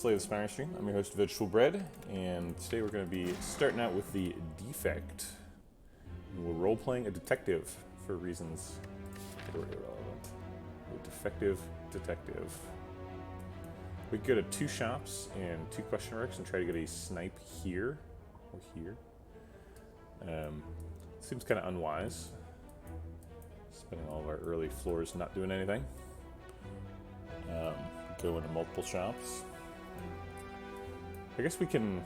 Slay the Spire stream. I'm your host Vegetablebread, and today we're going to be starting out with the Defect. And we're role-playing a detective for reasons that are irrelevant. A defective detective. We could go to 2 shops and 2 question marks and try to get a snipe here or here. Seems kind of unwise. Spending all of our early floors not doing anything. Go into multiple shops. I guess we can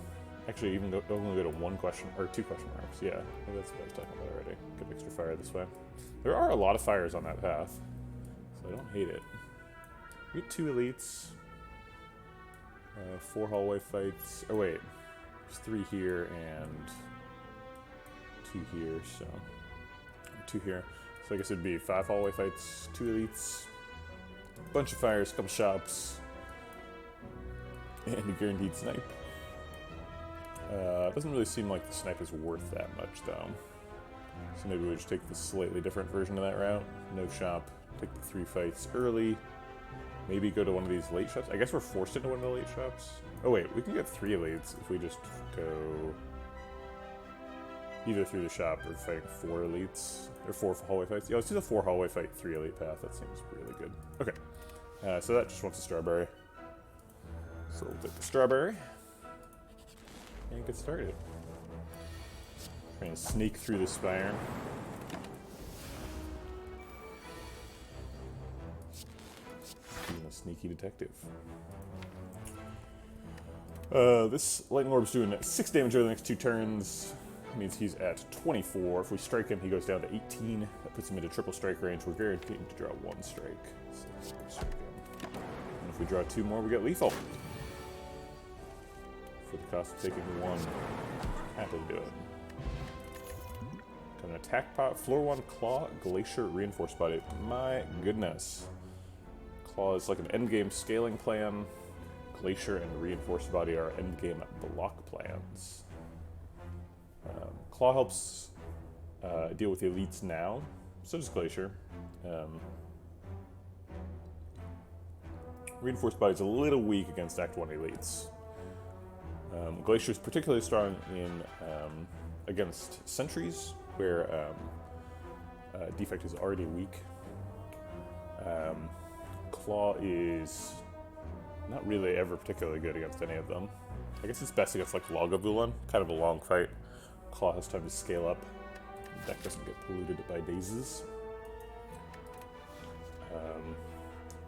actually even only go to 1 question, or 2 question marks. Yeah, maybe that's what I was talking about already. Get extra fire this way. There are a lot of fires on that path, so I don't hate it. We get 2 elites, 4 hallway fights. Oh wait, there's 3 here and 2 here, so 2 here. So I guess it'd be 5 hallway fights, 2 elites, a bunch of fires, a couple shops, and a guaranteed snipe. Doesn't really seem like the snipe is worth that much, though. So maybe we just take the slightly different version of that route. No shop, take the 3 fights early. Maybe go to one of these late shops. I guess we're forced into one of the late shops. Oh wait, we can get 3 elites if we just go either through the shop or fighting 4 elites. Or 4 hallway fights. Yeah, let's do the 4 hallway fight, 3 elite path. That seems really good. Okay, so that just wants a strawberry. So we'll take the strawberry and get started. Trying to sneak through the spire. Being a sneaky detective. This lightning orb's doing 6 damage over the next 2 turns. That means he's at 24. If we strike him, he goes down to 18. That puts him into triple strike range. We're guaranteed to draw 1 strike. So let's go strike him. And if we draw 2 more, we get lethal. For the cost of taking 1. Happy to do it. Got an attack pot, floor 1 claw, glacier, reinforced body. My goodness. Claw is like an endgame scaling plan. Glacier and reinforced body are endgame block plans. Claw helps deal with the elites now. So does Glacier. Reinforced body is a little weak against Act 1 elites. Glacier is particularly strong in against sentries, where Defect is already weak. Claw is not really ever particularly good against any of them. I guess it's best against like Lagavulin, kind of a long fight. Claw has time to scale up. The deck doesn't get polluted by daisies.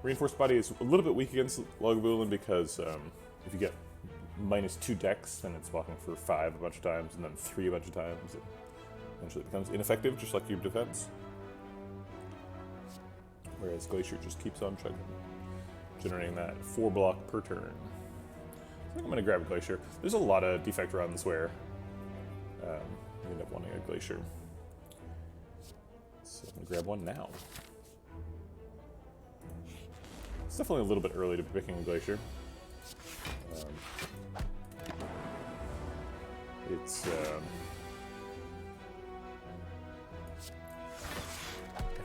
Reinforced body is a little bit weak against Lagavulin because if you get -2 dex, then it's walking for 5 a bunch of times, and then 3 a bunch of times. It eventually becomes ineffective, just like your defense. Whereas Glacier just keeps on chugging, generating that 4 block per turn. I think I'm going to grab a Glacier. There's a lot of Defect runs where you end up wanting a Glacier. So I'm going to grab one now. It's definitely a little bit early to be picking a Glacier. I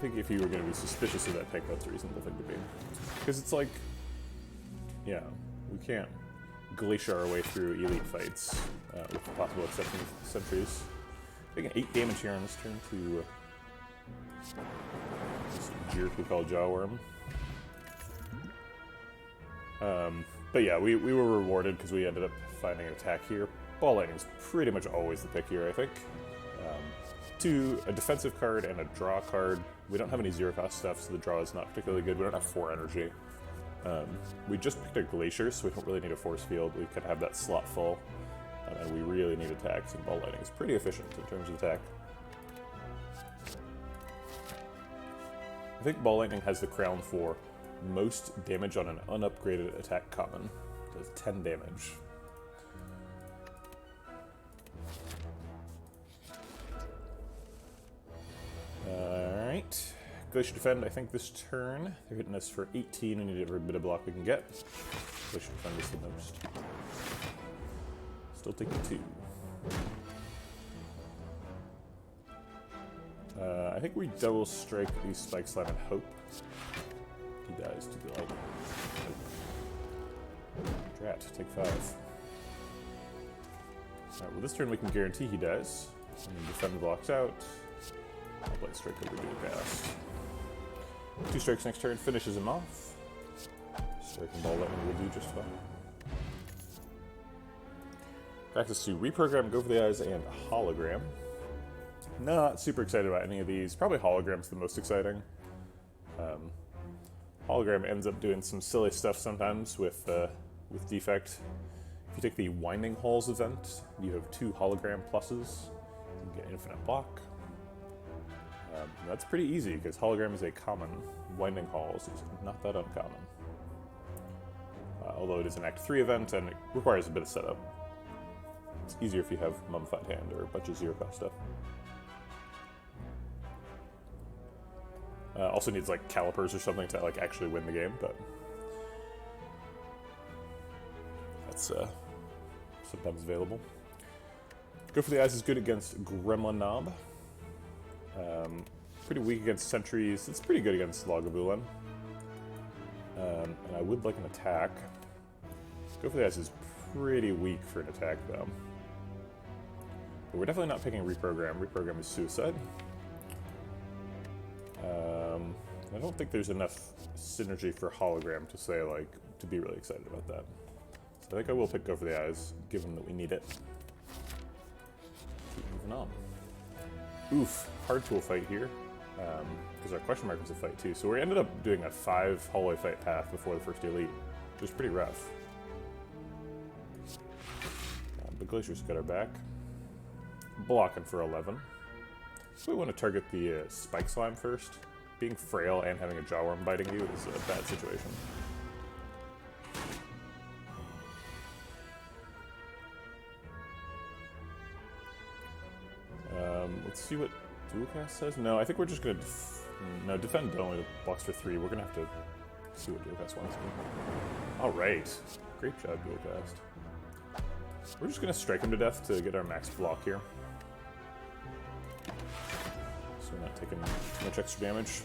think if you were going to be suspicious of that pick, that's a reasonable thing to be. Because it's like, yeah, we can't Glacier our way through elite fights, with the possible exception of sentries. Taking 8 damage here on this turn to this jerk we call Jawworm. But yeah, we were rewarded because we ended up finding an attack here. Ball lightning is pretty much always the pick here, I think. To a defensive card and a draw card. We don't have any 0-cost stuff, so the draw is not particularly good. We don't have 4 energy. We just picked a Glacier, so we don't really need a force field. We could have that slot full, and we really need attacks, and ball lightning is pretty efficient in terms of attack. I think ball lightning has the crown for most damage on an unupgraded attack common. It does 10 damage. Alright. Glacier defend, I think this turn. They're hitting us for 18. We need every bit of block we can get. Glacier defend is the most. Still taking 2. I think we double strike the Spike Slam and hope. He dies to the lightning. Drat, take 5. Alright, well this turn we can guarantee he dies. And then defend blocks out. I'll play strike over Dualcast. 2 strikes next turn, finishes him off. Strike and ball lightning will do just fine. Practice to reprogram, go for the eyes, and hologram. Not super excited about any of these. Probably hologram's the most exciting. Hologram ends up doing some silly stuff sometimes with Defect. If you take the Winding Halls event, you have 2 hologram pluses. You can get infinite block. That's pretty easy because hologram is a common. Winding Halls is not that uncommon. Although it is an Act 3 event and it requires a bit of setup. It's easier if you have Mummified Hand or a bunch of 0-cost stuff. Also needs like calipers or something to like actually win the game, but that's sometimes available. Go for the Eyes is good against Gremlin Knob. Pretty weak against Sentries. It's pretty good against Lagavulin. And I would like an attack. Go for the Eyes is pretty weak for an attack though. But we're definitely not picking Reprogram. Reprogram is suicide. I don't think there's enough synergy for Hologram to say, like, to be really excited about that. So I think I will pick Go for the Eyes, given that we need it. Keep moving on. Oof, hard tool fight here, because our question mark was a fight too. So we ended up doing a 5 hallway fight path before the first elite, which was pretty rough. But Glacier's got our back. Blocking for 11. So we want to target the Spike Slime first. Being frail and having a Jawworm biting you is a bad situation. Let's see what Dualcast says. No, I think we're just going to... no, defend only blocks for 3. We're going to have to see what Dualcast wants to do. Alright. Great job, Dualcast. We're just going to strike him to death to get our max block here. So we're not taking too much extra damage.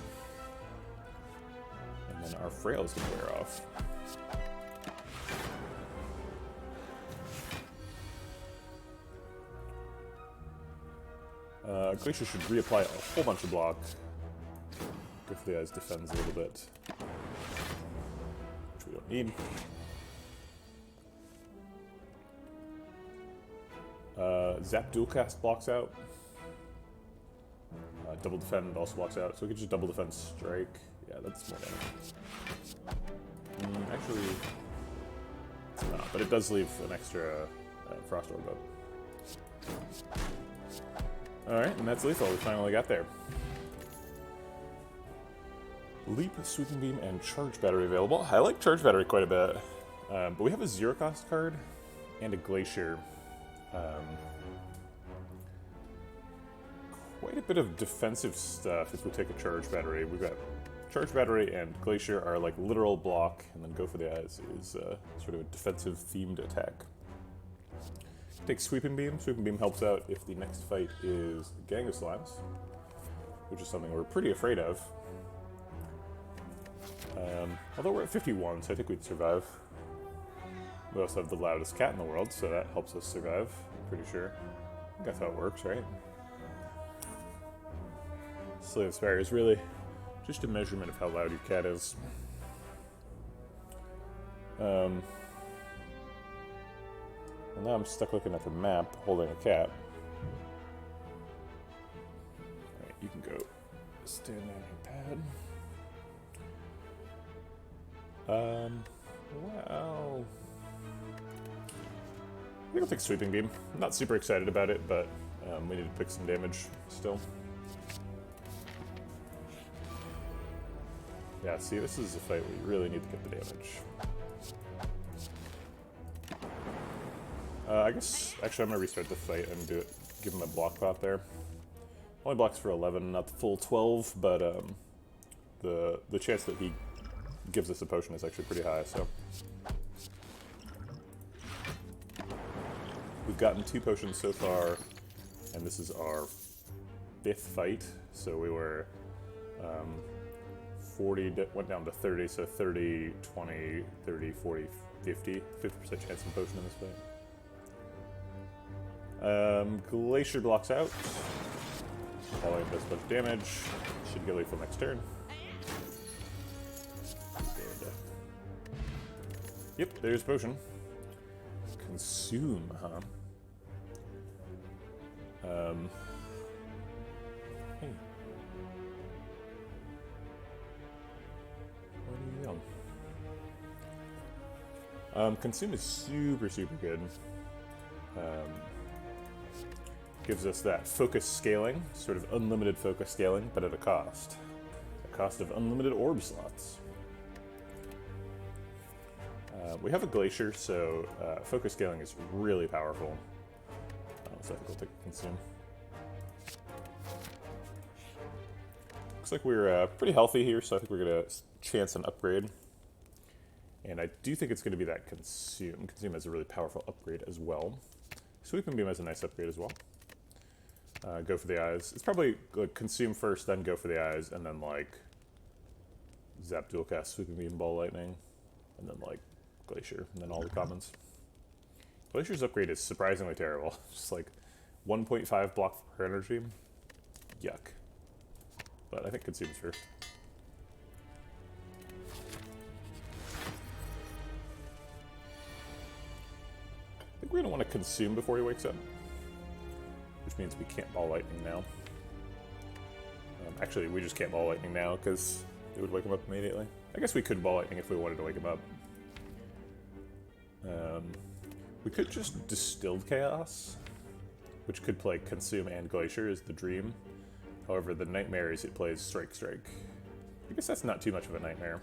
And then our frail is going to wear off. Glacier should reapply a whole bunch of block. Go for the Eyes defends a little bit, which we don't need. Zap Dualcast blocks out. Double defend also blocks out, so we could just double defend strike. Yeah, that's more damage. Actually, it's not, but it does leave an extra Frost Orb up. Alright, and that's lethal. We finally got there. Leap, Sweeping Beam, and Charge Battery available. I like Charge Battery quite a bit, but we have a 0-cost card and a Glacier. Quite a bit of defensive stuff if we take a Charge Battery. We've got Charge Battery and Glacier are like literal block, and then Go for the Eyes is sort of a defensive themed attack. Take Sweeping Beam. Sweeping Beam helps out if the next fight is Gang of Slimes, which is something we're pretty afraid of. Although we're at 51, so I think we'd survive. We also have the loudest cat in the world, so that helps us survive, I'm pretty sure. I think that's how it works, right? Slave Spire is really just a measurement of how loud your cat is. Well, now I'm stuck looking at the map, holding a cat. Alright, you can go stand on your pad. Well... I think I'll take Sweeping Beam. I'm not super excited about it, but we need to pick some damage still. Yeah, see, this is a fight where you really need to get the damage. I guess, actually I'm going to restart the fight and do it, give him a block pot there. Only blocks for 11, not the full 12, but the chance that he gives us a potion is actually pretty high, so. We've gotten 2 potions so far, and this is our 5th fight, so we were 40, went down to 30, so 30, 20, 30, 40, 50% chance of potion in this fight. Glacier blocks out. Volume does a bunch of damage. Should get lethal next turn. And, yep, there's potion. Consume, huh? Hey. What are you doing? Consume is super good. Gives us that focus scaling, sort of unlimited focus scaling, but at a cost. A cost of unlimited orb slots. We have a glacier, so focus scaling is really powerful. So I think we'll take a consume. Looks like we're pretty healthy here, so I think we're going to chance an upgrade. And I do think it's going to be that consume. Consume has a really powerful upgrade as well. Sweep and Beam has a nice upgrade as well. Go for the eyes. It's probably like, consume first, then go for the eyes, and then like zap dual cast, Sweep and Beam, Ball Lightning, and then like Glacier, and then all the commons. Glacier's upgrade is surprisingly terrible. Just like 1.5 block per energy. Yuck. But I think consume's first. I think we're gonna want to consume before he wakes up. Which means we can't Ball Lightning now. Actually, we just can't Ball Lightning now because it would wake him up immediately. I guess we could Ball Lightning if we wanted to wake him up. We could just Distilled Chaos, which could play Consume and Glacier as the Dream. However, the Nightmare is it plays Strike Strike. I guess that's not too much of a nightmare.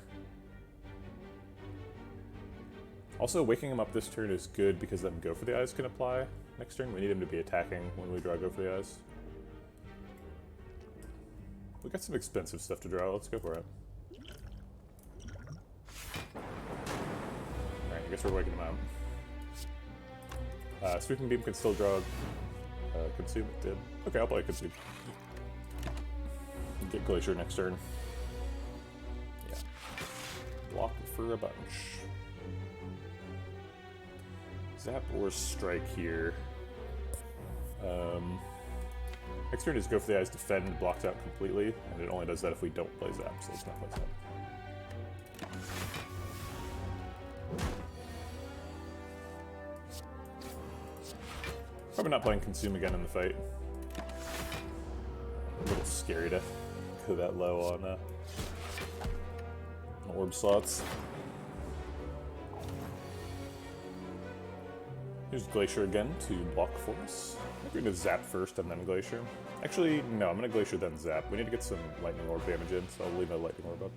Also, waking him up this turn is good because then Go for the Eyes can apply next turn. We need him to be attacking when we draw Go for the Eyes. We got some expensive stuff to draw. Let's go for it. Alright, I guess we're waking him up. Sweeping Beam can still draw Consume. It did. Okay, I'll play Consume. Get Glacier next turn. Yeah. Block for a bunch. Zap or Strike here. Next turn is Go for the Eyes, Defend, blocks out completely, and it only does that if we don't play Zap, so let's not play Zap. Probably not playing Consume again in the fight. A little scary to go that low on orb slots. Here's Glacier again to block for us. I think we're going to Zap first and then Glacier. Actually, no, I'm going to Glacier then Zap. We need to get some Lightning Orb damage in, so I'll leave a Lightning Orb up.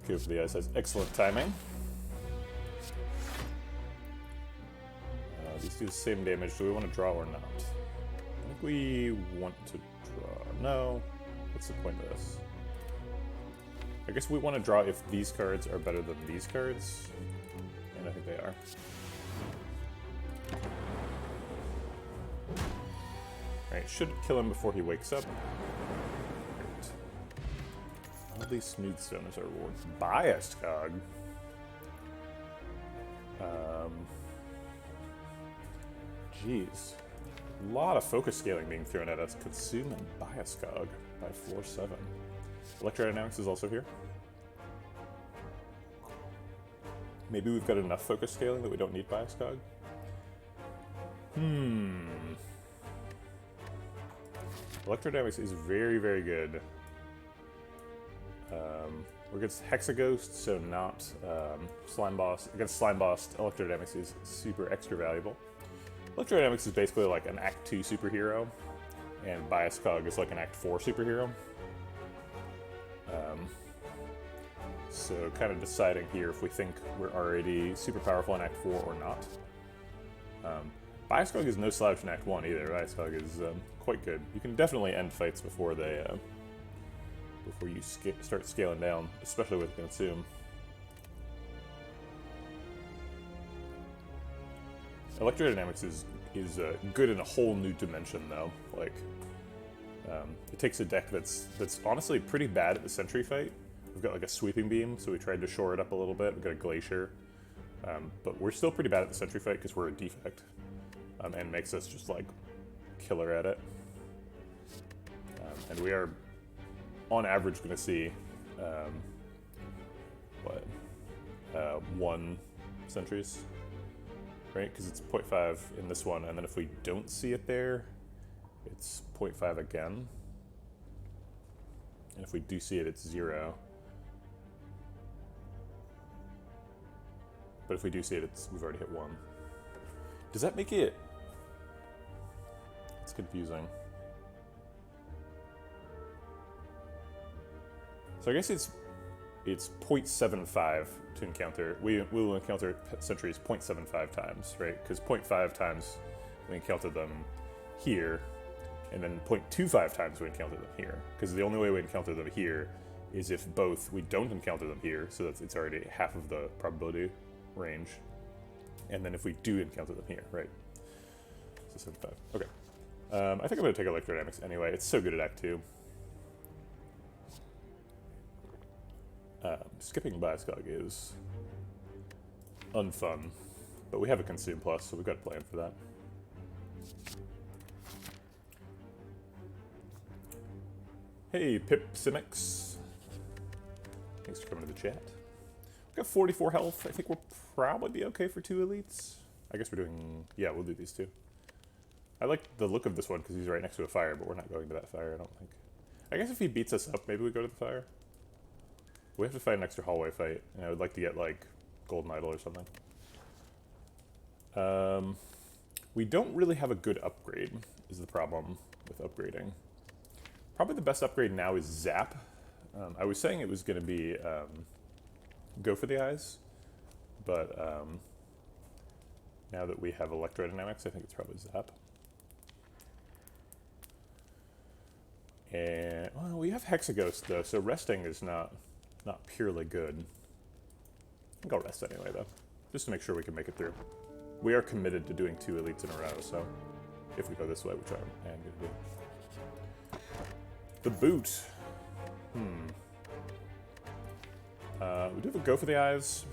Go for the Eyes has excellent timing. These do the same damage. Do we want to draw or not? I think we want to draw. No. What's the point of this? I guess we want to draw if these cards are better than these cards. And I think they are. Alright, should kill him before he wakes up. Great. All these smooth stone as our reward. Biased cog. Jeez. A lot of focus scaling being thrown at us. Consume and Bias Cog by floor 7. Electrodynamics is also here. Maybe we've got enough focus scaling that we don't need Bias Cog. Electrodynamics is very, very good. We're against Hexaghost, so not Slime Boss. Against Slime Boss, Electrodynamics is super extra valuable. Electrodynamics is basically like an Act 2 superhero, and Bias Cog is like an Act 4 superhero. So kind of deciding here if we think we're already super powerful in Act 4 or not. Bias Cog is no slouch in Act 1 either. Bias Cog is quite good. You can definitely end fights before they before you start scaling down, especially with Consume. Electrodynamics is is good in a whole new dimension, though. Like, it takes a deck that's honestly pretty bad at the Sentry fight. We've got like a Sweeping Beam, so we tried to shore it up a little bit. We've got a Glacier, but we're still pretty bad at the Sentry fight because we're a Defect, and makes us just like killer at it. And we are, on average, going to see one Sentries, right? Because it's 0.5 in this one, and then if we don't see it there, it's 0.5 again. And if we do see it, it's 0. But if we do see it, we've already hit 1. Does that make it... It's confusing. So I guess it's 0.75 to encounter. We will encounter Sentries 0.75 times, right? Because 0.5 times we encounter them here, and then 0.25 times we encounter them here. Because the only way we encounter them here is if both we don't encounter them here, so that it's already half of the probability range, and then if we do encounter them here, right? So 75. Okay. I think I'm going to take Electrodynamics anyway. It's so good at Act 2. Skipping Bioscog is unfun, but we have a Consume Plus, so we've got a plan for that. Hey, Pip Simics. Thanks for coming to the chat. We've got 44 health. I think we'll probably be okay for 2 elites. I guess we're doing... Yeah, we'll do these 2. I like the look of this one because he's right next to a fire, but we're not going to that fire, I don't think. I guess if he beats us up, maybe we go to the fire. We have to fight an extra hallway fight, and I would like to get, like, Golden Idol or something. We don't really have a good upgrade, is the problem with upgrading. Probably the best upgrade now is Zap. I was saying it was going to be Go for the Eyes, but now that we have Electrodynamics, I think it's probably Zap. And, well, we have Hexaghost, though, so resting is not purely good. I think I'll rest anyway, though, just to make sure we can make it through. We are committed to doing 2 elites in a row, so if we go this way, which I am going to do. The boot. We do have a Go for the Eyes.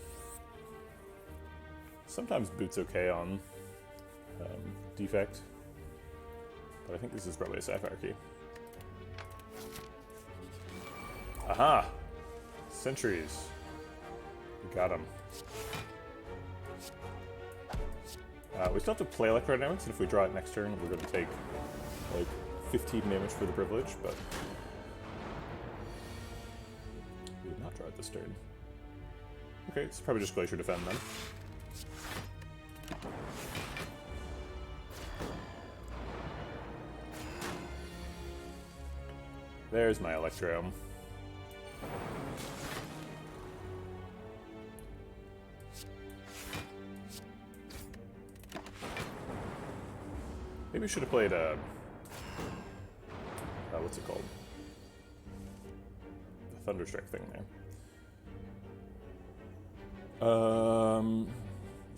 Sometimes boot's okay on Defect, but I think this is probably a Sapphire Key. Aha! Sentries. We got them. We still have to play Electrodynamics, and if we draw it next turn, we're going to take like 15 damage for the privilege, but we did not draw it this turn. Okay, it's probably just Glacier Defend then. There's my Electro. Maybe we should have played what's it called? The Thunderstrike thing there.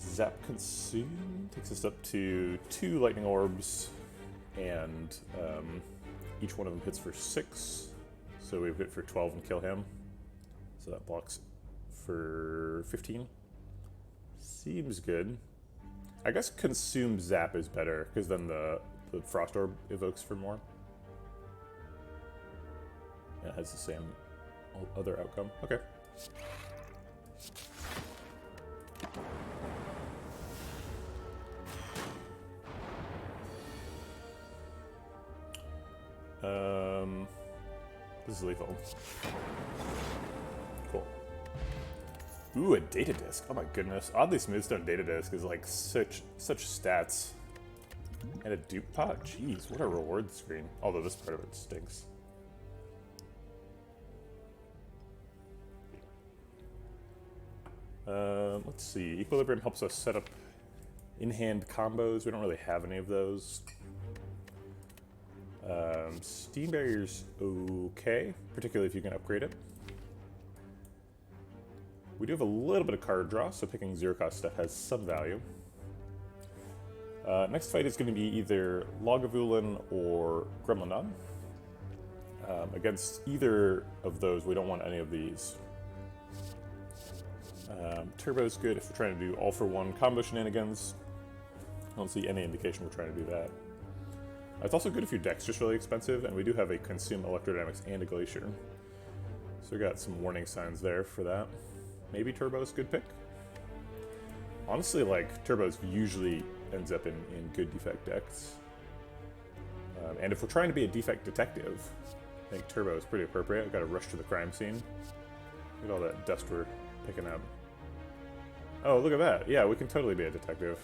Zap Consume takes us up to 2 Lightning Orbs, and each one of them hits for 6. So we hit for 12 and kill him. So that blocks for 15. Seems good. I guess Consume Zap is better, because then the Frost Orb evokes for more. Yeah, it has the same other outcome. Okay. This is lethal. Cool. Ooh, a data disc. Oh my goodness. Oddly Smoothstone data disc is like such stats. And a dupe pot? Jeez, what a reward screen. Although this part of it stinks. Let's see. Equilibrium helps us set up in-hand combos. We don't really have any of those. Steam Barrier's okay, particularly if you can upgrade it. We do have a little bit of card draw, so picking zero-cost stuff has some value. Next fight is going to be either Lagavulin or Gremlinon. Against either of those, we don't want any of these. Turbo's good if we're trying to do all-for-one combo shenanigans. I don't see any indication we're trying to do that. It's also good if your deck's just really expensive, and we do have a Consume Electrodynamics and a Glacier. So we got some warning signs there for that. Maybe Turbo's a good pick. Honestly, like, Turbo's usually ends up in good Defect decks. And if we're trying to be a Defect detective, I think Turbo is pretty appropriate. I've got to rush to the crime scene. Look at all that dust we're picking up. Oh, look at that. Yeah, we can totally be a detective.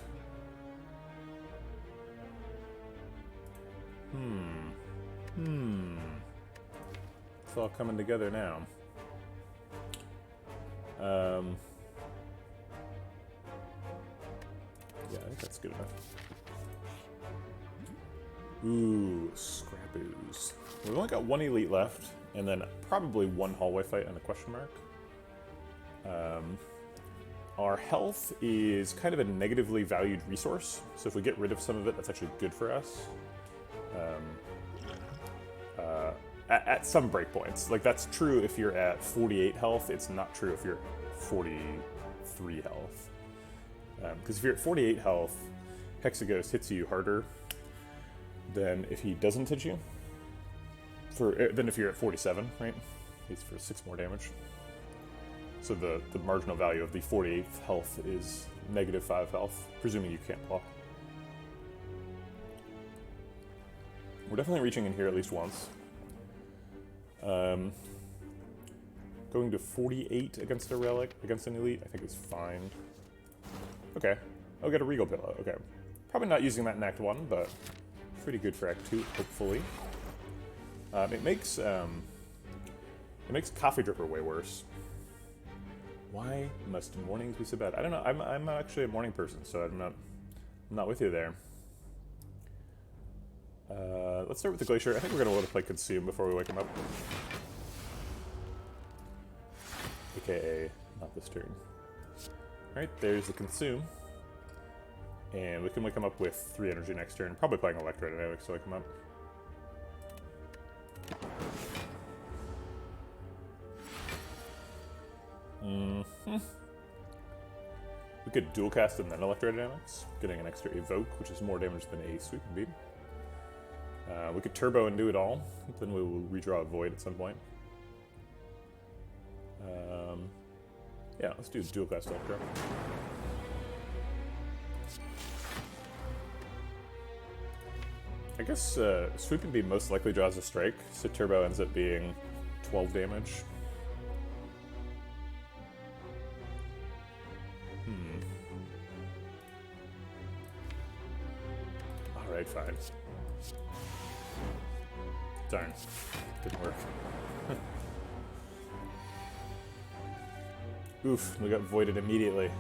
It's all coming together now. Yeah, I think that's good enough. Ooh, Scrappoos. We've only got one elite left, and then probably one hallway fight and a question mark. Our health is kind of a negatively valued resource, so if we get rid of some of it, that's actually good for us. At some breakpoints. Like, that's true if you're at 48 health, it's not true if you're at 43 health. Because if you're at 48 health, Hexaghost hits you harder than if he doesn't hit you. Than if you're at 47, right? He's for 6 more damage. So the marginal value of the 48th health is -5 health, presuming you can't block. We're definitely reaching in here at least once. Going to 48 against a relic, against an elite, I think is fine. Okay, I'll get a Regal Pillow, okay. Probably not using that in Act 1, but pretty good for Act 2, hopefully. It makes Coffee Dripper way worse. Why must mornings be so bad? I don't know, I'm actually a morning person, so I'm not with you there. Let's start with the Glacier. I think we're going to let it play Consume before we wake him up. AKA, not this turn. Alright, there's the Consume. And we can wake him up with 3 energy next turn. Probably playing Electrodynamics to wake him up. We could dual cast and then Electrodynamics, getting an extra Evoke, which is more damage than a Sweep and Beat. We could Turbo and do it all, then we will redraw a Void at some point. Yeah, let's do dual cast Electro. I guess Sweep and Beat most likely draws a Strike, so Turbo ends up being 12 damage. Alright, fine. Darn. Didn't work. Oof, we got voided immediately.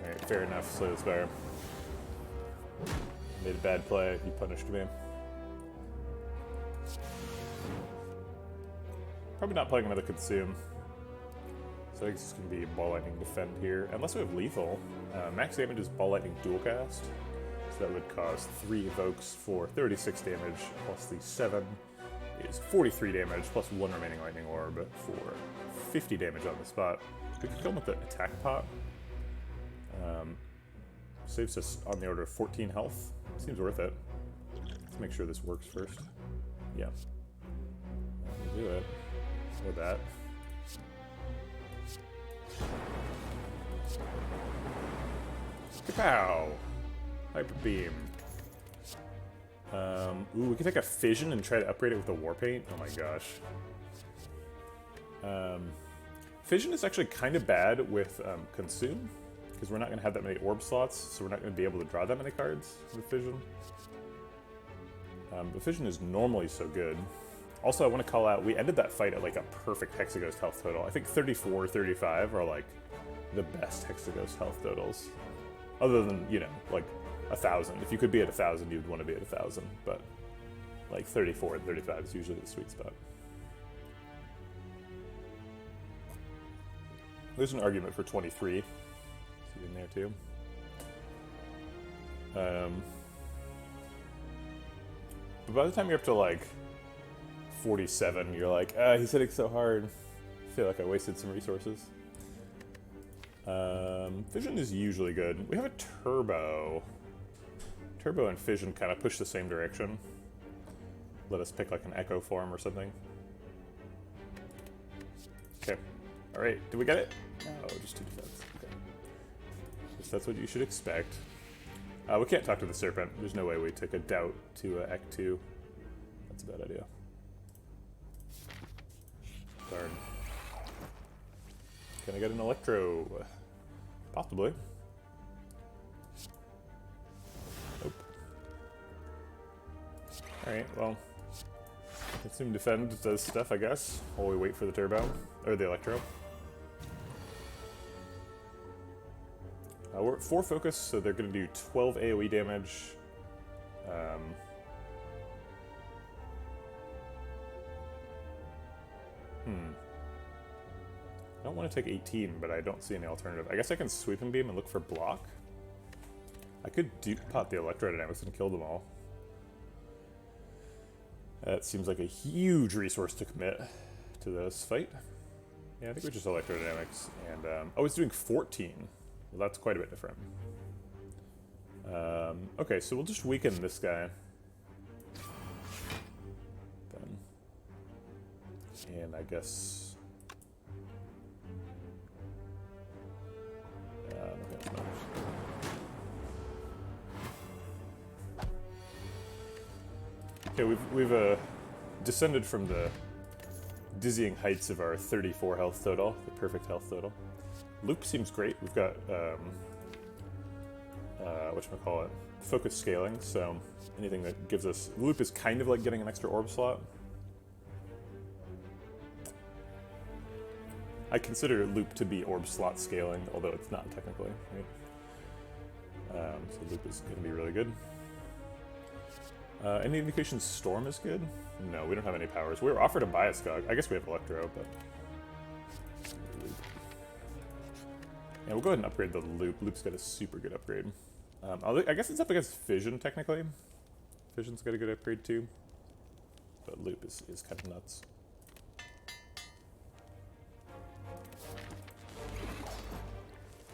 Alright, fair enough, Slay the Spire. Made a bad play, you punished me. Probably not playing another Consume. So I think it's going to be Ball Lightning Defend here. Unless we have Lethal. Max damage is Ball Lightning Dual Cast. So that would cause 3 Evokes for 36 damage, plus the 7 is 43 damage, plus 1 remaining Lightning Orb for 50 damage on the spot. We could kill him with the Attack Pot. Saves us on the order of 14 health. Seems worth it. Let's make sure this works first. Yeah. We'll do it. Or that. Kapow! Hyper Beam. Ooh, we can take a Fission and try to upgrade it with a War Paint. Oh my gosh. Fission is actually kind of bad with Consume, because we're not going to have that many orb slots, so we're not going to be able to draw that many cards with Fission. But Fission is normally so good. Also, I want to call out, we ended that fight at like a perfect Hexaghost health total. I think 34, 35 are like the best Hexaghost health totals. Other than, you know, like 1,000. If you could be at 1,000, you'd want to be at 1,000. But like 34 and 35 is usually the sweet spot. There's an argument for 23. See in there too. But by the time you're up to like 47, you're like, he's hitting so hard. I feel like I wasted some resources. Fission is usually good. We have a turbo. Turbo and fission kind of push the same direction. Let us pick like an echo form or something. Okay. Alright, did we get it? Oh, just 2 defense. Okay. Guess that's what you should expect. We can't talk to the serpent. There's no way we took a doubt to Act 2. That's a bad idea. Darn. Can I get an electro? Possibly. Nope. Alright, well. Consume defend does stuff, I guess, while we wait for the turbo. Or the electro. We're at 4 focus, so they're going to do 12 AoE damage. I don't want to take 18, but I don't see any alternative. I guess I can sweeping beam and look for block. I could pot the electrodynamics and kill them all. That seems like a huge resource to commit to this fight. Yeah, I think we're just electrodynamics. And, oh, it's doing 14. Well, that's quite a bit different. Okay, so we'll just weaken this guy. Then. And I guess... okay, we've descended from the dizzying heights of our 34 health total, the perfect health total. Loop seems great. We've got whatchamacallit, focus scaling, so anything that gives us... Loop is kind of like getting an extra orb slot. I consider loop to be orb slot scaling, although it's not technically, right? So loop is going to be really good. Any indication storm is good? No, we don't have any powers. We were offered a bias cog. I guess we have electro, but... Yeah, we'll go ahead and upgrade the loop. Loop's got a super good upgrade. I guess it's up against fission, technically. Fission's got a good upgrade, too. But loop is kind of nuts.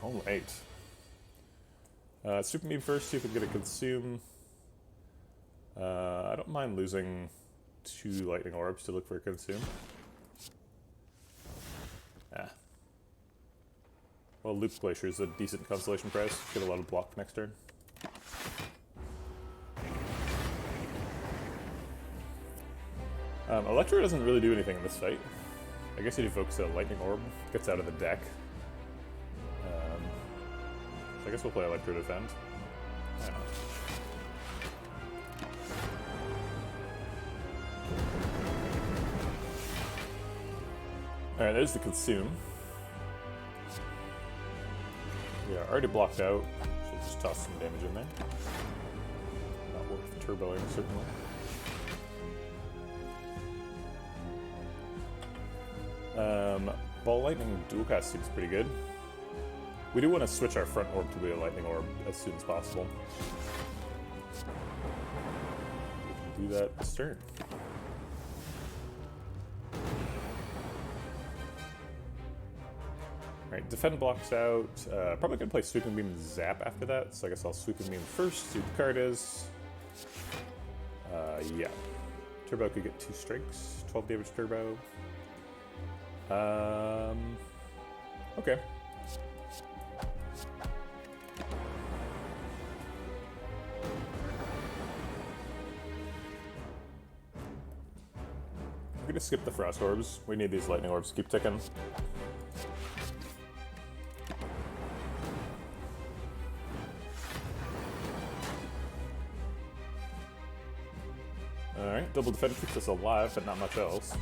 Alright. Super beam first, see if we can get a consume. I don't mind losing 2 lightning orbs to look for a consume. Well, Loop Glacier is a decent constellation price. Get a lot of block next turn. Electro doesn't really do anything in this fight. I guess it evokes a lightning orb, gets out of the deck. So I guess we'll play Electro Defend. Why not? Alright, there's the consume. Yeah, already blocked out, so just toss some damage in there. Not worth turboing, certainly. Ball Lightning dual cast seems pretty good. We do want to switch our front orb to be a lightning orb as soon as possible. We can do that this turn. Alright, defend blocks out. Probably gonna play Sweeping Beam and Zap after that, so I guess I'll Sweeping Beam first, see what the card is. Yeah. Turbo could get 2 strikes, 12 damage turbo. Okay. We're gonna skip the Frost Orbs. We need these Lightning Orbs to keep ticking. Alright, double defense keeps us alive, but not much else.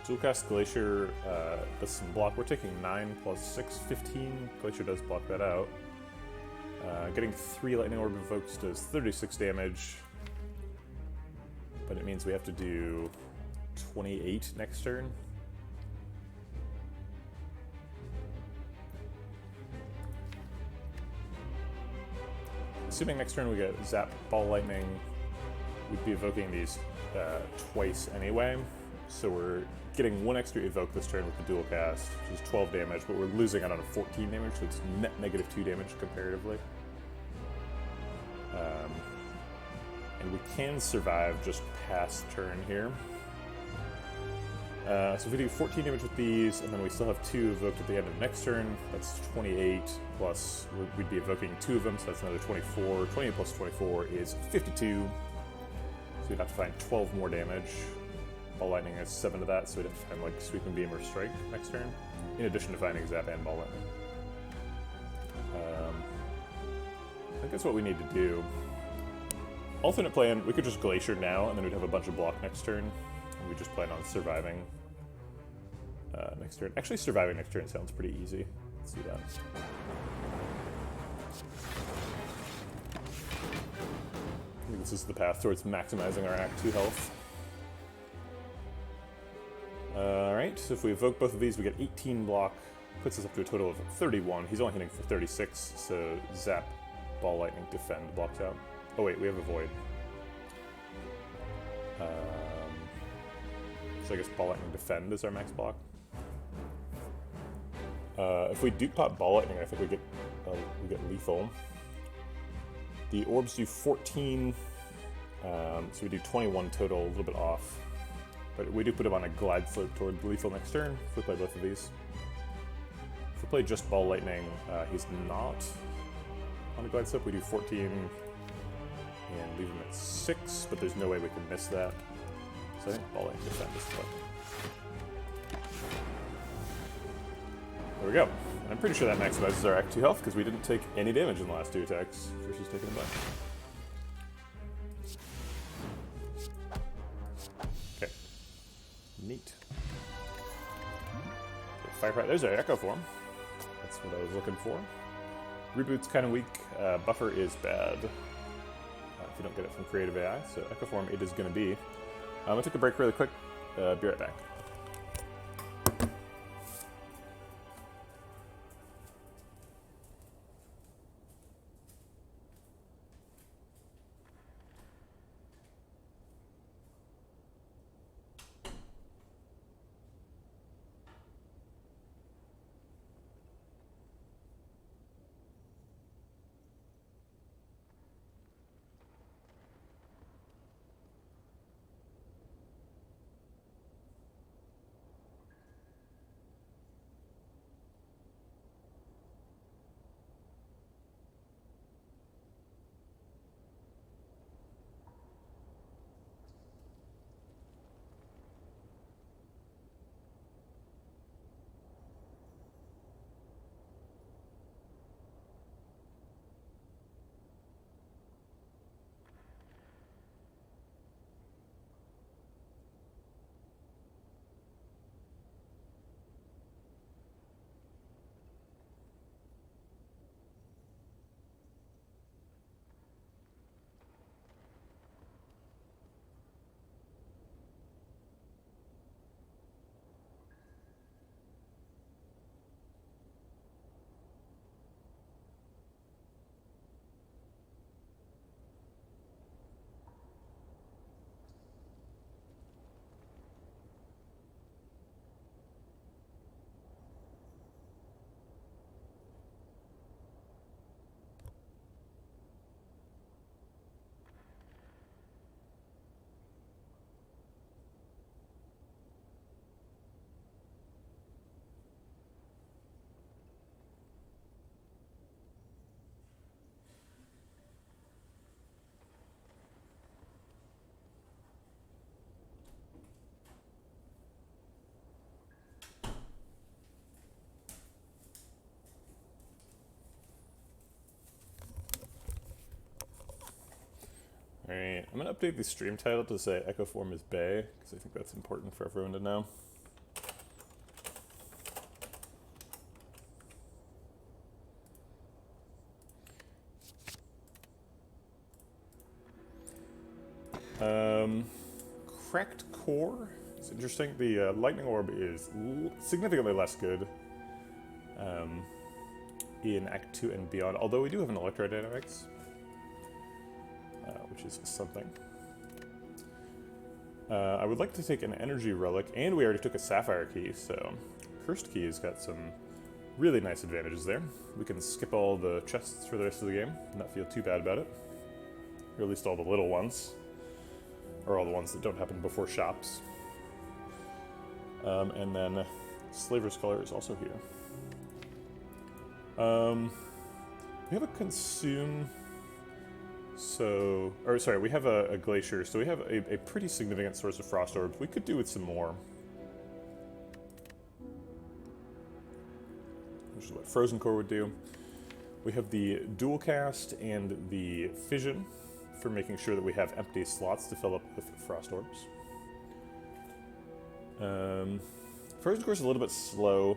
Dualcast Glacier does some block. We're taking 9 plus 6, 15. Glacier does block that out. Getting 3 Lightning Orb Evokes does 36 damage. but it means we have to do 28 next turn. Assuming next turn we get Zap, Ball Lightning, we'd be evoking these twice anyway. So we're getting 1 extra evoke this turn with the dual cast, which is 12 damage, but we're losing out on a 14 damage, so it's net -2 damage comparatively. And we can survive just past turn here. So if we do 14 damage with these, and then we still have 2 evoked at the end of next turn, that's 28, plus we'd be evoking 2 of them, so that's another 24. 28 plus 24 is 52, so we'd have to find 12 more damage. Ball Lightning has 7 of that, so we'd have to find like Sweeping Beam or Strike next turn, in addition to finding Zap and Ball Lightning. I think that's what we need to do. Alternate plan, we could just Glacier now, and then we'd have a bunch of block next turn, and we just plan on surviving next turn. Actually, surviving next turn sounds pretty easy. Let's do that. I think this is the path towards maximizing our Act 2 health. Alright, so if we evoke both of these, we get 18 block, puts us up to a total of 31. He's only hitting for 36, so Zap, Ball Lightning, Defend blocks out. Oh wait, we have a Void. So I guess Ball Lightning, Defend is our max block. If we Duke Pot Ball Lightning, I think we get lethal. The orbs do 14, so we do 21 total, a little bit off. But we do put him on a glide slope toward lethal next turn if we play both of these. If we play just Ball Lightning, he's not on a glide slope. We do 14 and leave him at 6, but there's no way we can miss that. So I think Ball Lightning Defend is the play. There we go. I'm pretty sure that maximizes our Act 2 health because we didn't take any damage in the last 2 attacks versus taking a bunch. Okay. Neat. Fire, there's our Echo Form. That's what I was looking for. Reboot's kind of weak. Buffer is bad. If you don't get it from Creative AI. So Echo Form it is going to be. I'm going to take a break really quick. Be right back. Alright, I'm going to update the stream title to say Echo Form is Bay, because I think that's important for everyone to know. cracked core. It's interesting. The lightning orb is significantly less good in Act 2 and beyond, although we do have an electrodynamics, which is something. I would like to take an energy relic, and we already took a sapphire key, so cursed key has got some really nice advantages there. We can skip all the chests for the rest of the game, not feel too bad about it. Or at least all the little ones. Or all the ones that don't happen before shops. And then Slaver's Color is also here. We have a Consume... So, or sorry, we have a Glacier, so we have a pretty significant source of Frost Orbs. We could do with some more. Which is what Frozen Core would do. We have the Dual Cast and the Fission for making sure that we have empty slots to fill up with Frost Orbs. Frozen Core is a little bit slow.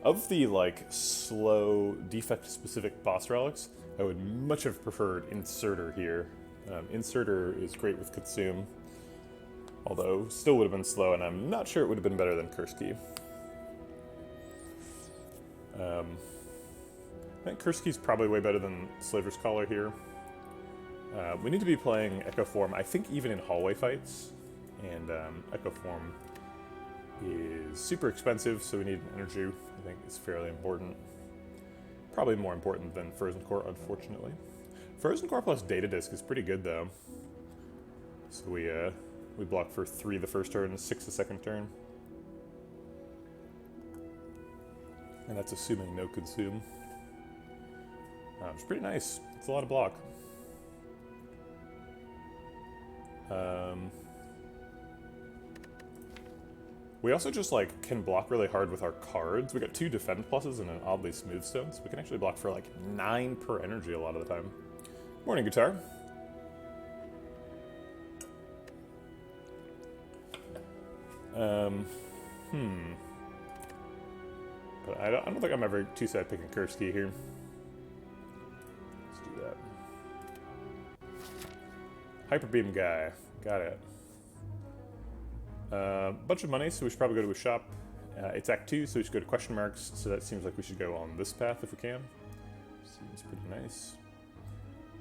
Of the, like, slow, defect-specific boss relics, I would much have preferred Inserter here. Inserter is great with Consume, although still would have been slow, and I'm not sure it would have been better than Curse Key. I think Curse Key's probably way better than Slaver's Collar here. We need to be playing Echo Form, I think even in hallway fights, and Echo Form is super expensive, so we need an energy. I think it's fairly important. Probably more important than Frozen Core, unfortunately. Frozen Core plus Data Disc is pretty good, though. So we block for 3 the first turn, 6 the second turn. And that's assuming no Consume. It's pretty nice. It's a lot of block. We also just, like, can block really hard with our cards. We got 2 defend pluses and an oddly smooth stone, so we can actually block for, like, 9 per energy a lot of the time. Morning, Guitar. But I don't think I'm ever too sad picking Curse Key here. Let's do that. Hyper Beam guy. Got it. Bunch of money, so we should probably go to a shop. It's Act 2, so we should go to question marks, so that seems like we should go on this path if we can. Seems pretty nice.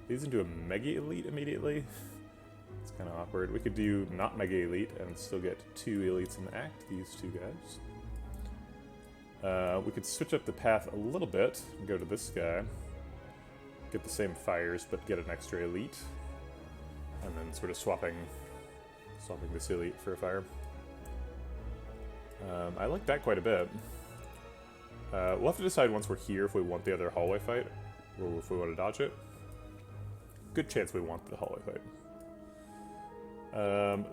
Leads into a Mega Elite immediately. It's kind of awkward. We could do not Mega Elite and still get 2 elites in the act, these 2 guys. We could switch up the path a little bit and go to this guy. Get the same fires, but get an extra elite. And then sort of swapping this elite for a fire. I like that quite a bit. We'll have to decide once we're here if we want the other hallway fight, or if we want to dodge it. Good chance we want the hallway fight.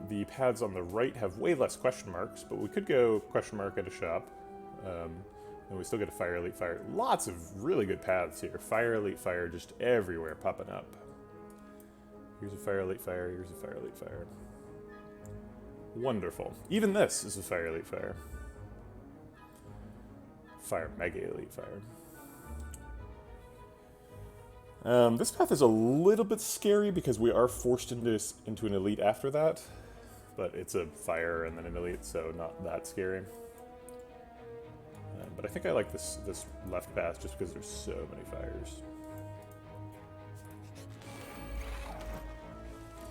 The paths on the right have way less question marks, but we could go question mark at a shop. And we still get a fire, elite, fire. Lots of really good paths here. Fire, elite, fire, just everywhere popping up. Here's a fire, elite, fire. Here's a fire, elite, fire. Wonderful. Even this is a fire, elite, fire. Fire, mega, elite, fire. This path is a little bit scary because we are forced into an elite after that, but it's a fire and then an elite, so not that scary. But I think I like this left path just because there's so many fires.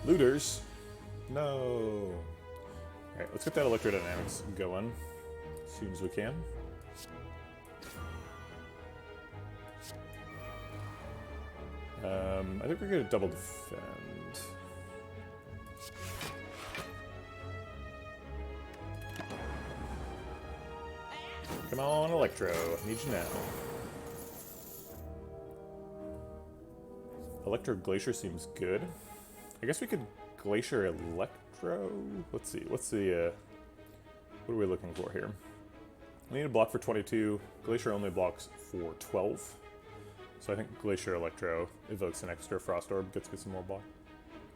Looters! No! Alright, let's get that electrodynamics going as soon as we can. I think we're going to double defend. Come on, Electro. I need you now. Electro Glacier seems good. I guess we could Glacier Electro? Let's see. What's the, what are we looking for here? We need a block for 22. Glacier only blocks for 12. So I think Glacier Electro evokes an extra Frost Orb, gets me some more block.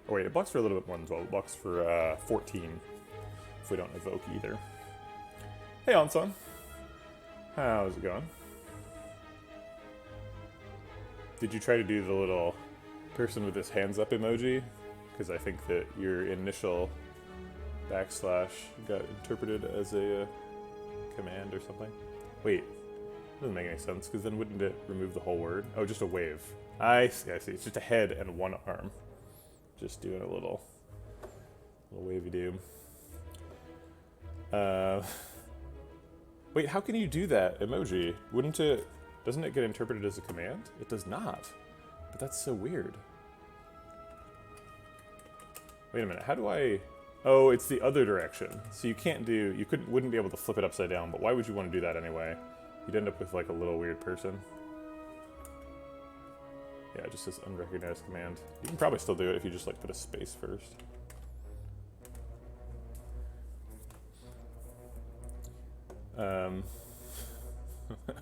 Oh wait, it blocks for a little bit more than 12. It blocks for 14 if we don't evoke either. Hey Onson. How's it going? Did you try to do the little person with his hands up emoji? Because I think that your initial backslash got interpreted as a command or something. Wait, doesn't make any sense, because then wouldn't it remove the whole word? Oh, just a wave. I see, I see. It's just a head and one arm. Just doing a little wavy do. Wait, how can you do that emoji? Wouldn't it, doesn't it get interpreted as a command? It does not. But that's so weird. Wait a minute, how do I... Oh, it's the other direction. So you can't do, you wouldn't be able to flip it upside down, but why would you want to do that anyway? You'd end up with like a little weird person. Yeah, just this unrecognized command. You can probably still do it if you just like put a space first.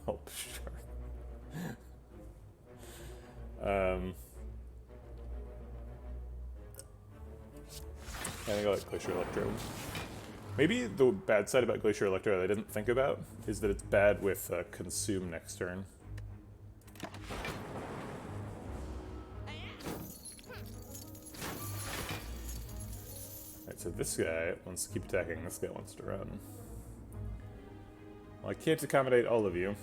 Help, sure. I think I like Glacier Electro. Maybe the bad side about Glacier Electro that I didn't think about is that it's bad with consume next turn. Alright, so this guy wants to keep attacking, this guy wants to run. Well, I can't accommodate all of you.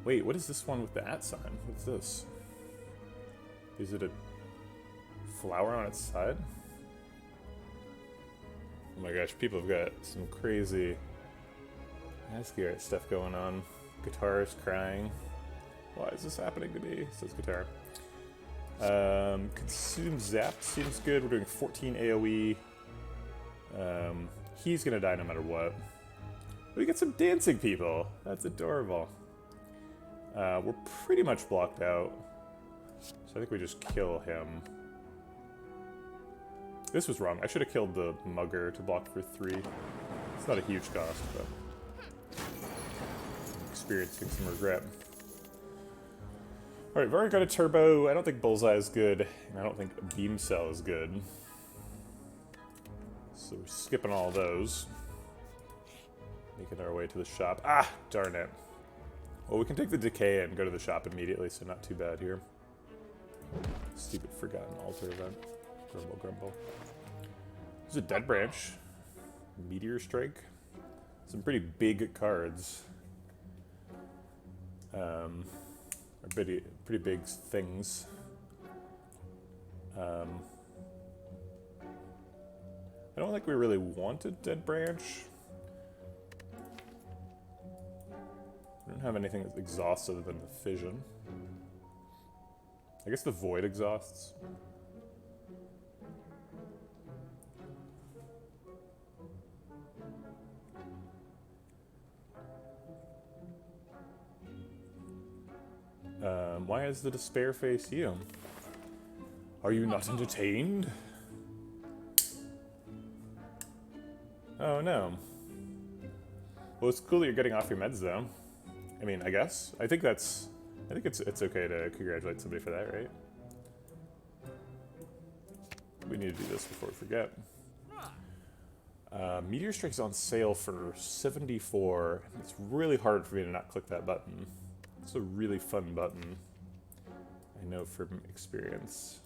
Wait, what is this one with the @ sign? What's this? Is it a flower on its side? Oh my gosh, people have got some crazy ASCII art stuff going on. Guitars crying. Why is this happening to me? Says guitar. Consume Zap seems good. We're doing 14 AoE. He's gonna die no matter what. We get some dancing people. That's adorable. We're pretty much blocked out. So I think we just kill him. This was wrong. I should have killed the mugger to block for 3. It's not a huge cost, but I'm experiencing some regret. Alright, we've already got a turbo. I don't think Bullseye is good, and I don't think Beam Cell is good. So we're skipping all those. Making our way to the shop. Ah, darn it. Well, we can take the decay and go to the shop immediately, so not too bad here. Stupid forgotten altar event. Grumble, grumble. There's a Dead Branch. Meteor Strike. Some pretty big cards. Are pretty big things. I don't think we really wanted Dead Branch. We don't have anything that exhausts other than the fission. I guess the void exhausts. Why is the despair face you? Are you not entertained? Oh no. Well, it's cool that you're getting off your meds though. I mean, I guess. I think it's okay to congratulate somebody for that, right? We need to do this before we forget. Meteor Strike's on sale for $74. It's really hard for me to not click that button. It's a really fun button. I know from experience.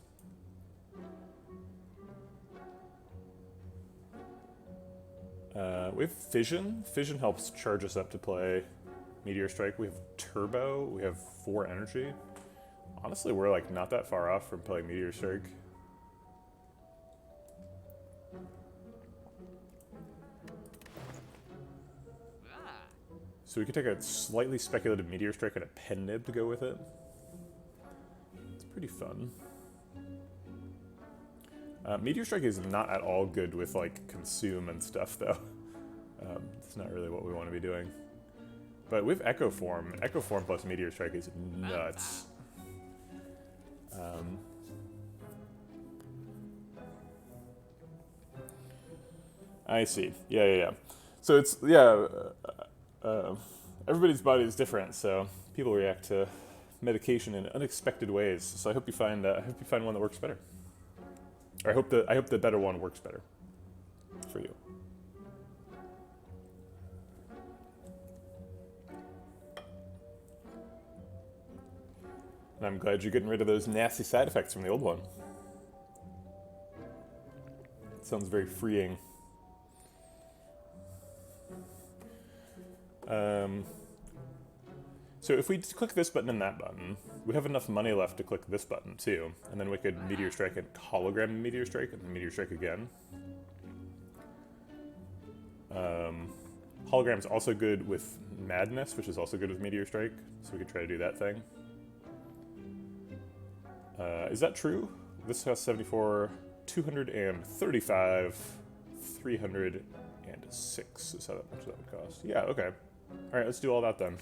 We have Fission. Fission helps charge us up to play Meteor Strike. We have Turbo. We have 4 energy. Honestly, we're like not that far off from playing Meteor Strike. So we could take a slightly speculative Meteor Strike and a Pen Nib to go with it. It's pretty fun. Meteor Strike is not at all good with like consume and stuff though. It's not really what we want to be doing. But with Echo Form, Echo Form plus Meteor Strike is nuts. I see. Yeah. So it's, everybody's body is different, so people react to medication in unexpected ways. So I hope you find one that works better. Or I hope the better one works better for you. And I'm glad you're getting rid of those nasty side effects from the old one. sounds very freeing. So if we click this button and that button, we have enough money left to click this button too, and then we could Meteor Strike and hologram Meteor Strike, and then Meteor Strike again. Hologram's also good with Madness, which is also good with Meteor Strike, so we could try to do that thing. Is that true? This has 74, 235, 306 is how much that would cost. Yeah, okay. Alright, let's do all that then.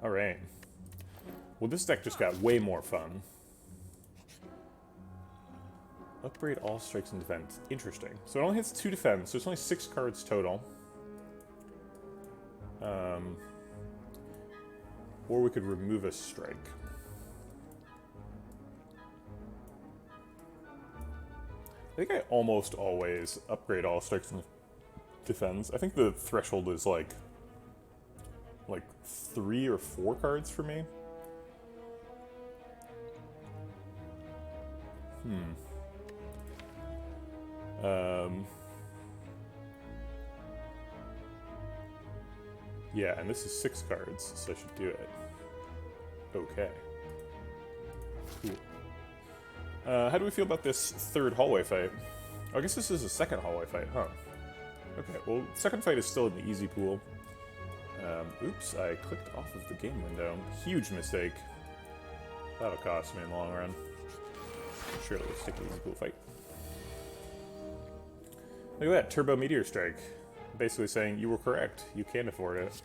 Alright. Well, this deck just got way more fun. Upgrade all strikes and defense. Interesting. So it only hits 2 defense, so it's only 6 cards total. Or we could remove a strike. I think I almost always upgrade all strikes and defense. I think the threshold is like 3 or 4 cards for me. Yeah, and this is 6 cards, so I should do it. Okay. Cool. How do we feel about this third hallway fight? Oh, I guess this is a second hallway fight, huh? Okay, well, second fight is still in the easy pool. Oops, I clicked off of the game window. Huge mistake. That'll cost me in the long run. Sure, let's take the easy pool fight. Look at that, Turbo Meteor Strike. Basically saying, you were correct, you can afford it.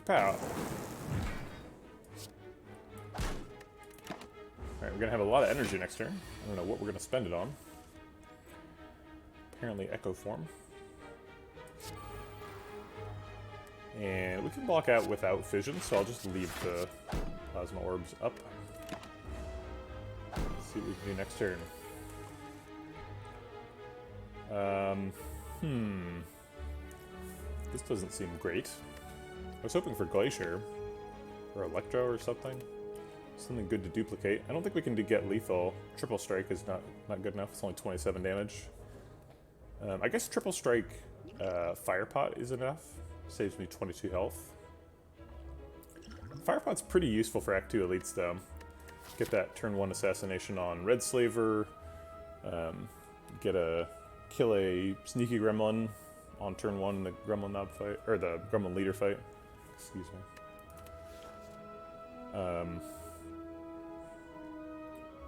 Kapow. Alright, we're gonna have a lot of energy next turn. I don't know what we're gonna spend it on. Apparently Echo Form. And we can block out without Fission, so I'll just leave the Plasma Orbs up. Let's see what we can do next turn. This doesn't seem great. I was hoping for Glacier, or Electro or something. Something good to duplicate. I don't think we can get lethal. Triple Strike is not good enough. It's only 27 damage. I guess Triple Strike Fire Pot is enough. Saves me 22 health. Fire Pot's pretty useful for Act 2 elites though. Get that turn 1 assassination on Red Slaver. Kill a sneaky gremlin on turn 1 in the Gremlin Knob fight, or the Gremlin Leader fight. Excuse me.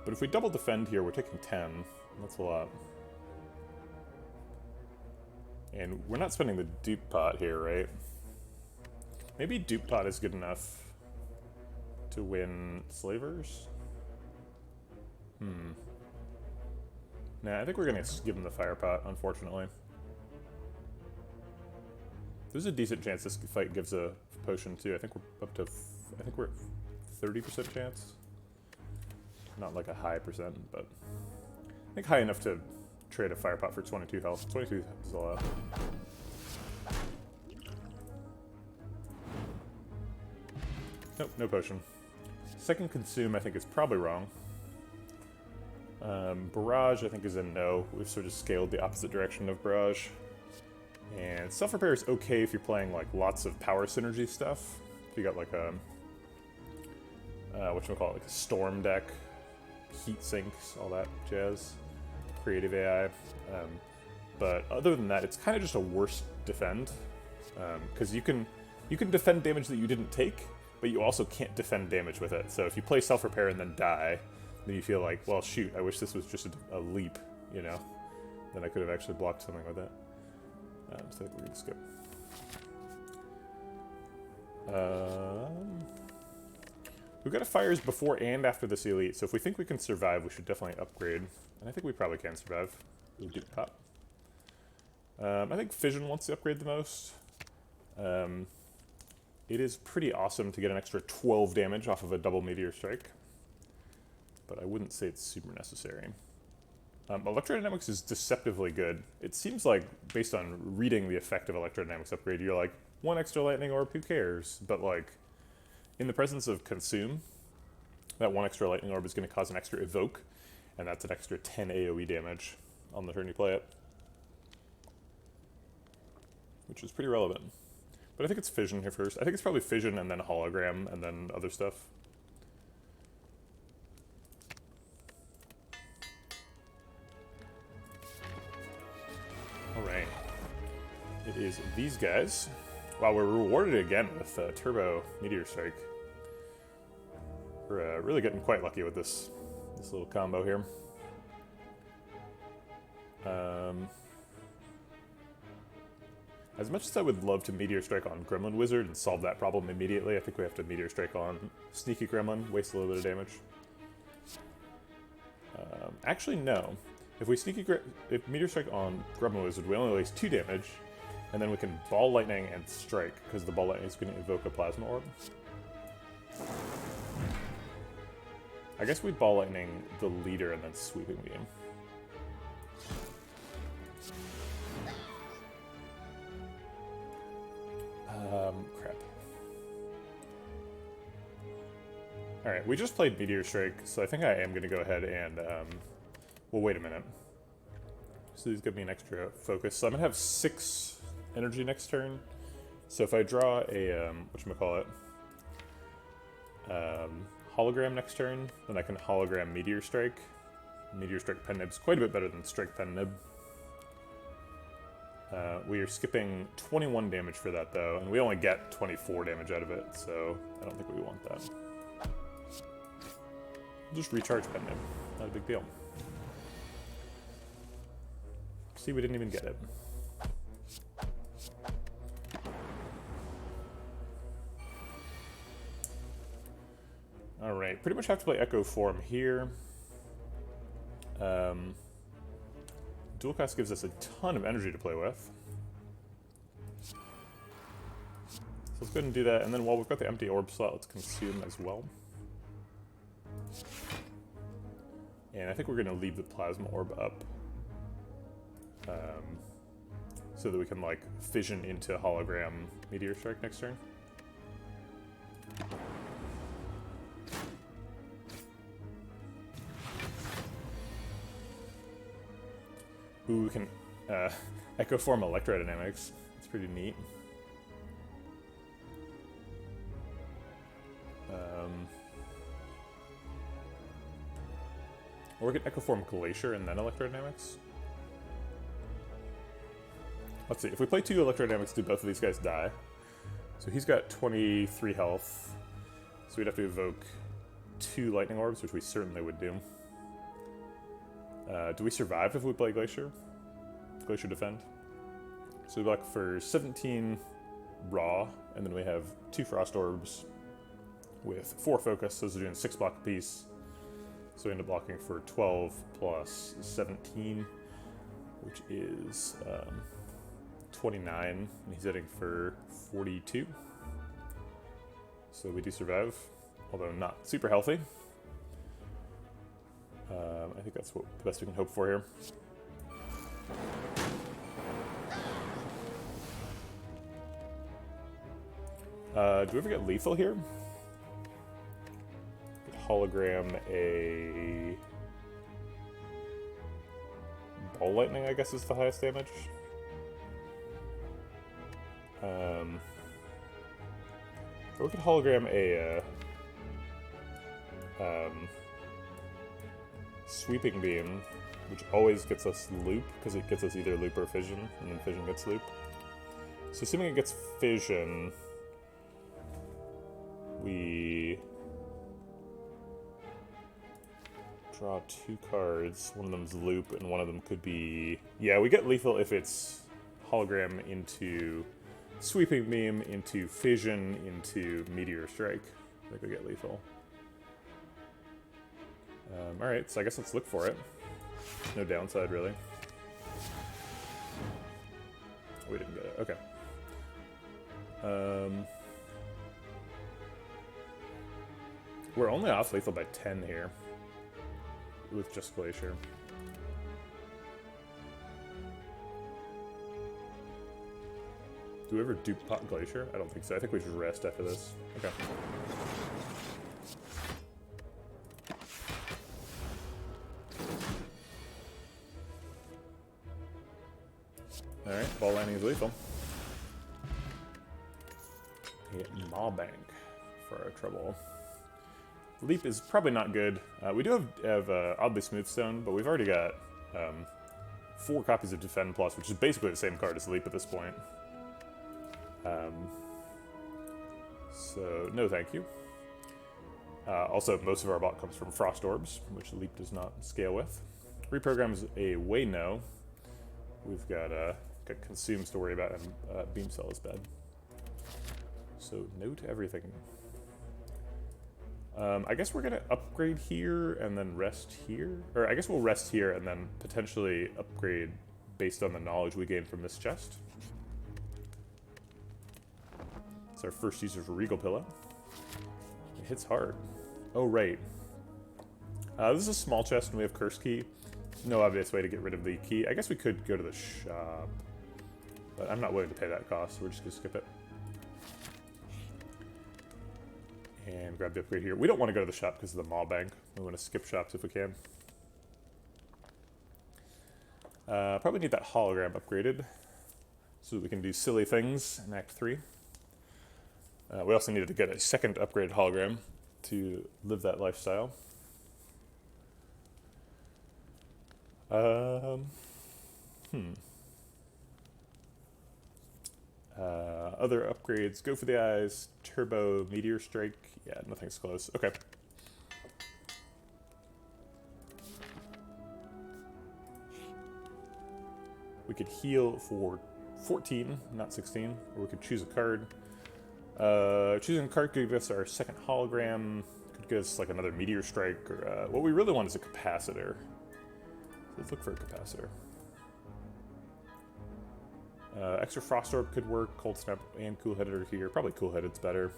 But if we double defend here, we're taking 10. That's a lot. And we're not spending the dupe pot here, right? Maybe dupe pot is good enough to win Slavers? Nah, I think we're gonna give him the fire pot, unfortunately. There's a decent chance this fight gives a potion too. I think we're up to, I think we're at 30% chance. Not like a high percent, but I think high enough to trade a fire pot for 22 health. 22 is a lot. Nope, no potion. Second consume, I think, is probably wrong. Barrage, I think, is a no. We've sort of scaled the opposite direction of Barrage. And self-repair is okay if you're playing like lots of power synergy stuff. If you got like a whatchamacallit, like a storm deck, heat sinks, all that jazz, creative AI. But other than that, it's kind of just a worse defend, because you can defend damage that you didn't take, but you also can't defend damage with it. So if you play self-repair and then die, then you feel like, well, shoot, I wish this was just a leap, you know? Then I could have actually blocked something with it. So I think we're going to skip. We've got a fires before and after this elite, so if we think we can survive, we should definitely upgrade. And I think we probably can survive. We'll do pop. I think Fission wants to upgrade the most. It is pretty awesome to get an extra 12 damage off of a double Meteor Strike, but I wouldn't say it's super necessary. Electrodynamics is deceptively good. It seems like, based on reading the effect of Electrodynamics upgrade, you're like, 1 extra lightning orb, who cares? But like, in the presence of Consume, That one extra lightning orb is going to cause an extra evoke, and that's an extra 10 AoE damage on the turn you play it, which is pretty relevant. But I think it's fission here first. I think it's probably fission and then hologram and then other stuff. Alright. It is these guys. Wow, we're rewarded again with Turbo Meteor Strike. We're really getting quite lucky with this little combo here. As much as I would love to Meteor Strike on Gremlin Wizard and solve that problem immediately, I think we have to Meteor Strike on Sneaky Gremlin, waste a little bit of damage. Actually, no. If we if Meteor Strike on Gremlin Wizard, we only waste 2 damage, and then we can Ball Lightning and Strike, because the Ball Lightning is going to evoke a Plasma Orb. I guess we'd Ball Lightning the leader and then Sweeping Beam. Crap. Alright, we just played Meteor Strike, so I think I am going to go ahead and, well, wait a minute. So these give me an extra focus. So I'm going to have 6 energy next turn. So if I draw a, whatchamacallit, hologram next turn, then I can hologram Meteor Strike. Meteor Strike Pen Nib's quite a bit better than Strike Pen Nib. We are skipping 21 damage for that, though, and we only get 24 damage out of it, so I don't think we want that. We'll just recharge Pen Nib. Not a big deal. See, we didn't even get it. Alright, pretty much have to play Echo Form here. Dual Cast gives us a ton of energy to play with. So let's go ahead and do that, and then while we've got the empty orb slot, let's consume as well. And I think we're going to leave the Plasma Orb up. So that we can, like, fission into Hologram Meteor Strike next turn. Ooh, we can Echo Form Electrodynamics. It's pretty neat. Or we can Echo Form Glacier and then Electrodynamics. Let's see, if we play 2 Electrodynamics, do both of these guys die? So he's got 23 health, so we'd have to evoke 2 Lightning Orbs, which we certainly would do. Do we survive if we play Glacier? Glacier Defend. So we block for 17 raw, and then we have 2 Frost Orbs with 4 focus, so those are doing 6 block apiece. So we end up blocking for 12 plus 17, which is 29, and he's hitting for 42. So we do survive, although not super healthy. I think that's what the best we can hope for here. Do we ever get lethal here? Hologram a Ball Lightning, I guess, is the highest damage. Or we could hologram a Sweeping Beam, which always gets us loop, because it gets us either loop or fission, and then fission gets loop. So assuming it gets fission, we draw 2 cards. One of them's loop, and one of them could be... Yeah, we get lethal if it's hologram into Sweeping Beam, into fission, into Meteor Strike. I think we get lethal. Alright, so I guess let's look for it. No downside, really. We didn't get it. Okay. We're only off lethal by 10 here. With just Glacier. Do we ever dupe pot Glacier? I don't think so. I think we just rest after this. Okay. Alright, ball landing is lethal. A Maw Bank for our trouble. Leap is probably not good. We do have Oddly Smooth Stone, but we've already got 4 copies of Defend Plus, which is basically the same card as Leap at this point. So, no thank you. Also, most of our bot comes from Frost Orbs, which Leap does not scale with. Reprogram is a way no. We've got Consumes to worry about, and Beam Cell is bad. So, no to everything. I guess we're going to upgrade here and then rest here. Or I guess we'll rest here and then potentially upgrade based on the knowledge we gain from this chest. It's our first use of Regal Pillow. It hits hard. Oh, right. This is a small chest and we have Curse Key. No obvious way to get rid of the key. I guess we could go to the shop. But I'm not willing to pay that cost, so we're just going to skip it. And grab the upgrade here. We don't want to go to the shop because of the Maw Bank. We want to skip shops if we can. Probably need that hologram upgraded so that we can do silly things in Act 3. We also needed to get a second upgraded hologram to live that lifestyle. Other upgrades, go for the eyes, turbo, meteor strike. Yeah, nothing's close. Okay. We could heal for 14, not 16, or we could choose a card. Choosing a card could give us our second hologram, could give us like another meteor strike, or what we really want is a capacitor. So let's look for a capacitor. Extra Frost Orb could work, Cold Snap and Cool Headed are here. Probably Cool Headed's better.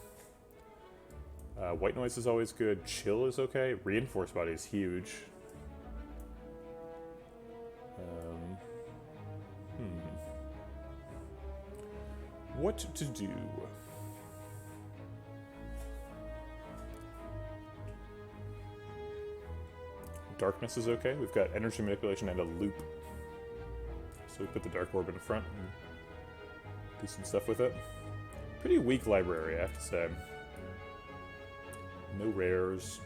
White Noise is always good. Chill is okay. Reinforced Body is huge. What to do? Darkness is okay. We've got Energy Manipulation and a Loop. So we put the Dark Orb in front and do some stuff with it. Pretty weak library, I have to say. No rares.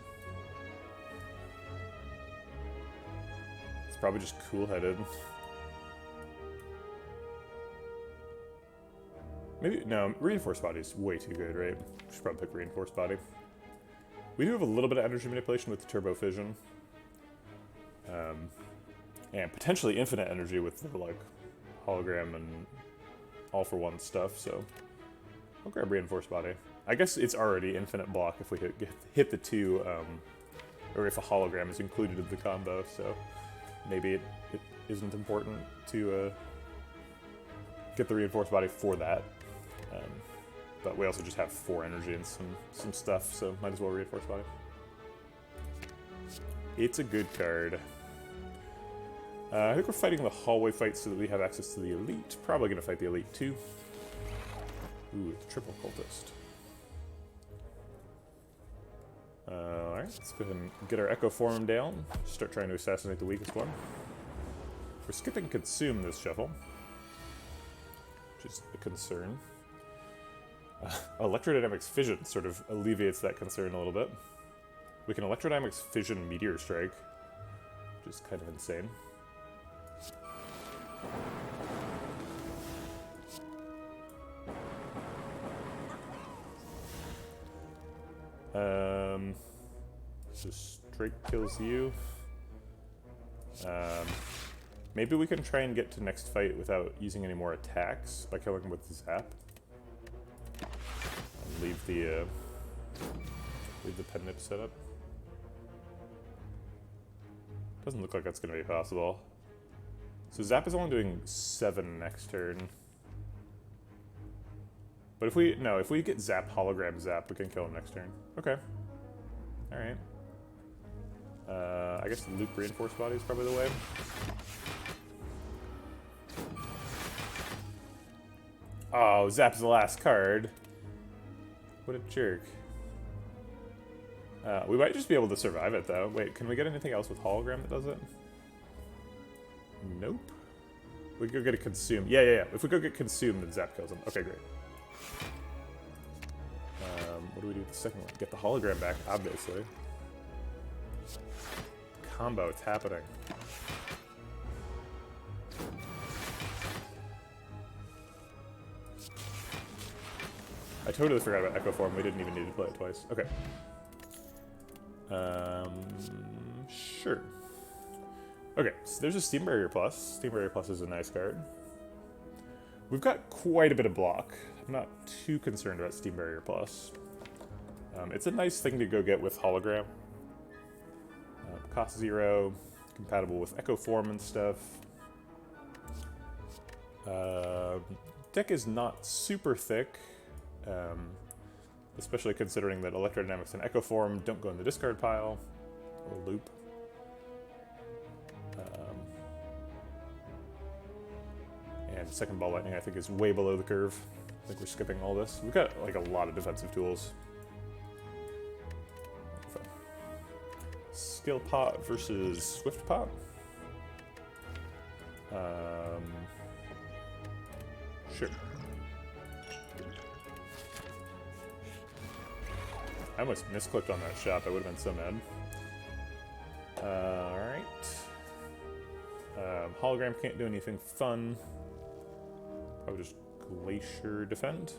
It's probably just cool-headed. Maybe, no, Reinforced Body is way too good, right? We should probably pick Reinforced Body. We do have a little bit of Energy Manipulation with the Turbo Fission. And potentially infinite energy with the, like, hologram and all-for-one stuff, so I'll grab Reinforced Body. I guess it's already infinite block if we hit the 2, or if a hologram is included in the combo, so maybe it isn't important to get the Reinforced Body for that. But we also just have 4 energy and some stuff, so might as well Reinforced Body. It's a good card. I think we're fighting the hallway fight so that we have access to the elite. Probably going to fight the elite too. Ooh, the triple cultist. Alright, let's go ahead and get our Echo Form down. Start trying to assassinate the weakest one. We're skipping Consume this shuffle, which is a concern. Electrodynamics Fission sort of alleviates that concern a little bit. We can Electrodynamics Fission Meteor Strike, which is kind of insane. So straight kills you. Maybe we can try and get to next fight without using any more attacks by killing him with the Zap. And leave the pen nip set up. Doesn't look like that's going to be possible. So Zap is only doing 7 next turn. But if we get Zap, Hologram Zap, we can kill him next turn. Okay. Alright. I guess Loop Reinforced Body is probably the way. Oh, Zap's the last card. What a jerk. We might just be able to survive it, though. Wait, can we get anything else with Hologram that does it? Nope. We go get a consume. Yeah. If we go get consume, then Zap kills him. Okay, great. What do we do with the second one? Get the hologram back, obviously. Combo, it's happening. I totally forgot about Echo Form. We didn't even need to play it twice. Okay. Sure. Okay, so there's a Steam Barrier Plus. Steam Barrier Plus is a nice card. We've got quite a bit of block. I'm not too concerned about Steam Barrier Plus. It's a nice thing to go get with Hologram. Cost 0, compatible with Echo Form and stuff. Deck is not super thick, especially considering that Electrodynamics and Echo Form don't go in the discard pile or loop. And second ball lightning, I think, is way below the curve. I think we're skipping all this. We've got like a lot of defensive tools. Skill pot versus Swift pot. Sure. I almost misclicked on that shot. I would have been so mad. Alright. Hologram can't do anything fun. Probably just Glacier defend.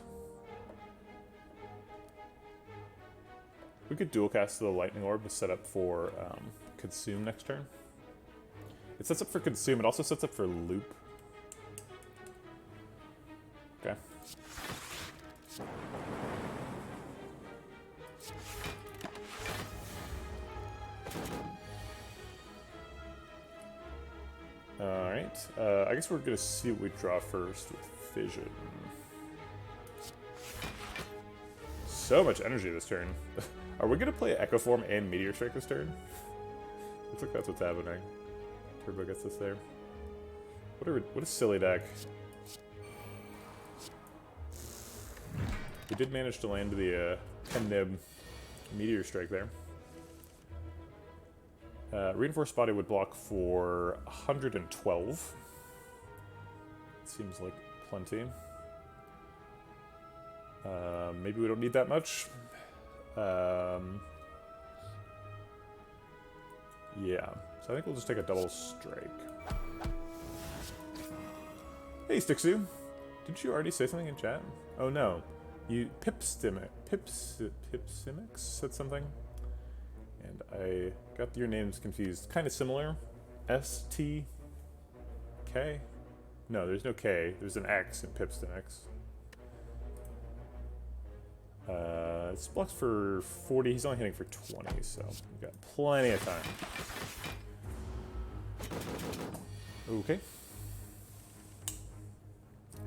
We could dual cast the Lightning Orb to set up for Consume next turn. It sets up for Consume, it also sets up for Loop. Okay. Alright, I guess we're gonna see what we draw first with Vision. So much energy this turn. Are we gonna play Echo Form and Meteor Strike this turn? Looks like that's what's happening. Turbo gets us there. What a silly deck. We did manage to land the 10-nib Meteor Strike there. Reinforced Body would block for 112. Seems like plenty. Maybe we don't need that much. Yeah, so I think we'll just take a double strike. Hey, Stixu! Did you already say something in chat? Oh no, you Pipsimics said something, and I got your names confused. Kind of similar. S-T-K? No, there's no K. There's an X in Pipsimics. This blocks for 40. He's only hitting for 20, so we've got plenty of time. Okay.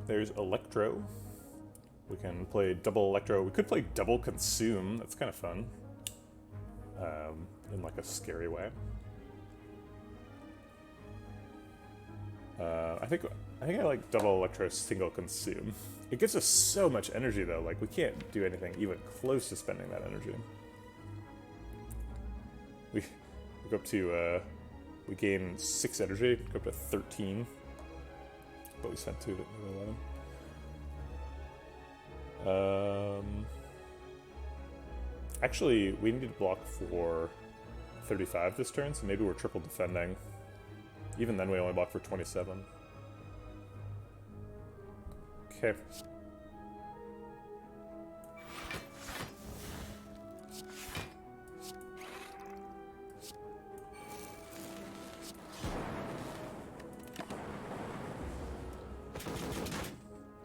There's Electro. We can play double Electro. We could play double Consume. That's kind of fun. In like a scary way. I think I like double Electro, single Consume. It gives us so much energy though, like we can't do anything even close to spending that energy. We go up to, we gain 6 energy, go up to 13. But we spent 2 to 11. Actually, we need to block for 35 this turn, so maybe we're triple defending. Even then we only block for 27. Okay.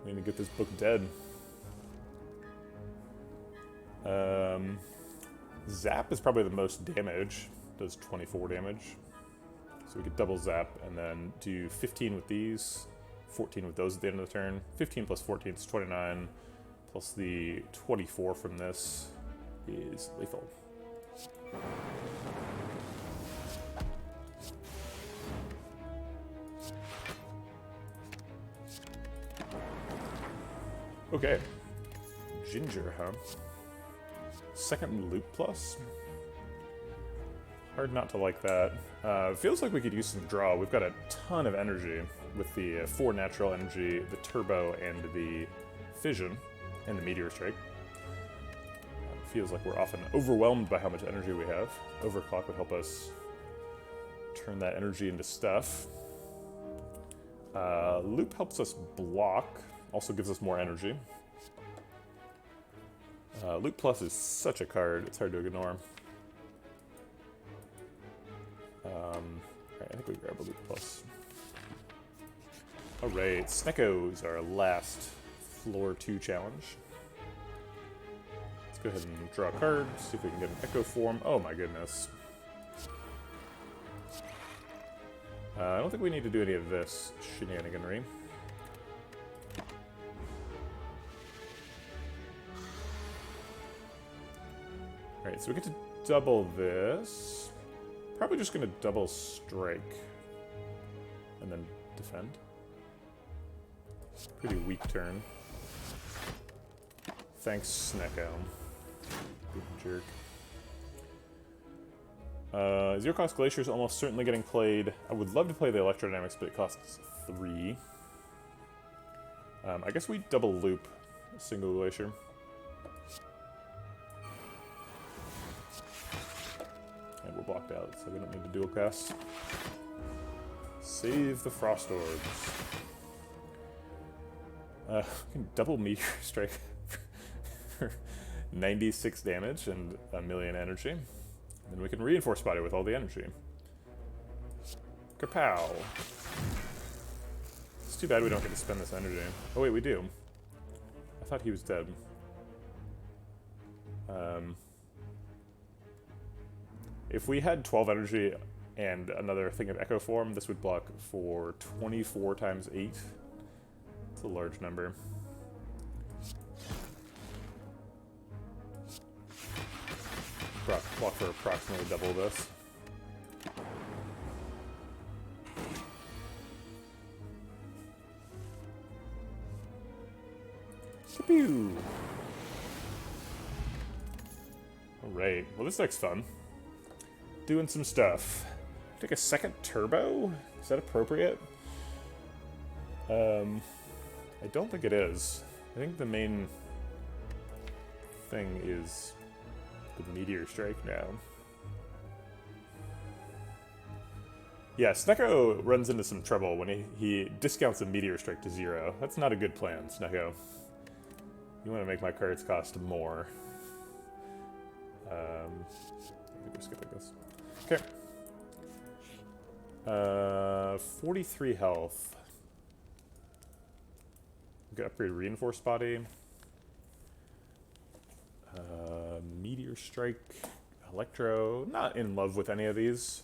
We need to get this book dead. Zap is probably the most damage. Does 24 damage. So we could double Zap and then do 15 with these, 14 with those at the end of the turn. 15 plus 14 is 29, plus the 24 from this is lethal. Okay. Ginger, huh? Second loop plus. Hard not to like that. Feels like we could use some draw. We've got a ton of energy with the 4 natural energy, the turbo, and the fission, and the meteor strike. Feels like we're often overwhelmed by how much energy we have. Overclock would help us turn that energy into stuff. Loop helps us block, also gives us more energy. Loop Plus is such a card, it's hard to ignore. Alright, I think we grab a Loop Plus. Alright, Snecko's our last floor 2 challenge. Let's go ahead and draw a card, see if we can get an Echo form. Oh my goodness. I don't think we need to do any of this shenaniganry. Alright, so we get to double this. Probably just going to double strike. And then defend. Pretty weak turn. Thanks, Snecko. Good jerk. Zero cost Glacier is almost certainly getting played. I would love to play the Electrodynamics, but it costs 3. I guess we double loop a single Glacier. And we're blocked out, so we don't need to dual cast. Save the Frost Orbs. We can double Meteor Strike for 96 damage and 1,000,000 energy. And we can reinforce body with all the energy. Kapow! It's too bad we don't get to spend this energy. Oh wait, we do. I thought he was dead. If we had 12 energy and another thing of Echo Form, this would block for 24 times 8. It's a large number. Block for approximately double this. Pew! Alright, well this deck's fun. Doing some stuff. Take a second turbo? Is that appropriate? I don't think it is. I think the main thing is the Meteor Strike now. Yeah, Snecko runs into some trouble when he discounts the Meteor Strike to 0. That's not a good plan, Snecko. You want to make my cards cost more. I think we're skipping this. Okay. 43 health. We can upgrade Reinforced Body. Meteor Strike, Electro. Not in love with any of these.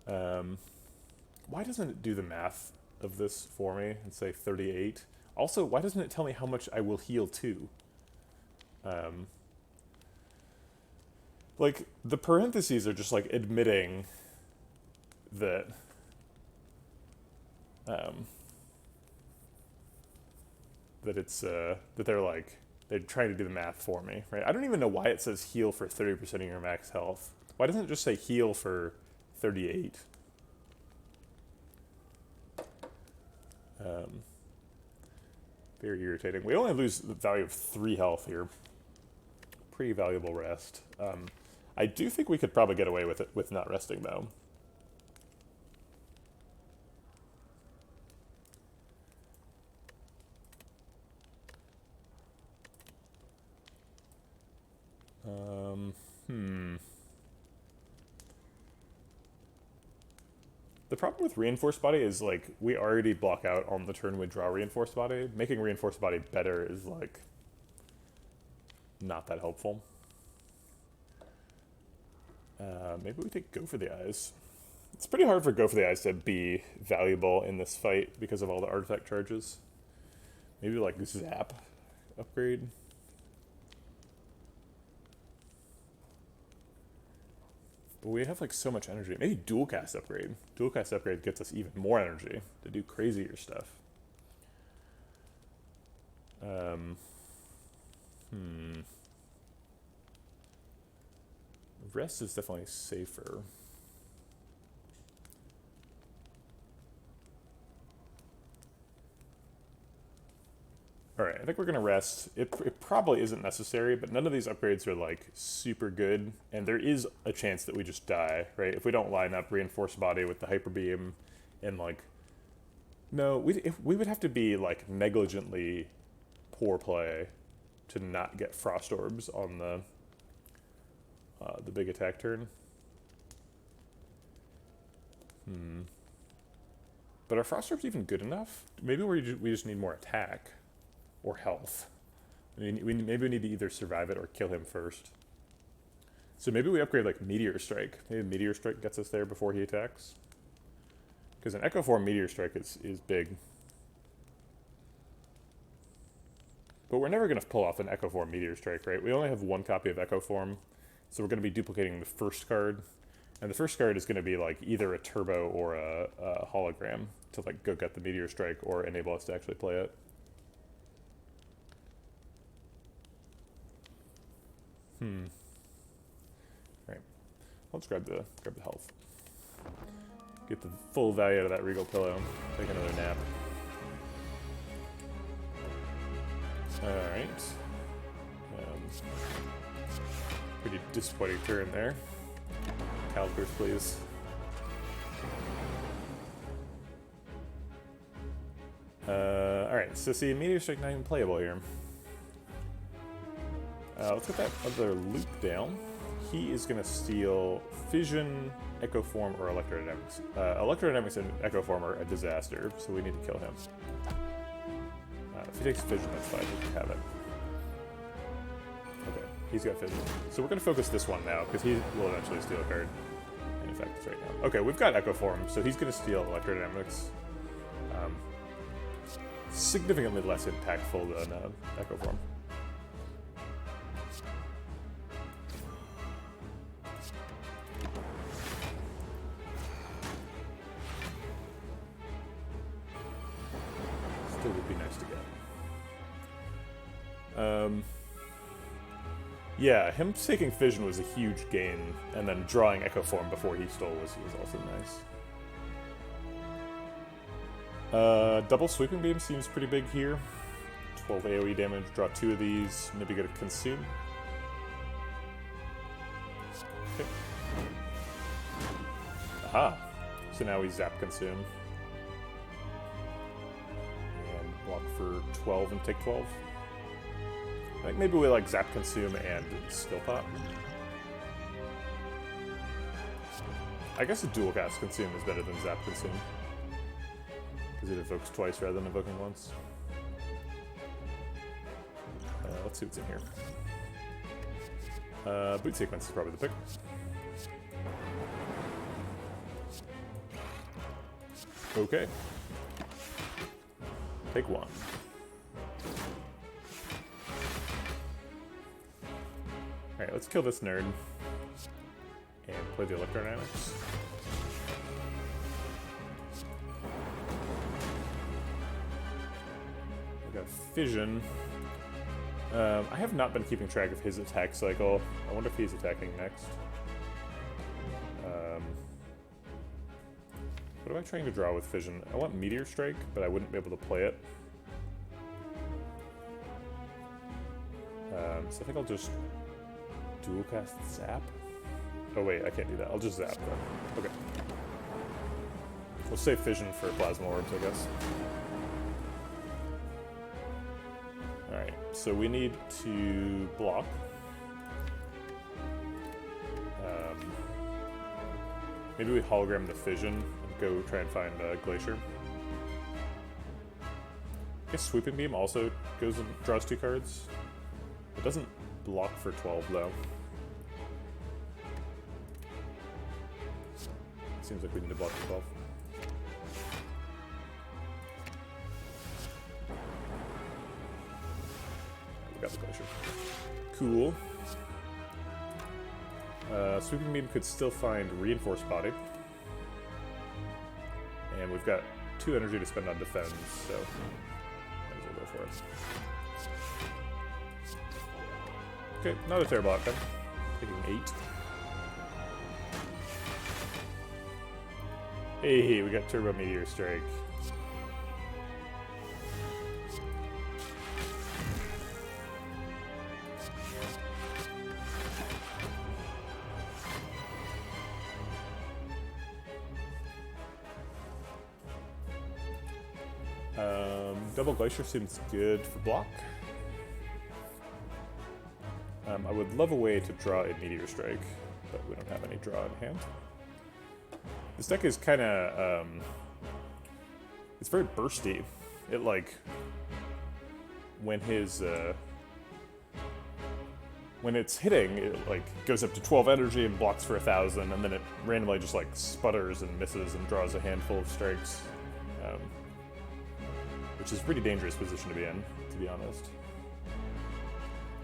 Why doesn't it do the math of this for me and say 38? Also, why doesn't it tell me how much I will heal to? Like, the parentheses are just like admitting that that it's that they're trying to do the math for me, right? I don't even know why it says heal for 30% of your max health. Why doesn't it just say heal for 38? Very irritating. We only lose the value of 3 health here. Pretty valuable rest. I do think we could probably get away with it with not resting, though. The problem with Reinforced Body is, like, we already block out on the turn we draw Reinforced Body. Making Reinforced Body better is, like, not that helpful. Maybe we take Go for the Eyes. It's pretty hard for Go for the Eyes to be valuable in this fight because of all the artifact charges. Maybe, like, Zap upgrade. But we have, like, so much energy. Maybe Dual Cast upgrade. Dual Cast upgrade gets us even more energy to do crazier stuff. Rest is definitely safer. Alright, I think we're going to rest. It probably isn't necessary, but none of these upgrades are, like, super good. And there is a chance that we just die, right? If we don't line up Reinforced Body with the Hyper Beam and, like... No, we would have to be, like, negligently poor play to not get Frost Orbs on the big attack turn. But are Frost Orbs even good enough? Maybe we just need more attack. Or health. Maybe we need to either survive it or kill him first. So maybe we upgrade like Meteor Strike. Maybe Meteor Strike gets us there before he attacks. Because an Echo Form Meteor Strike is big. But we're never going to pull off an Echo Form Meteor Strike, right? We only have one copy of Echo Form. So we're going to be duplicating the first card. And the first card is going to be like either a turbo or a hologram to like go get the Meteor Strike or enable us to actually play it. Right. Let's grab the health. Get the full value out of that Regal Pillow. Take another nap. Alright. Pretty disappointing turn there. Calibers, please. Alright, so see, Meteor Strike not even playable here. Let's get that other loop down. He is going to steal Fission, Echo Form, or Electrodynamics. Electrodynamics and Echo Form are a disaster, so we need to kill him. If he takes Fission, that's fine. He can have it. Okay, he's got Fission. So we're going to focus this one now, because he will eventually steal a card. In fact, it's right now. Okay, we've got Echo Form, so he's going to steal Electrodynamics. Significantly less impactful than Echo Form. Still would be nice to get. Yeah, him taking Fission was a huge gain, and then drawing Echo Form before he stole was also nice. Double Sweeping Beam seems pretty big here. 12 AoE damage, draw 2 of these, maybe get a Consume. Okay. Aha! So now we zap Consume. And block for 12 and take 12. I think maybe we like Zap Consume and Skill Pot. I guess a dual cast Consume is better than Zap Consume. Because it evokes twice rather than evoking once. Let's see what's in here. Boot Sequence is probably the pick. Okay. Take 1. Alright, let's kill this nerd. And play the Electrodynamics. We got Fission. I have not been keeping track of his attack cycle. I wonder if he's attacking next. What am I trying to draw with Fission? I want Meteor Strike, but I wouldn't be able to play it. So I think I'll just dual cast Zap. Oh wait, I can't do that. I'll just Zap though. Okay. We'll save Fission for Plasma Orbs, I guess. Alright, so we need to block. Maybe we hologram the Fission and go try and find Glacier. I guess Sweeping Beam also goes and draws 2 cards. It doesn't block for 12 though. Seems like we need to block for 12. We got the Glacier. Cool. Sweeping Beam could still find Reinforced Body. And we've got 2 energy to spend on defense, so might as well go for it. Okay, not a terrible outcome. Taking 8. Hey, we got Turbo Meteor Strike. Double Glacier seems good for block. I would love a way to draw a Meteor Strike, but we don't have any draw in hand. This deck is kind of, it's very bursty. It like, when it's hitting, it like goes up to 12 energy and blocks for 1,000, and then it randomly just like sputters and misses and draws a handful of strikes. Which is a pretty dangerous position to be in, to be honest.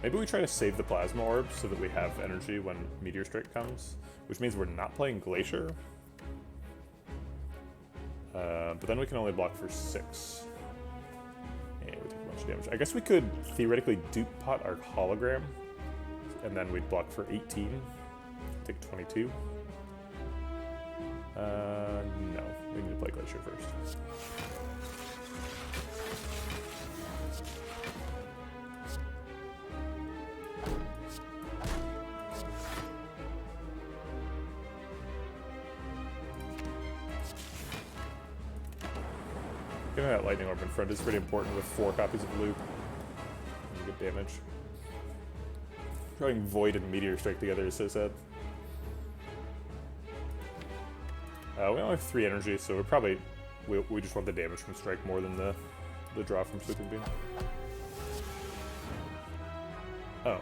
Maybe we try to save the Plasma Orb so that we have energy when Meteor Strike comes, which means we're not playing Glacier. But then we can only block for 6. And we take a bunch of damage. I guess we could theoretically dupe pot our Hologram, and then we'd block for 18, take 22. No, we need to play Glacier first. Getting that Lightning Orb in front is pretty important with 4 copies of Loop. And good damage. Throwing Void and Meteor Strike together is so sad. We only have 3 energy, so we're probably... We just want the damage from Strike more than the draw from Sweeping Beam. Oh.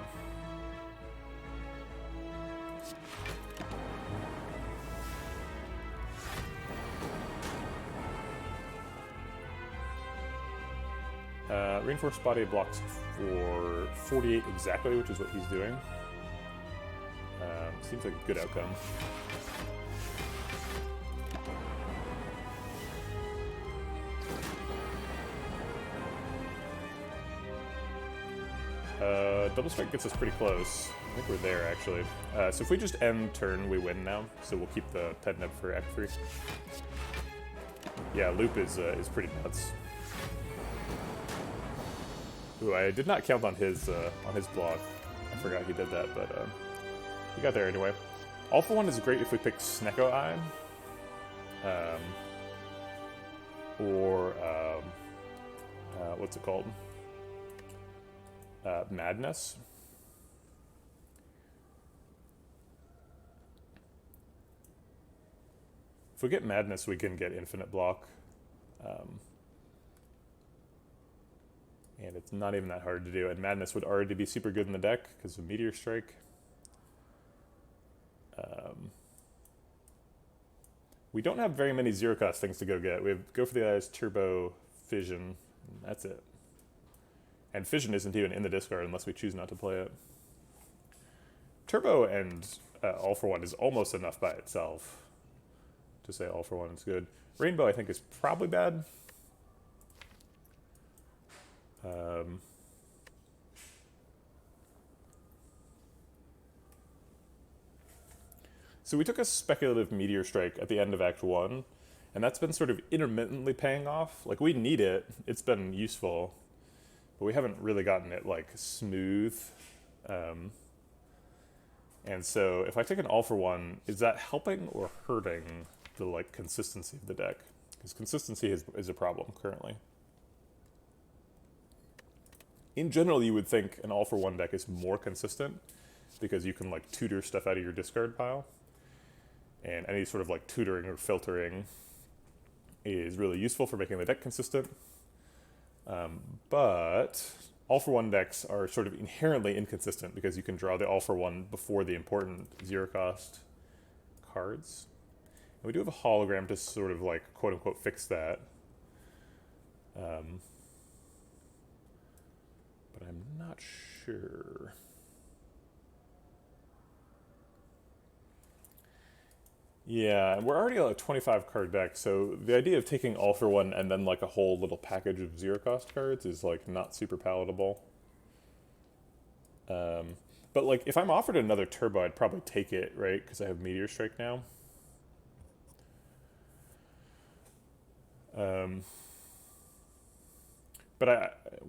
Reinforced Body blocks for 48 exactly, which is what he's doing. Seems like a good outcome. Double Strike gets us pretty close. I think we're there, actually. So if we just end turn, we win now. So we'll keep the Pedneb for Act 3. Yeah, Loop is pretty nuts. Ooh, I did not count on his block. I forgot he did that, but he got there anyway. All for One is great if we pick Snecko Eye. Or what's it called? Madness. If we get Madness, we can get Infinite Block. And it's not even that hard to do. And Madness would already be super good in the deck because of Meteor Strike. We don't have very many zero-cost things to go get. We have Go for the Eyes, Turbo, Fission, and that's it. And Fission isn't even in the discard unless we choose not to play it. Turbo and All for One is almost enough by itself to say All for One is good. Rainbow, I think, is probably bad. So we took a speculative Meteor Strike at the end of Act 1, and that's been sort of intermittently paying off. Like, we need it. It's been useful, but we haven't really gotten it, like, smooth. And so if I take an All for One, is that helping or hurting the, like, consistency of the deck? Because consistency is a problem currently. In general, you would think an All for One deck is more consistent because you can, like, tutor stuff out of your discard pile. And any sort of, like, tutoring or filtering is really useful for making the deck consistent. But All for One decks are sort of inherently inconsistent because you can draw the All for One before the important zero-cost cards. And we do have a hologram to sort of, like, quote-unquote fix that. But I'm not sure. Yeah, and we're already a 25 card deck, so the idea of taking All for One and then like a whole little package of zero cost cards is like not super palatable. But like if I'm offered another Turbo, I'd probably take it, right? Because I have Meteor Strike now. Um,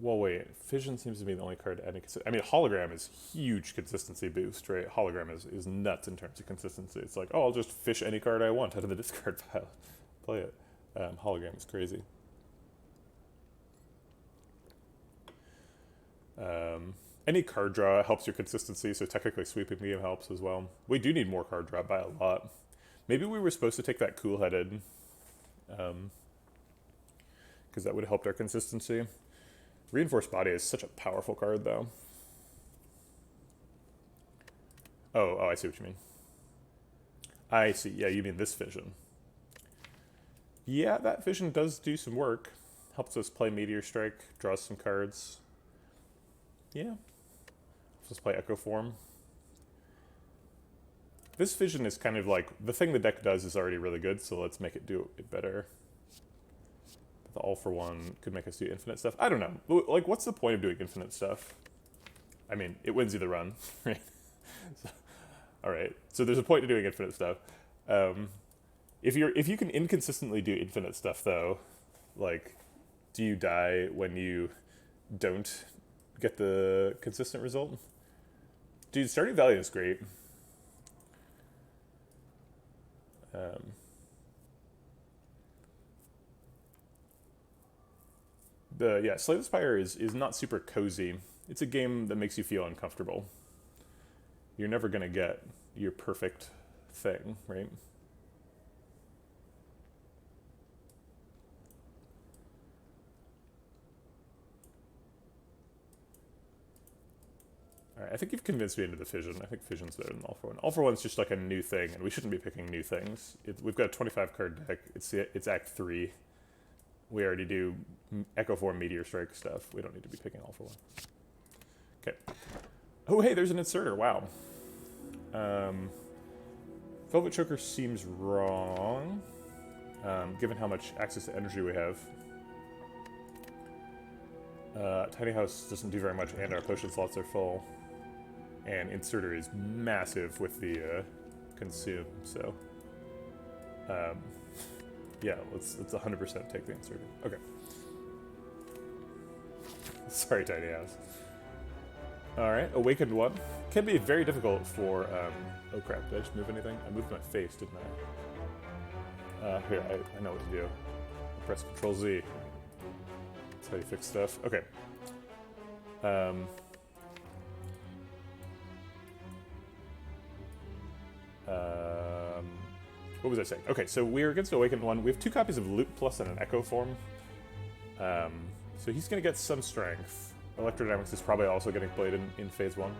well, wait. Fission seems to be the only card adding. I mean, hologram is huge consistency boost, right? Hologram is nuts in terms of consistency. It's like, oh, I'll just fish any card I want out of the discard pile, play it. Hologram is crazy. Any card draw helps your consistency, so technically sweeping the game helps as well. We do need more card draw by a lot. Maybe we were supposed to take that cool-headed, because that would have helped our consistency. Reinforced Body is such a powerful card, though. Oh, I see what you mean. I see. Yeah, you mean this Fission. Yeah, that Fission does do some work. Helps us play Meteor Strike, draws some cards. Yeah. Helps us play Echo Form. This Fission is kind of like, the thing the deck does is already really good, so let's make it do it better. The all-for-one could make us do infinite stuff. I don't know. Like, what's the point of doing infinite stuff? I mean, it wins you the run, right? So, all right. So there's a point to doing infinite stuff. If you can inconsistently do infinite stuff, though, like, do you die when you don't get the consistent result? Dude, starting value is great. Slay the Spire is not super cozy. It's a game that makes you feel uncomfortable. You're never gonna get your perfect thing, right? Alright, I think you've convinced me into the Fission. I think Fission's better than All-for-One. All-for-One's just like a new thing, and we shouldn't be picking new things. We've got a 25 card deck. It's Act 3. We already do Echo Form Meteor Strike stuff. We don't need to be picking All-for-One. Okay. Oh, hey, there's an inserter. Wow. Velvet Choker seems wrong, given how much access to energy we have. Tiny House doesn't do very much, and our potion slots are full. And inserter is massive with the consume, so yeah, let's 100% take the inserter. Okay. Sorry, Tiny House. All right, Awakened One can be very difficult for. Oh crap! Did I just move anything? I moved my face, didn't I? Here, I know what to do. I'll press Control Z. That's how you fix stuff. Okay. What was I saying? Okay, so we're against Awakened One. We have 2 copies of Loot Plus and an Echo Form. So he's going to get some strength. Electrodynamics is probably also getting played in Phase 1.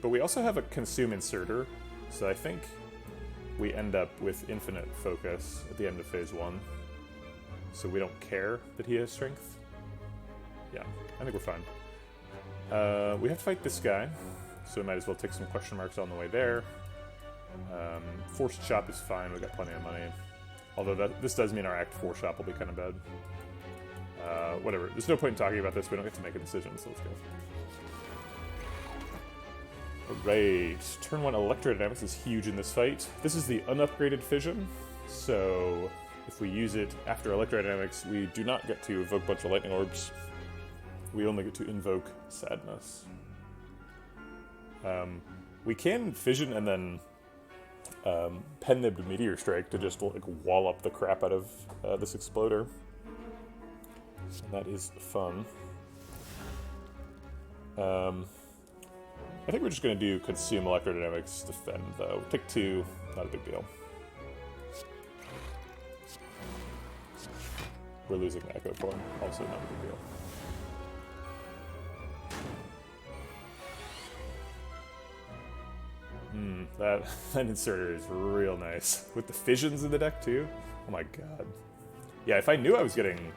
But we also have a Consume Inserter, so I think we end up with infinite focus at the end of Phase 1. So we don't care that he has strength. Yeah, I think we're fine. We have to fight this guy, so we might as well take some question marks on the way there. Forced shop is fine, we've got plenty of money. Although this does mean our Act 4 shop will be kind of bad. Whatever, there's no point in talking about this, we don't get to make a decision, so let's go. Alright, turn 1 Electrodynamics is huge in this fight. This is the unupgraded Fission, so if we use it after Electrodynamics, we do not get to evoke a bunch of lightning orbs. We only get to invoke Sadness. We can Fission and then pen nib to Meteor Strike to just like wall up the crap out of this Exploder. And that is fun. I think we're just going to do Consume Electrodynamics, defend though. Take 2, not a big deal. We're losing the Echo Form, also not a big deal. That inserter is real nice. With the Fissions in the deck too? Oh my god. Yeah, if I knew I was getting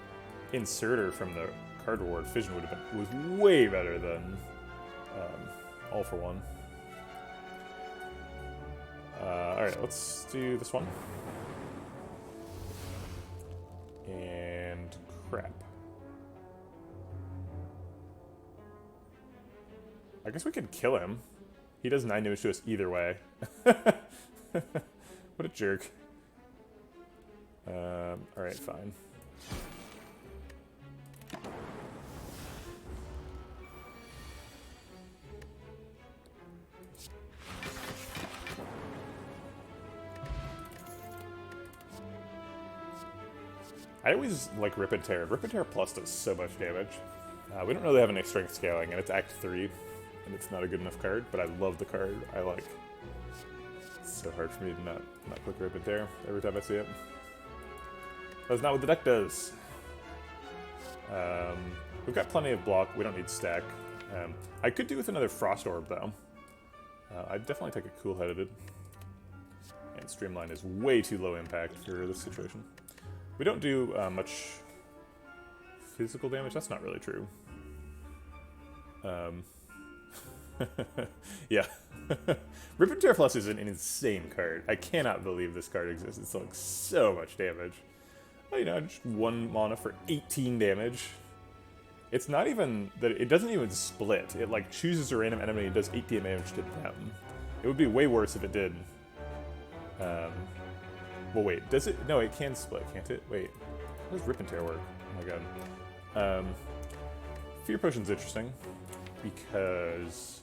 inserter from the card reward, Fission was way better than All-for-One. Alright, let's do this one. And crap. I guess we could kill him. He does 9 damage to us either way. What a jerk. Alright, fine. I always like Rip and Tear. Rip and Tear Plus does so much damage. We don't really have any strength scaling, and it's Act 3, and it's not a good enough card, but I love the card. I like. It's so hard for me to not click Rip and Tear every time I see it. That's not what the deck does. We've got plenty of block. We don't need stack. I could do with another Frost Orb, though. I'd definitely take a Cool-Headed. And Streamline is way too low impact for this situation. We don't do much physical damage. That's not really true. Yeah. Rip and Tear Plus is an insane card. I cannot believe this card exists. It's like so much damage. Well, you know, just 1 mana for 18 damage. It's not even that it doesn't even split. It like chooses a random enemy and does 18 damage to them. It would be way worse if it did. Well, wait, does it? No, it can split, can't it? Wait, how does Rip and Tear work? Oh my god. Fear Potion's interesting because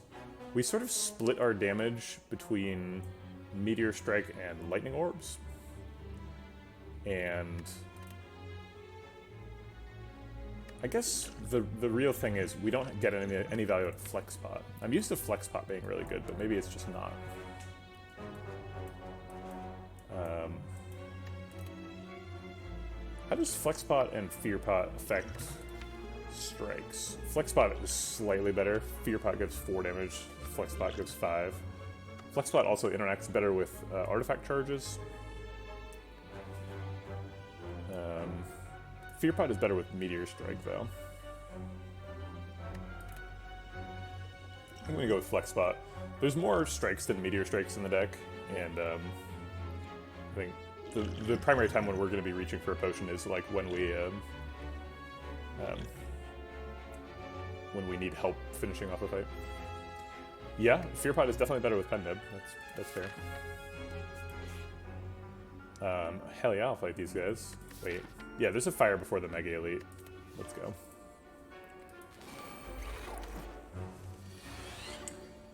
we sort of split our damage between Meteor Strike and Lightning Orbs. And I guess the real thing is we don't get any value at Flex Pot. I'm used to Flex Pot being really good, but maybe it's just not. How does Flex Pot and Fear Pot affect strikes? Flex Pot is slightly better. Fear Pot gives 4 damage. Flex Pot gives 5. Flex Pot also interacts better with artifact charges. Fear Pot is better with Meteor Strike, though. I'm gonna go with Flex Pot. There's more strikes than Meteor Strikes in the deck, and I think the primary time when we're going to be reaching for a potion is like when we need help finishing off a fight. Yeah, Fear Pot is definitely better with Pen Nib. That's fair. Hell yeah, I'll fight these guys. Wait, yeah, there's a fire before the Mega Elite. Let's go.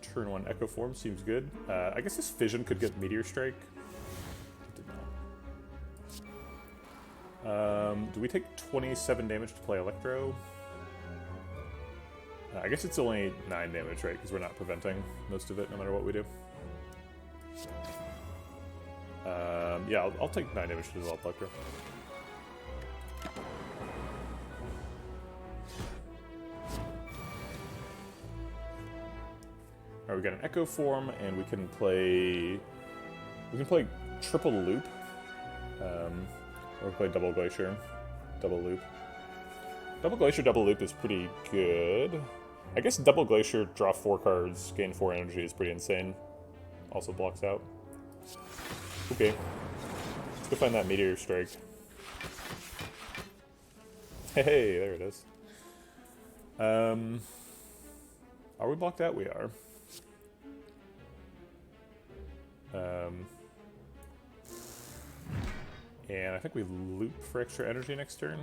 Turn 1 Echo Form seems good. I guess this Fission could get Meteor Strike. It did not. Do we take 27 damage to play Electro? I guess it's only 9 damage, right? Because we're not preventing most of it, no matter what we do. Yeah, I'll take 9 damage to develop Electro. Alright, we got an Echo Form, and we can play Triple Loop. Or play Double Glacier. Double Loop. Double Glacier, Double Loop is pretty good. I guess Double Glacier, draw 4 cards, gain 4 energy is pretty insane. Also blocks out. Okay. Let's go find that Meteor Strike. Hey, there it is. Are we blocked out? We are. And I think we loop for extra energy next turn,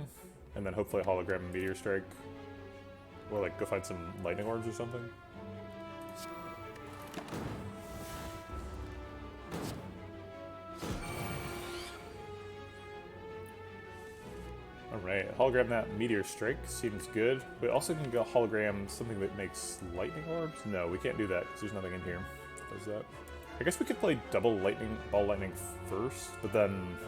and then hopefully hologram and Meteor Strike, or like go find some Lightning Orbs or something. Alright, hologram that Meteor Strike seems good. We also can go hologram something that makes Lightning Orbs? No, we can't do that because there's nothing in here that does that. I guess we could play double Lightning, Ball Lightning first, but then...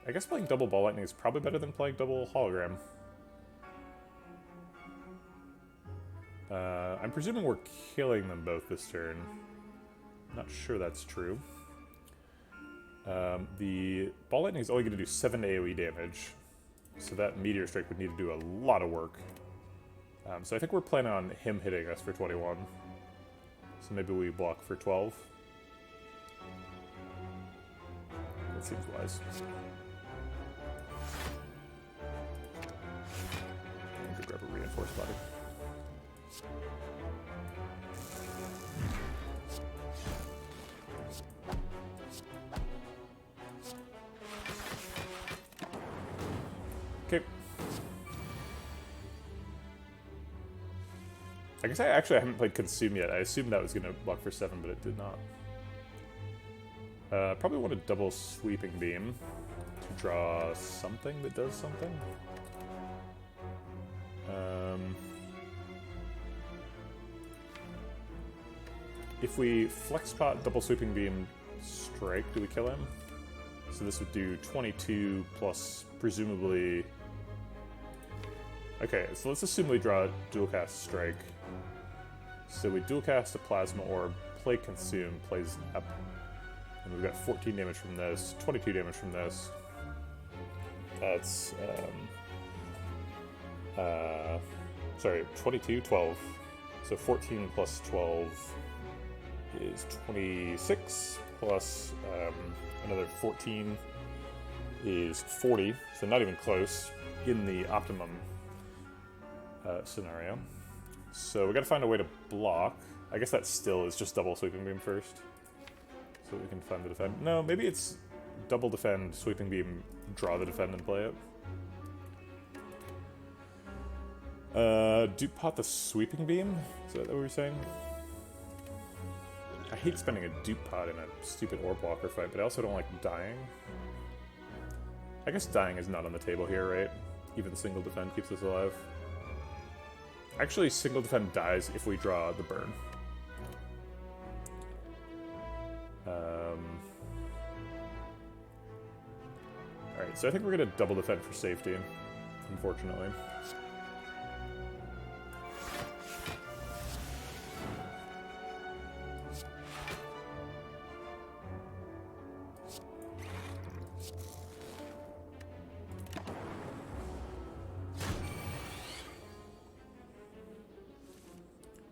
I guess playing double Ball Lightning is probably better than playing double Hologram. I'm presuming we're killing them both this turn. Not sure that's true. The Ball Lightning is only going to do 7 AoE damage, so that Meteor Strike would need to do a lot of work. So I think we're planning on him hitting us for 21. So maybe we block for 12. That seems wise. I could grab a reinforced body. I guess I haven't played Consume yet. I assumed that was going to block for 7, but it did not. Probably want a double Sweeping Beam to draw something that does something. If we Flex Pot, double Sweeping Beam, Strike, do we kill him? So this would do 22 plus presumably... Okay, so let's assume we draw Dual Cast Strike. So we Dual Cast a Plasma Orb, play Consume, play Zap. And we've got 14 damage from this, 22 damage from this. That's, sorry, 22, 12. So 14 plus 12 is 26, plus another 14 is 40, so not even close in the optimum scenario. So we gotta find a way to block. I guess that still is just double Sweeping Beam first, so we can find the defend. No, maybe it's double defend, Sweeping Beam, draw the defend and play it. Dupe Pot the Sweeping Beam? Is that what we were saying? I hate spending a Dupe Pot in a stupid Orb Walker fight, but I also don't like dying. I guess dying is not on the table here, right? Even single defend keeps us alive. Actually, single defend dies if we draw the burn. Alright, so I think we're gonna double defend for safety, unfortunately.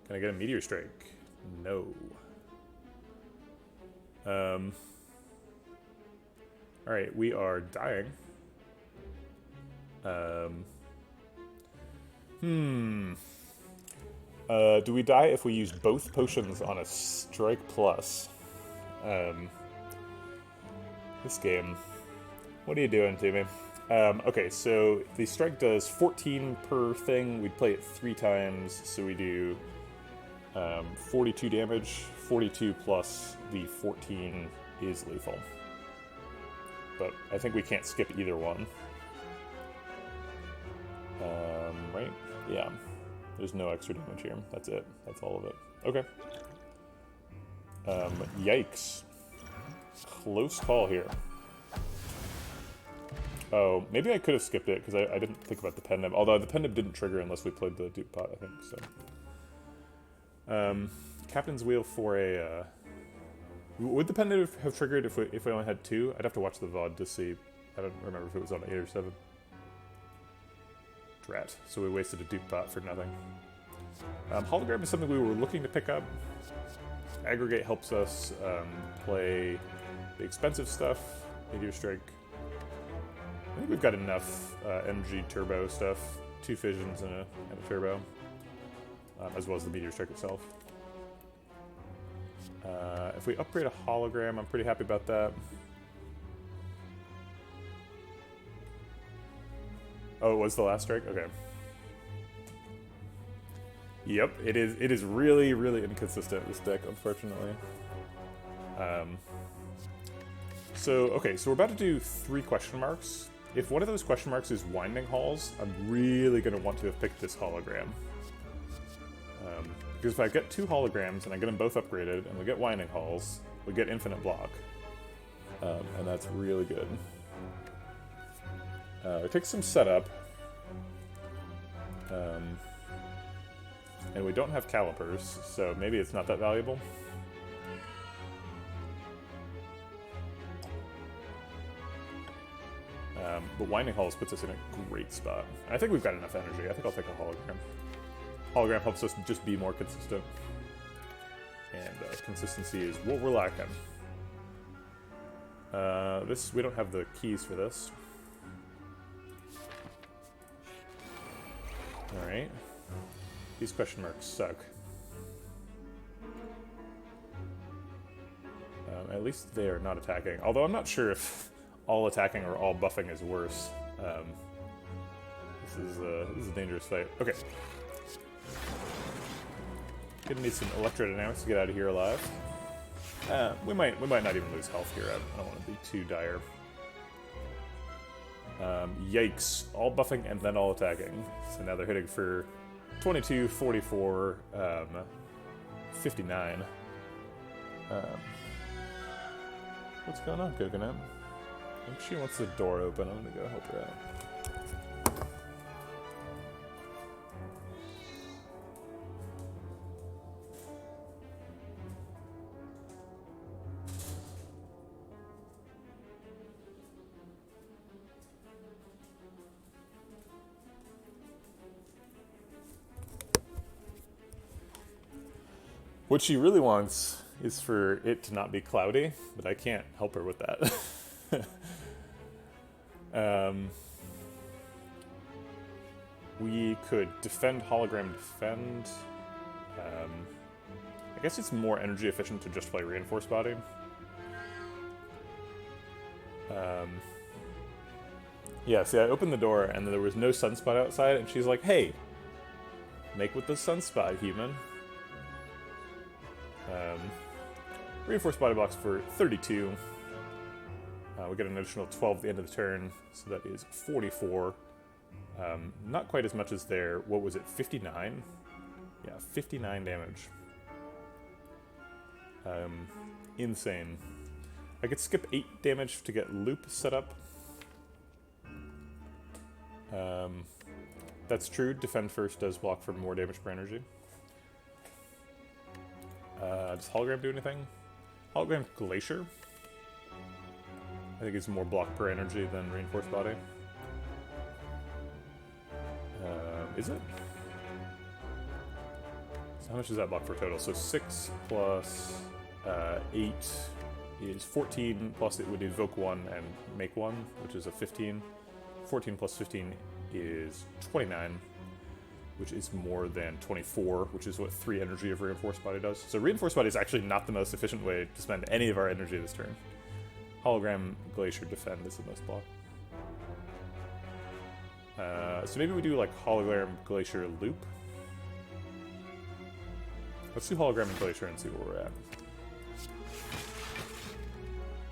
Can I get a Meteor Strike? No. Alright, we are dying. Do we die if we use both potions on a Strike Plus? This game. What are you doing to me? Okay, so the Strike does 14 per thing. We'd play it 3 times, so we do 42 damage. 42 plus the 14 is lethal. But I think we can't skip either one. Right? Yeah. There's no extra damage here. That's it. That's all of it. Okay. Yikes. Close call here. Oh, maybe I could have skipped it, because I didn't think about the Pendant. Although the Pendant didn't trigger unless we played the Dupe Pot, I think, so. Captain's Wheel for a... would the Pendant have triggered if we only had 2? I'd have to watch the VOD to see. I don't remember if it was on 8 or 7. Drat. So we wasted a Dupe Pot for nothing. Hologram is something we were looking to pick up. Aggregate helps us play the expensive stuff. Meteor Strike. I think we've got enough energy turbo stuff. 2 fissions and a turbo. As well as the Meteor Strike itself. If we upgrade a hologram, I'm pretty happy about that. Oh, it was the last strike? Okay. Yep, it is really, really inconsistent, this deck, unfortunately. Okay, so we're about to do 3 question marks. If one of those question marks is Winding Halls, I'm really going to want to have picked this hologram. Because if I get 2 holograms and I get them both upgraded, and we get Winding Halls, we get infinite block. And that's really good. It takes some setup. And we don't have calipers, so maybe it's not that valuable. But Winding Halls puts us in a great spot. I think we've got enough energy. I think I'll take a hologram. Hologram helps us just be more consistent. And consistency is what we're lacking. We don't have the keys for this. Alright. These question marks suck. At least they are not attacking. Although I'm not sure if all attacking or all buffing is worse. This is a dangerous fight. Okay. Gonna need some electrodynamics to get out of here alive. We might not even lose health here. I don't want to be too dire. Yikes. All buffing and then all attacking. So now they're hitting for 22, 44, 59. What's going on, Coconut? I think she wants the door open. I'm gonna go help her out. What she really wants is for it to not be cloudy, but I can't help her with that. We could defend, hologram, defend. I guess it's more energy efficient to just play reinforced body. Yeah, see, I opened the door and there was no sunspot outside, and she's like, hey, make with the sunspot, human. Reinforced body blocks for 32. We get an additional 12 at the end of the turn, so that is 44. Not quite as much as their, what was it, 59? Yeah, 59 damage. Insane. I could skip 8 damage to get loop set up. That's true, defend first does block for more damage per energy. Does hologram do anything? Hologram Glacier. I think it's more block per energy than reinforced body. Is it? So how much does that block for total? So 6 plus 8 is 14, plus it would evoke 1 and make 1, which is a 15. 14 plus 15 is 29. Which is more than 24, which is what 3 energy of Reinforced Body does. So Reinforced Body is actually not the most efficient way to spend any of our energy this turn. Hologram Glacier Defend is the most block. So maybe we do like Hologram Glacier Loop. Let's do Hologram and Glacier and see where we're at.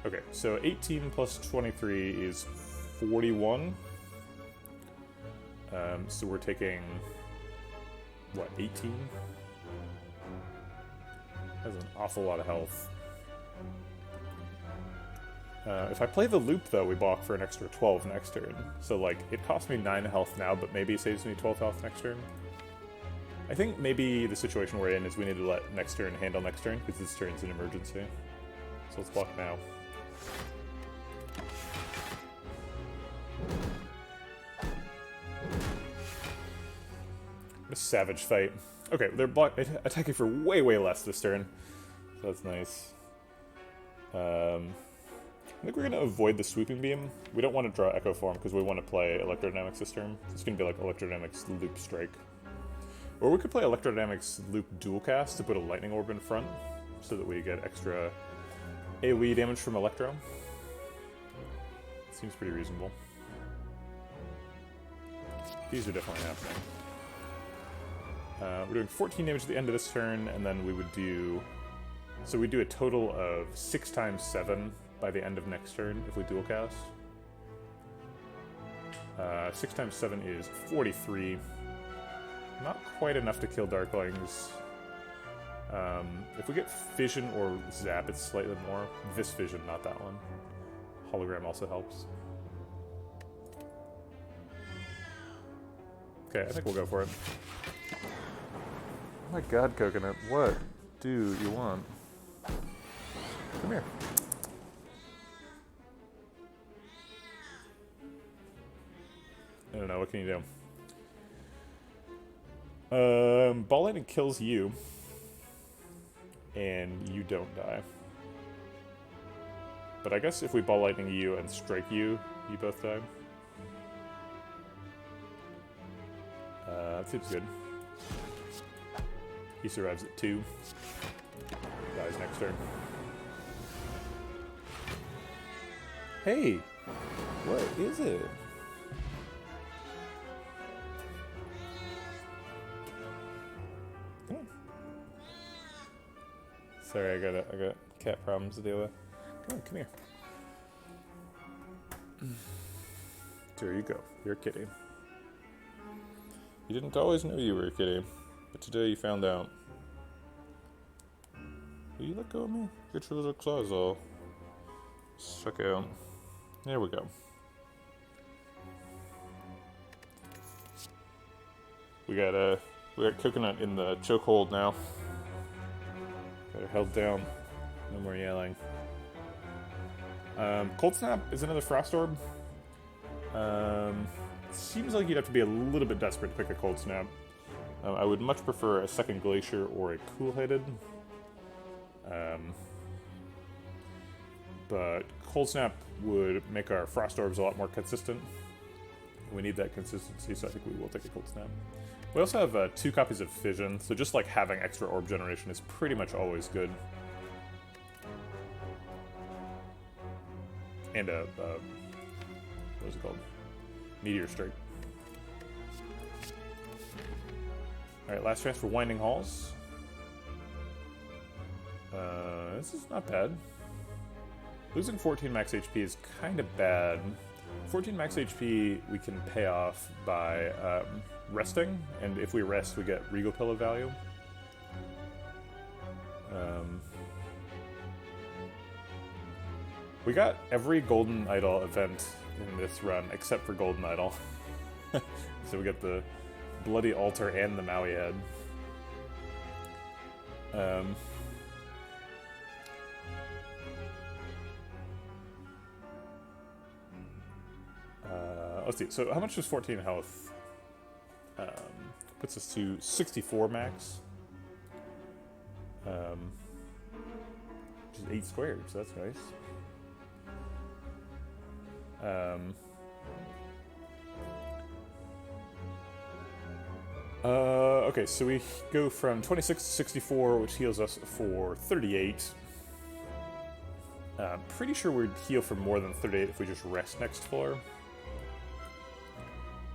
Okay, so 18 plus 23 is 41. So we're taking... what, 18? That's an awful lot of health. If I play the loop, though, we block for an extra 12 next turn. So, like, it costs me 9 health now, but maybe it saves me 12 health next turn. I think maybe the situation we're in is we need to let next turn handle next turn, because this turn's an emergency. So let's block now. A savage fight. Okay, they're attacking for way, way less this turn. So that's nice. I think we're going to avoid the Sweeping Beam. We don't want to draw Echo Form because we want to play Electrodynamics this turn. It's going to be like Electrodynamics Loop Strike. Or we could play Electrodynamics Loop Dual Cast to put a Lightning Orb in front so that we get extra AoE damage from Electro. Seems pretty reasonable. These are definitely happening. We're doing 14 damage at the end of this turn, and then we would do... So we do a total of 6 times 7 by the end of next turn if we dual cast. 6 times 7 is 43. Not quite enough to kill Darklings. If we get Fission or Zap, it's slightly more. This Fission, not that one. Hologram also helps. Okay, I think we'll go for it. Oh my god, Coconut, what do you want? Come here. I don't know, what can you do? Ball Lightning kills you, and you don't die. But I guess if we Ball Lightning you and strike you, you both die. That seems good. He survives at 2. Dies next turn. Hey! What is it? Come on. Sorry, I got cat problems to deal with. Come here. There you go. You're a kitty. You didn't always know you were a kitty, but today you found out. Will you let go of me? Get your little claws all stuck out. There we go. We got coconut in the chokehold now. Got her held down. No more yelling. Cold Snap is another Frost Orb. Seems like you'd have to be a little bit desperate to pick a Cold Snap. I would much prefer a second Glacier or a Cool-Headed. But Cold Snap would make our Frost Orbs a lot more consistent. We need that consistency, so I think we will take a Cold Snap. We also have 2 copies of Fission, so just like having extra orb generation is pretty much always good. And a what is it called? Meteor Strike. Alright, last chance for Winding Halls. This is not bad. Losing 14 max HP is kind of bad. 14 max HP we can pay off by resting, and if we rest we get Regal Pillow value. We got every Golden Idol event in this run except for Golden Idol. So we get the Bloody Altar and the Maui Head. Let's see, so how much is 14 health? Puts us to 64 max. Which is 8 squared, so that's nice. Okay, so we go from 26 to 64, which heals us for 38. Pretty sure we'd heal for more than 38 if we just rest next floor.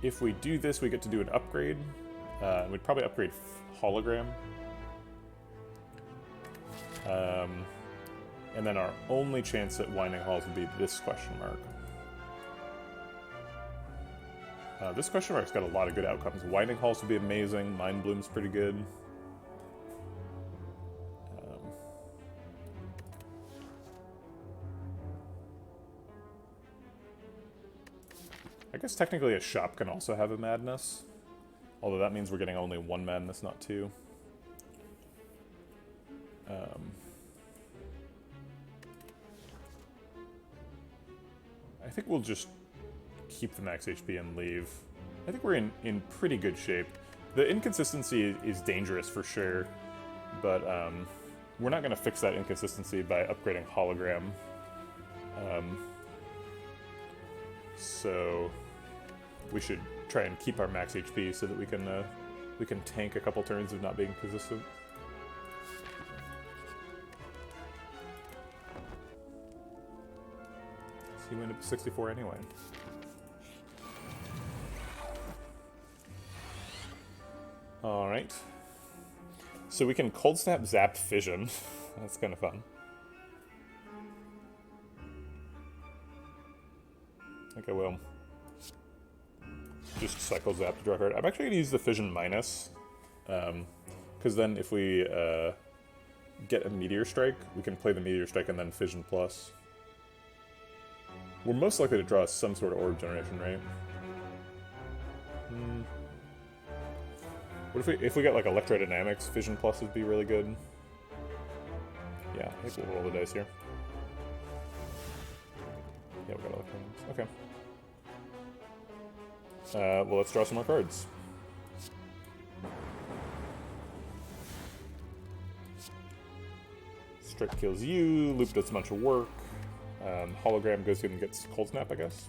If we do this, we get to do an upgrade. We'd probably upgrade Hologram. And then our only chance at Winding Halls would be this question mark. This question mark's got a lot of good outcomes. Winding Halls would be amazing. Mind Bloom's pretty good. I guess technically a shop can also have a madness. Although that means we're getting only 1 madness, not 2. I think we'll just keep the max HP and leave. I think we're in pretty good shape. The inconsistency is dangerous for sure, but we're not going to fix that inconsistency by upgrading Hologram. So we should try and keep our max HP so that we can tank a couple turns of not being consistent. So you went up to 64 anyway. Alright. So we can Cold Snap Zap Fission. That's kind of fun. I think I will. Just cycle Zap to draw a card. I'm actually going to use the Fission minus. Because then if we get a Meteor Strike, we can play the Meteor Strike and then Fission plus. We're most likely to draw some sort of orb generation, right? What if we got like Electrodynamics, Fission plus would be really good. Yeah, I think we'll roll the dice here. Yeah, we got Electrodynamics. Okay. Well, let's draw some more cards. Strike kills you, Loop does a bunch of work. Hologram goes in and gets Cold Snap, I guess.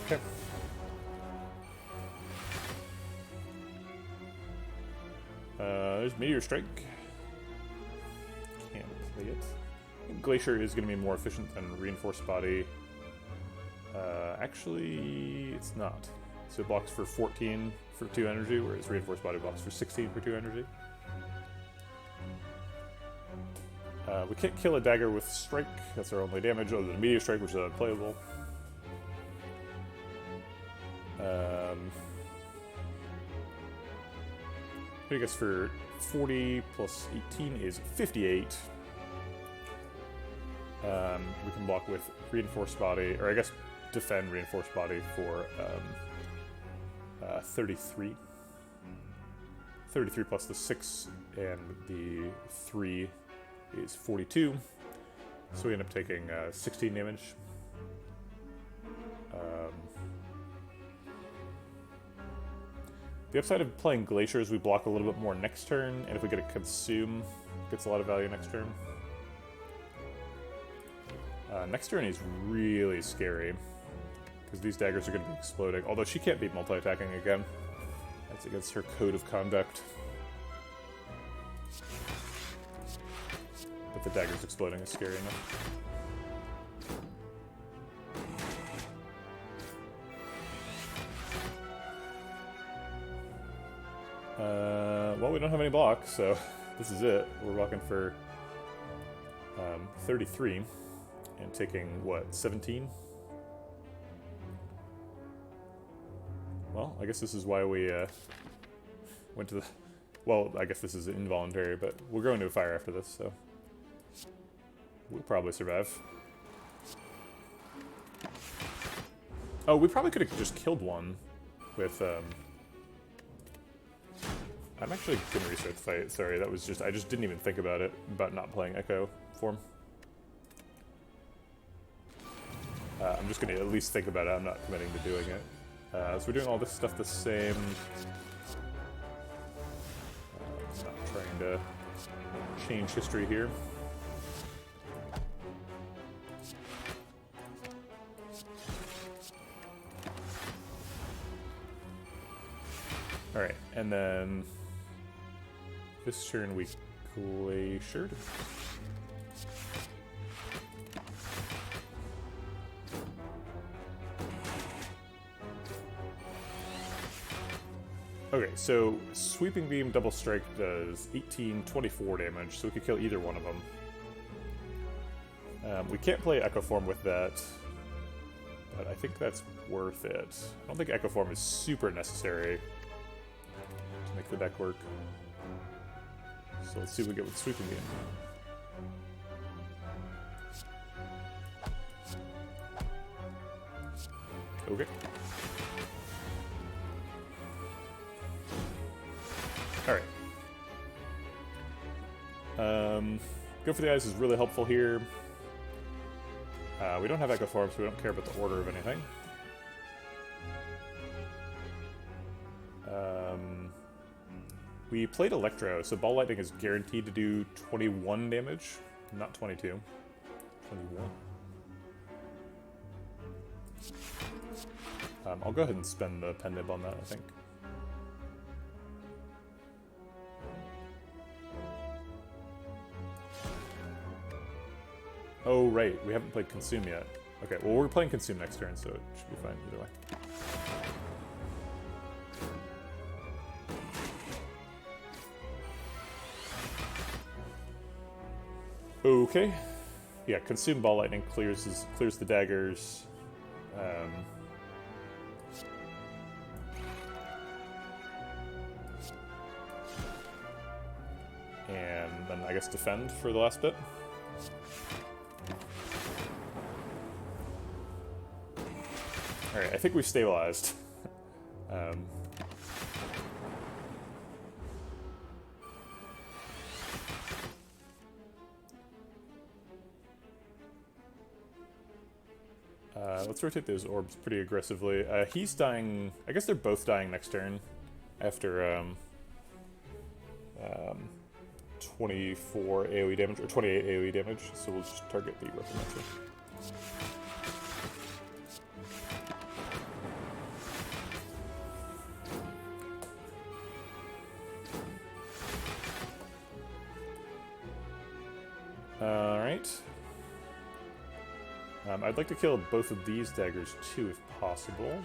Okay. There's Meteor Strike. Can't play it. Glacier is going to be more efficient than Reinforced Body. Actually, it's not. So it blocks for 14 for 2 energy, whereas Reinforced Body blocks for 16 for 2 energy. We can't kill a dagger with Strike, that's our only damage, other than Meteor Strike, which is unplayable. I guess for 40 plus 18 is 58. We can block with Reinforced Body, or I guess defend Reinforced Body for 33. 33 plus the 6 and the 3 is 42. So we end up taking 16 damage. The upside of playing Glacier is we block a little bit more next turn, and if we get a Consume, it gets a lot of value next turn. Next turn is really scary, because these daggers are going to be exploding, although she can't be multi-attacking again. That's against her code of conduct. But the daggers exploding is scary enough. Well, we don't have any blocks, so this is it. We're walking for 33 and taking, what, 17? Well, I guess this is why we went to the... Well, I guess this is involuntary, but we'll go into a fire after this, so we'll probably survive. Oh, we probably could have just killed one with... I'm actually gonna restart the fight. Sorry, that was just... I just didn't even think about it, about not playing Echo form. I'm just gonna at least think about it. I'm not committing to doing it. So we're doing all this stuff the same. Not trying to change history here. Alright, and then this turn we Glaciered. Okay, so Sweeping Beam Double Strike does 18, 24 damage, so we could kill either one of them. We can't play Echo Form with that, but I think that's worth it. I don't think Echo Form is super necessary to make the deck work. So let's see what we get with Sweeping Beam. Okay. Alright. Go for the Eyes is really helpful here. We don't have Echo Form, so we don't care about the order of anything. We played Electro, so Ball Lightning is guaranteed to do 21 damage, not 22. 21. I'll go ahead and spend the Pen Nib on that, I think. Oh, right, we haven't played Consume yet. Okay, well, we're playing Consume next turn, so it should be fine either way. Okay. Yeah, Consume Ball Lightning clears the daggers. And then I guess defend for the last bit. Alright, I think we've stabilized. Let's rotate those orbs pretty aggressively. He's dying... I guess they're both dying next turn after 24 AoE damage, or 28 AoE damage, so we'll just target the Reprimenter. Alright. I'd like to kill both of these daggers too, if possible.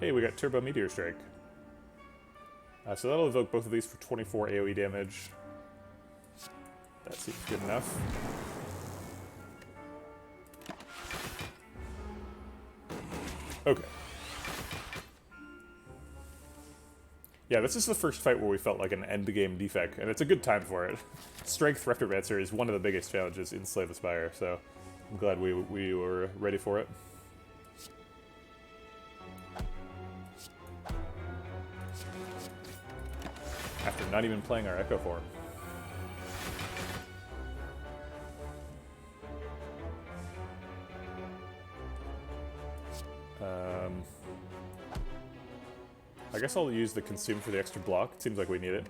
Hey, we got Turbo Meteor Strike. So that'll evoke both of these for 24 AoE damage. That seems good enough. Okay. Yeah, this is the first fight where we felt like an end-game defect, and it's a good time for it. Strength Rectomancer is one of the biggest challenges in Slay the Spire, so I'm glad we were ready for it. After not even playing our Echo form. I guess I'll use the Consume for the extra block. It seems like we need it.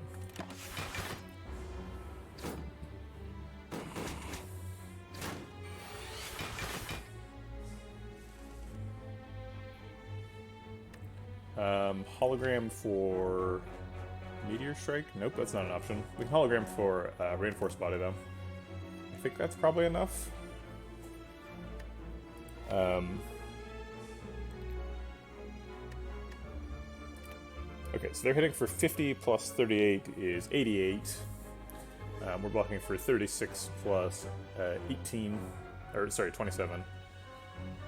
Hologram for Meteor Strike? Nope, that's not an option. We can hologram for Reinforced Body, though. I think that's probably enough. Okay, so they're hitting for 50 plus 38 is 88. We're blocking for 36 plus 18, or sorry, 27.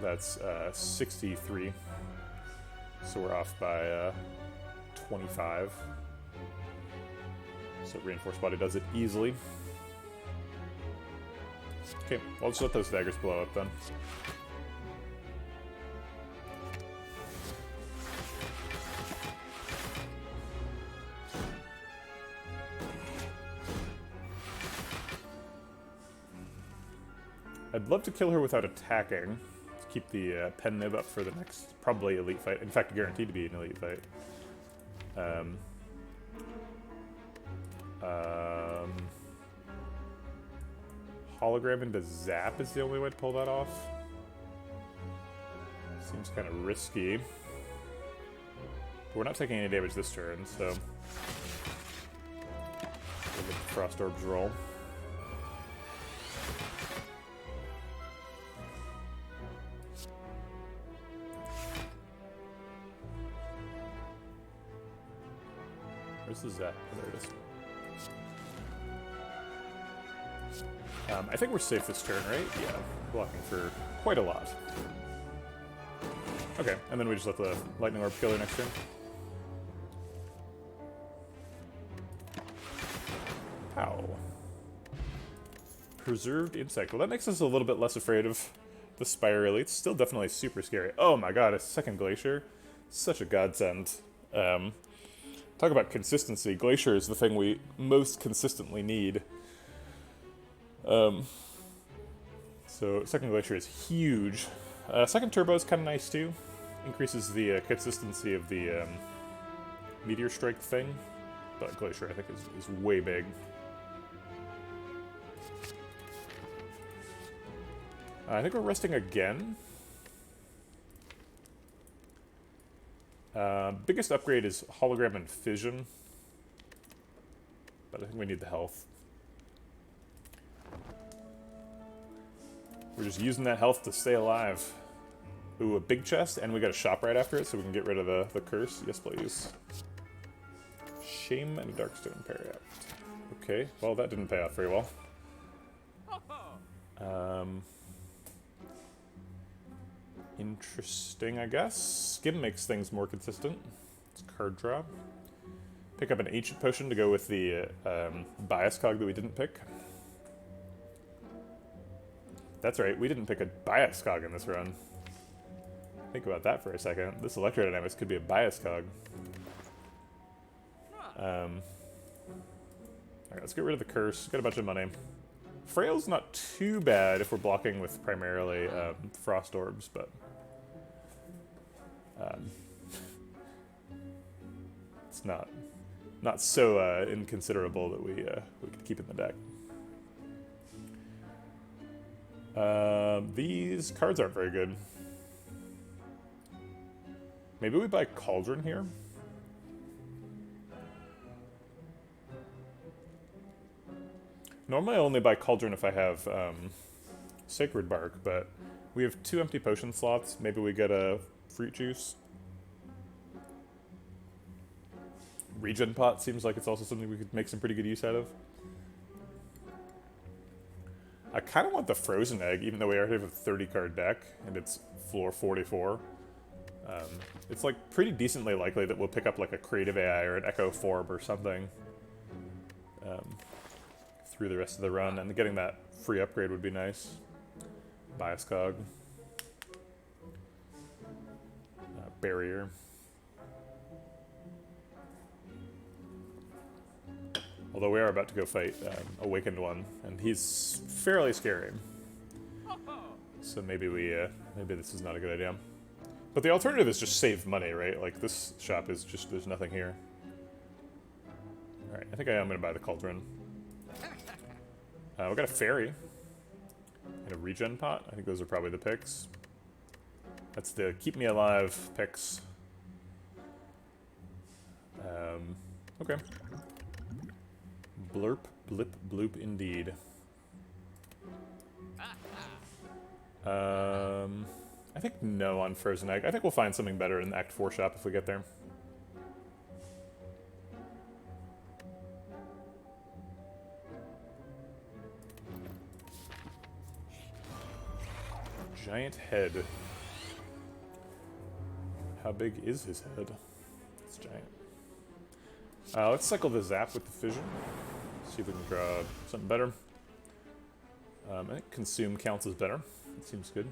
That's 63. So we're off by 25. So Reinforced Body does it easily. Okay, I'll just let those daggers blow up then. I'd love to kill her without attacking, to keep the pen nib up for the next, probably elite fight. In fact, guaranteed to be an elite fight. Hologram into Zap is the only way to pull that off. Seems kind of risky. But we're not taking any damage this turn, so we'll let the Frost Orbs roll. Where's the Zap? Oh, there it is. I think we're safe this turn, right? Yeah, blocking for quite a lot. Okay, and then we just let the Lightning Orb kill her next turn. Pow. Preserved Insect. Well, that makes us a little bit less afraid of the Spire Elites. Still definitely super scary. Oh my god, a second Glacier. Such a godsend. Talk about consistency. Glacier is the thing we most consistently need. So second Glacier is huge. Second Turbo is kind of nice too. Increases the consistency of the Meteor Strike thing. But Glacier, I think, is way big. I think we're resting again. Biggest upgrade is Hologram and Fission. But I think we need the health. We're just using that health to stay alive. Ooh, a big chest, and we got a shop right after it, so we can get rid of the curse. Yes, please. Shame and a Darkstone Paract. Okay, well, that didn't pay off very well. Interesting, I guess. Skim makes things more consistent. It's card draw. Pick up an Ancient Potion to go with the Bias Cog that we didn't pick. That's right, we didn't pick a Bias Cog in this run. Think about that for a second. This Electrodynamics could be a Bias Cog. Alright, let's get rid of the curse. Get a bunch of money. Frail's not too bad if we're blocking with primarily Frost Orbs, but it's not so inconsiderable that we could keep in the deck. These cards aren't very good. Maybe we buy Cauldron here? Normally I only buy Cauldron if I have Sacred Bark, but we have 2 empty potion slots. Maybe we get a Fruit Juice. Regen pot seems like it's also something we could make some pretty good use out of. I kind of want the Frozen Egg, even though we already have a 30-card deck, and it's floor 44. It's like pretty decently likely that we'll pick up like a Creative AI or an Echo Form or something through the rest of the run, and getting that free upgrade would be nice. Bias Cog. Barrier. Although we are about to go fight Awakened One, and he's fairly scary. So maybe maybe this is not a good idea. But the alternative is just save money, right? Like this shop is just, there's nothing here. Alright, I think I am going to buy the Cauldron. We got a Fairy. And a Regen Pot. I think those are probably the picks. That's the Keep Me Alive picks. Okay. Blurp, blip, bloop, indeed. I think no on Frozen Egg. I think we'll find something better in the Act 4 shop if we get there. Giant head. How big is his head? It's giant. Let's cycle the Zap with the Fission. See if we can draw something better. I think Consume counts as better. It seems good.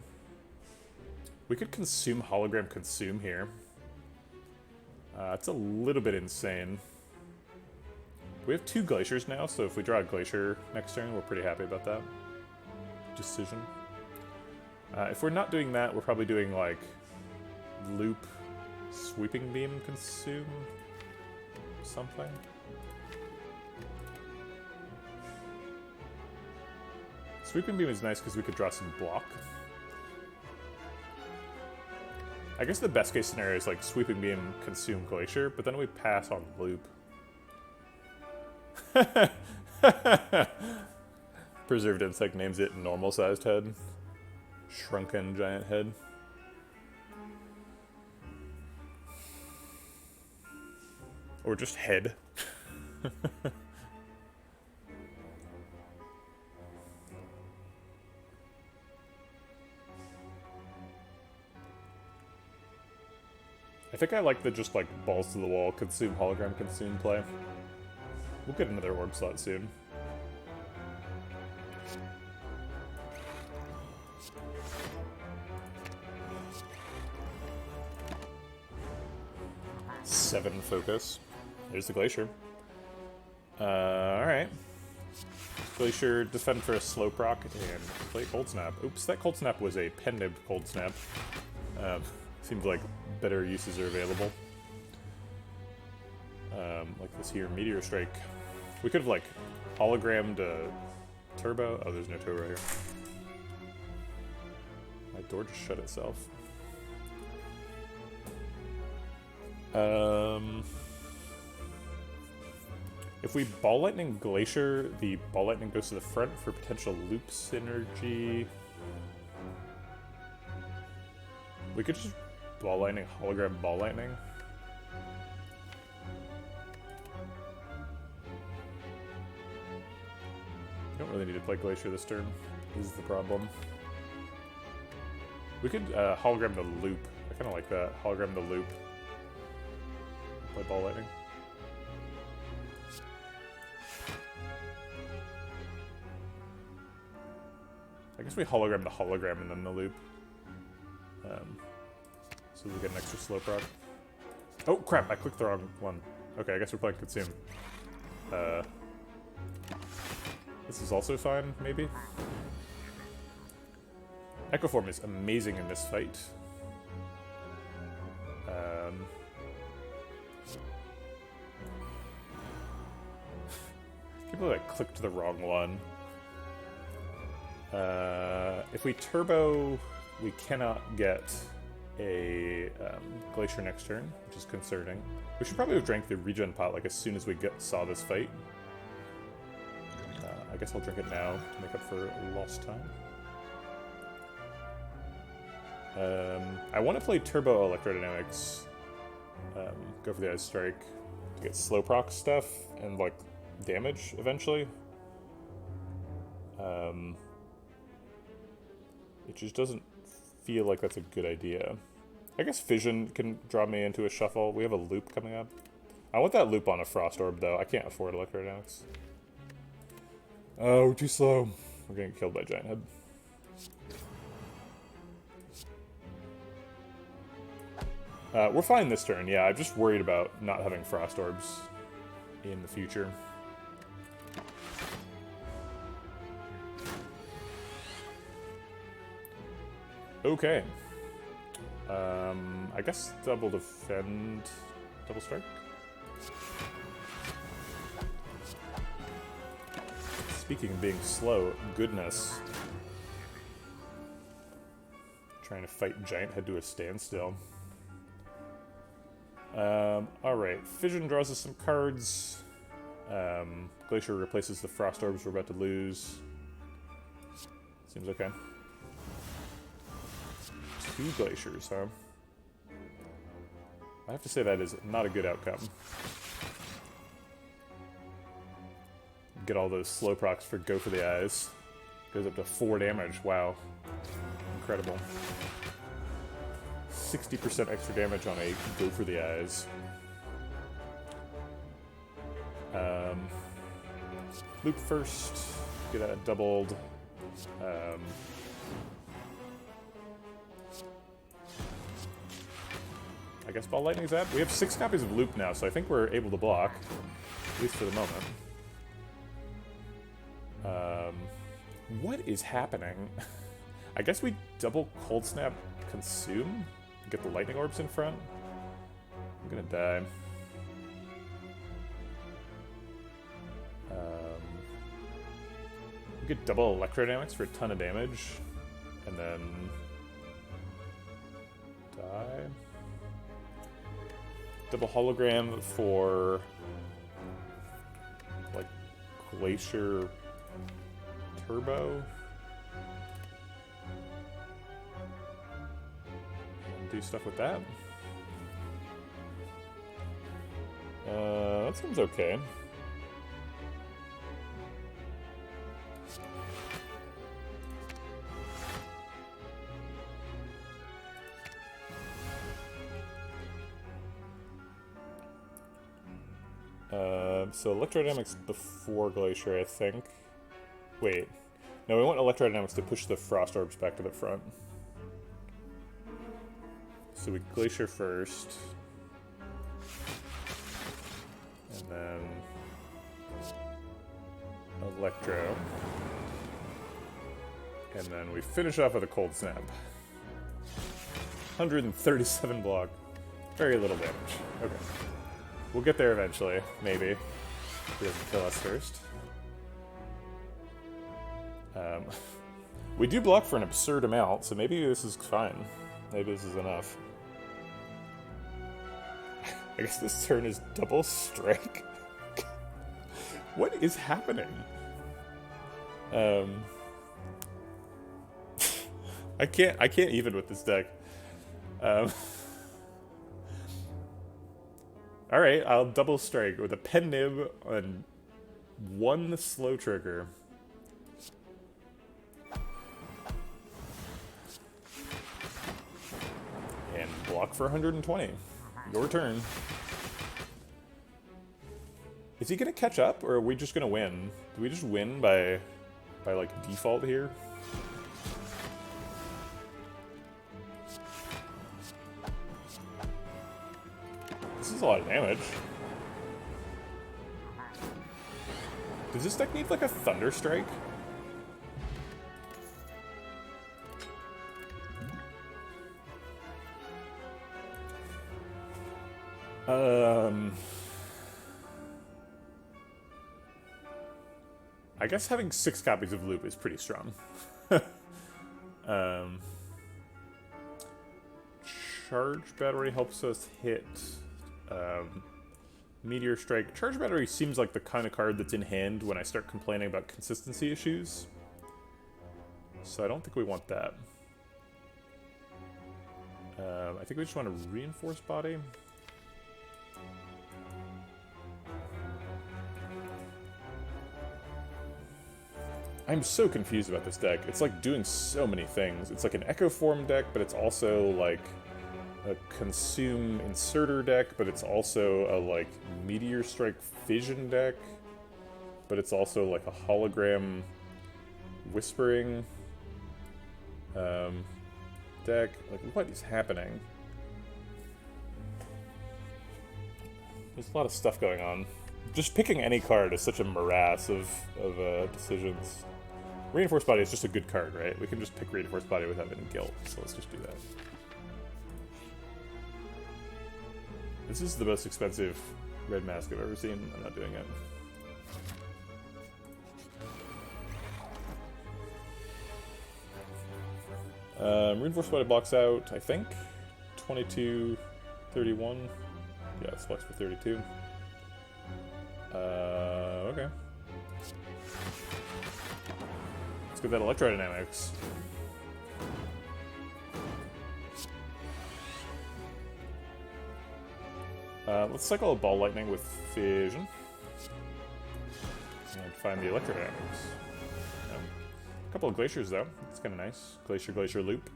We could Consume Hologram Consume here. It's a little bit insane. We have 2 Glaciers now, so if we draw a Glacier next turn, we're pretty happy about that. Decision. If we're not doing that, we're probably doing like Loop, Sweeping Beam, Consume, something. Sweeping Beam is nice because we could draw some block. I guess the best case scenario is like Sweeping Beam, Consume Glacier, but then we pass on Loop. Preserved Insect names it Normal Sized Head. Shrunken Giant Head. Or just Head. I think I like the just like balls to the wall, consume hologram, consume play. We'll get another orb slot soon. Seven focus. There's the Glacier. Alright. Glacier, defend for a slow proc, and play Cold Snap. Oops, that Cold Snap was a pen-nibbed Cold Snap. Seems like better uses are available. Like this here, Meteor Strike. We could have, like, hologrammed Turbo. Oh, there's no Turbo here. My door just shut itself. If we Ball Lightning Glacier, the Ball Lightning goes to the front for potential loop synergy. We could just Ball Lightning, hologram Ball Lightning. You don't really need to play Glacier this turn. This is the problem. We could hologram the loop. I kind of like that. Hologram the loop. Play Ball Lightning. I guess we hologram the hologram and then the loop. So we get an extra slow proc. Oh crap, I clicked the wrong one. Okay, I guess we're playing Consume. This is also fine, maybe? Echo Form is amazing in this fight. I can't believe I clicked the wrong one. If we turbo, we cannot get a Glacier next turn, which is concerning. We should probably have drank the regen pot like as soon as we saw this fight. I guess I'll drink it now to make up for lost time. I want to play Turbo Electrodynamics. Go for the Ice Strike. to get slow proc stuff and like damage eventually. It just doesn't feel like that's a good idea. I guess Fission can draw me into a shuffle. We have a loop coming up. I want that loop on a Frost Orb, though. I can't afford Electrodynamics. Oh, we're too slow. We're getting killed by Giant Head. We're fine this turn, yeah. I'm just worried about not having Frost Orbs in the future. Okay. I guess double defend, double strike? Speaking of being slow, goodness. Trying to fight Giant Head to a standstill. Alright, Fission draws us some cards. Glacier replaces the Frost Orbs we're about to lose. Seems okay. 2 Glaciers, huh? I have to say that is not a good outcome. Get all those slow procs for Go for the Eyes. Goes up to 4 damage, wow. Incredible. 60% extra damage on a Go for the Eyes. Loop first, get that doubled. I guess Ball Lightning's that. We have 6 copies of Loop now, so I think we're able to block, at least for the moment. What is happening? I guess we double Cold Snap Consume? Get the Lightning Orbs in front? I'm gonna die. We get double Electrodynamics for a ton of damage, and then die. Double Hologram for like Glacier Turbo. And do stuff with that. That seems okay. So Electrodynamics before Glacier, I think. Wait. No, we want Electrodynamics to push the Frost Orbs back to the front. So we Glacier first. And then Electro. And then we finish off with a Cold Snap. 137 block. Very little damage. Okay. We'll get there eventually, maybe. If he doesn't kill us first. We do block for an absurd amount, so maybe this is fine. Maybe this is enough. I guess this turn is double strike. What is happening? I can't even with this deck. Alright, I'll double strike with a Pen Nib on 1 slow trigger. And block for 120. Your turn. Is he gonna catch up, or are we just gonna win? Do we just win by like default here? This is a lot of damage. Does this deck need like a Thunder Strike? I guess having 6 copies of Loop is pretty strong. Charge Battery helps us hit Meteor Strike. Charge Battery seems like the kind of card that's in hand when I start complaining about consistency issues. So I don't think we want that. I think we just want to Reinforce Body. I'm so confused about this deck. It's like doing so many things. It's like an Echo Form deck, but it's also like a Consume Inserter deck, but it's also a like Meteor Strike Fission deck, but it's also like a Hologram Whispering deck. Like, what is happening? There's a lot of stuff going on. Just picking any card is such a morass of decisions. Reinforced Body is just a good card, right? We can just pick Reinforced Body without any guilt, so let's just do that. This is the most expensive red mask I've ever seen. I'm not doing it. Reinforced Body blocks out, I think, 22, 31. Yeah, it selects for 32. Okay. Let's get that electrodynamics. Let's cycle a Ball Lightning with Fission. And find the electrodynamics. A couple of Glaciers, though. It's kind of nice. Glacier, Glacier, Loop.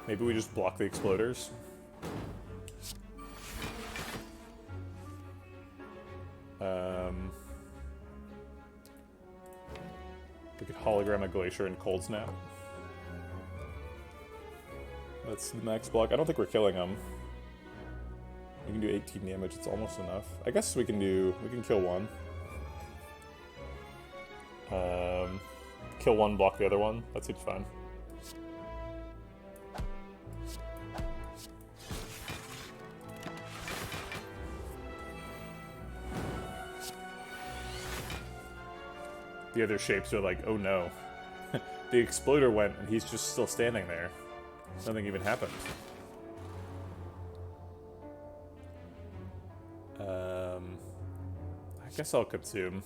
Maybe we just block the Exploders. We could hologram a Glacier and Cold Snap. That's the max block. I don't think we're killing them. We can do 18 damage. It's almost enough. I guess we can kill one. Kill one, block the other one. That seems fine. The other shapes are like, oh no. The Exploder went and he's just still standing there. Nothing even happened. I guess I'll consume.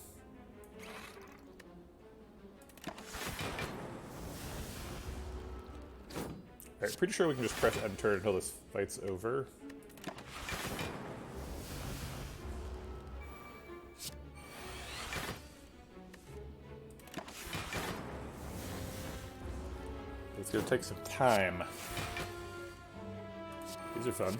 Alright, pretty sure we can just press enter until this fight's over. It's gonna take some time. These are fun.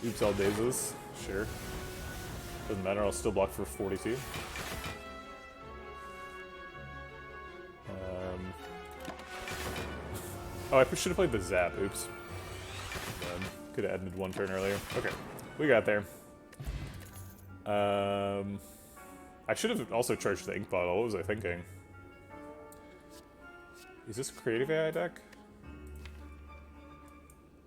Oops, all dazes. Sure. Doesn't matter, I'll still block for 42. Oh, I should have played the Zap. Oops. Could have ended one turn earlier. Okay, we got there. I should have also charged the ink bottle. What was I thinking? Is this a creative AI deck?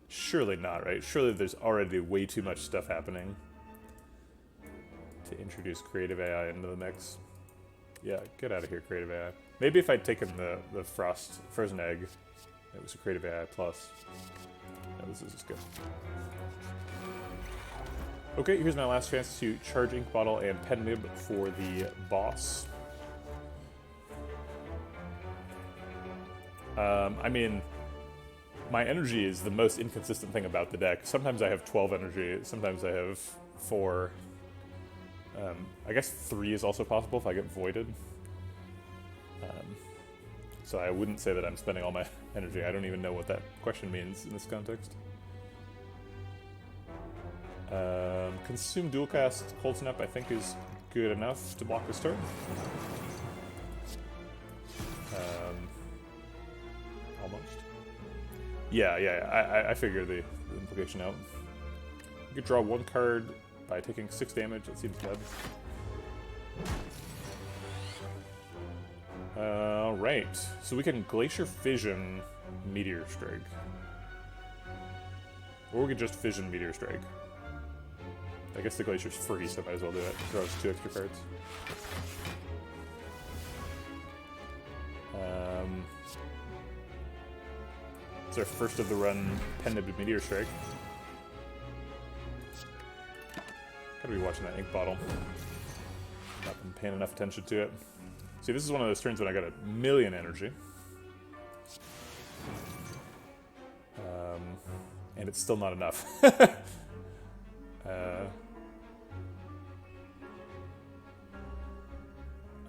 Surely not, right? Surely there's already way too much stuff happening to introduce creative AI into the mix. Yeah, get out of here, creative AI. Maybe if I'd taken the frozen egg, it was a creative AI plus. No, this is good. Okay, here's my last chance to charge ink bottle and pen nib for the boss. I mean, my energy is the most inconsistent thing about the deck. Sometimes I have 12 energy, sometimes I have 4. I guess 3 is also possible if I get voided. So I wouldn't say that I'm spending all my energy. I don't even know what that question means in this context. Consume dual cast Cold Snap I think is good enough to block this turn. Almost. Yeah, I figured the implication out. You could draw 1 card by taking 6 damage, that seems bad. Alright, so we can Glacier Fission Meteor Strike. Or we could just Fission Meteor Strike. I guess the Glacier's free, so I might as well do it. Draws 2 extra cards. It's our first of the run Pen-Nibbed Meteor Strike. Gotta be watching that ink bottle. Not been paying enough attention to it. See, this is one of those turns when I got a million energy. And it's still not enough.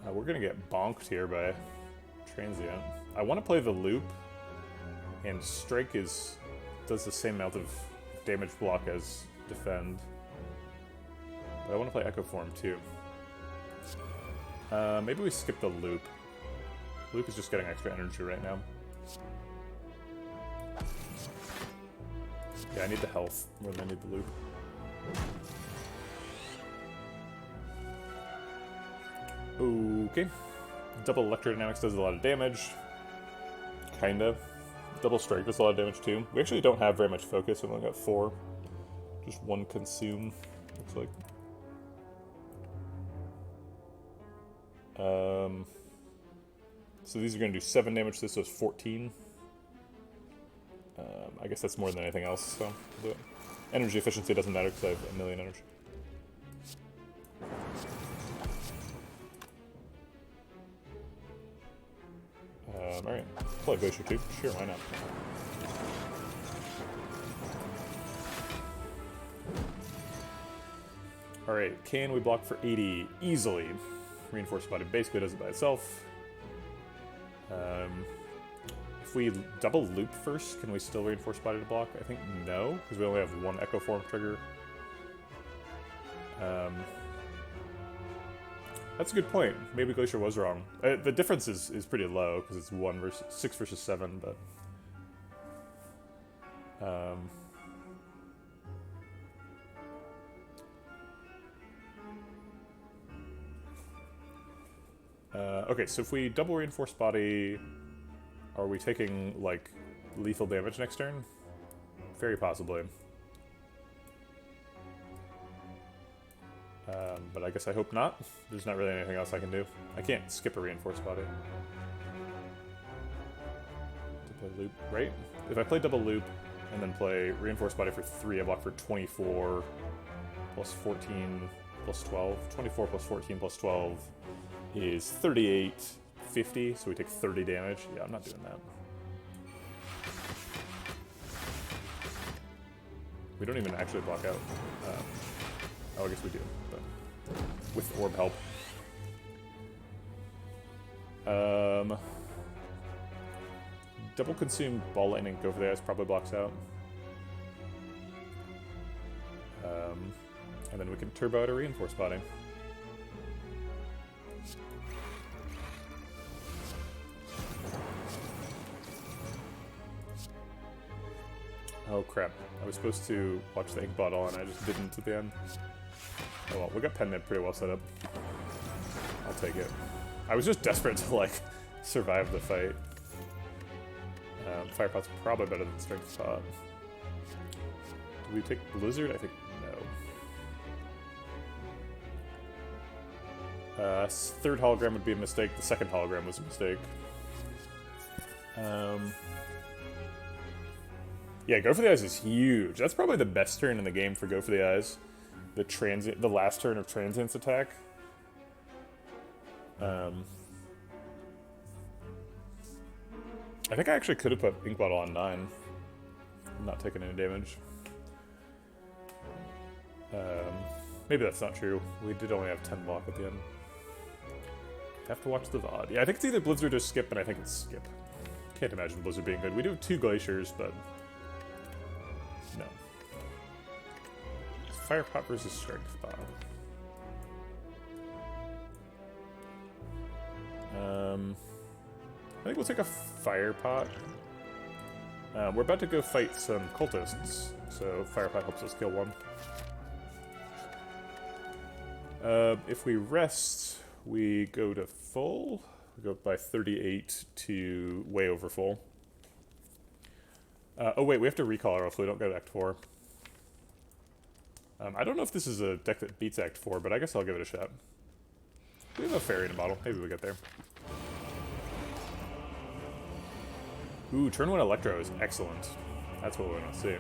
We're gonna get bonked here by Transient. I want to play the loop, and Strike does the same amount of damage block as Defend. But I want to play Echo Form too. Maybe we skip the loop. Loop is just getting extra energy right now. Yeah, I need the health more than I need the loop. Okay. Double Electrodynamics does a lot of damage. Kinda. Double Strike does a lot of damage too. We actually don't have very much focus. We've only got 4. Just 1 consume, looks like. So these are going to do 7 damage to this, so it's 14. I guess that's more than anything else, so we'll do it. Energy efficiency doesn't matter because I have 1 million energy. Alright, play Glacier 2. Sure, why not? Alright, can we block for 80 easily? Reinforced Body basically does it by itself. If we double loop first, can we still Reinforce Body to block? I think no, because we only have 1 Echo Form trigger. That's a good point. Maybe Glacier was wrong. The difference is pretty low, because it's 6 versus 7, but... okay, so if we double Reinforce Body, are we taking, like, lethal damage next turn? Very possibly. But I guess I hope not. There's not really anything else I can do. I can't skip a Reinforced Body. To play loop, right? If I play double loop and then play Reinforced Body for 3, I block for 24 plus 14 plus 12. 24 plus 14 plus 12 is 38.50, so we take 30 damage. Yeah, I'm not doing that. We don't even actually block out. Oh, I guess we do, but with orb help. Double consume Ball Lightning, go for the eyes, probably blocks out. And then we can turbo out a Reinforced Body. Oh crap, I was supposed to watch the ink bottle and I just didn't at the end. Oh well, we got Pen Nib pretty well set up. I'll take it. I was just desperate to, like, survive the fight. Fire Pot's probably better than Strength Pot. Do we take Blizzard? I think no. Third hologram would be a mistake. The second hologram was a mistake. Yeah, Go for the Eyes is huge. That's probably the best turn in the game for Go for the Eyes. The last turn of Transient's attack. I think I actually could have put Ink Bottle on 9. Not taking any damage. Maybe that's not true. We did only have 10 block at the end. Have to watch the VOD. Yeah, I think it's either Blizzard or Skip, and I think it's Skip. Can't imagine Blizzard being good. We do have 2 Glaciers, but... no. Fire Pot versus Strength Pot. I think we'll take a Fire Pot. We're about to go fight some cultists, so Fire Pot helps us kill one. If we rest, we go to full. We go by 38 to way over full. Oh wait, we have to recall or else we don't go to Act 4. I don't know if this is a deck that beats Act 4, but I guess I'll give it a shot. We have a fairy in a bottle. Maybe we get there. Ooh, turn 1 Electro is excellent. That's what we want to see.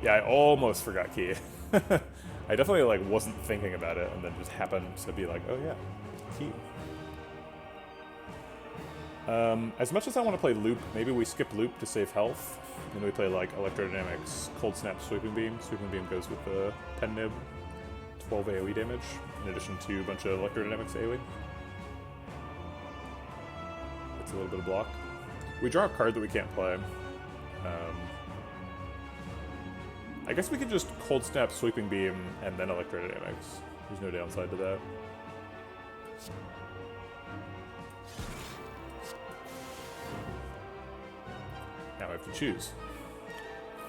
Yeah, I almost forgot Key. I definitely, like, wasn't thinking about it and then just happened to be like, oh yeah, Key. As much as I want to play Loop, maybe we skip Loop to save health. Then we play like Electrodynamics, Cold Snap, Sweeping Beam. Sweeping Beam goes with the Pen Nib, 12 AoE damage, in addition to a bunch of Electrodynamics AoE. It's a little bit of block. We draw a card that we can't play. I guess we could just Cold Snap, Sweeping Beam, and then Electrodynamics. There's no downside to that. Now I have to choose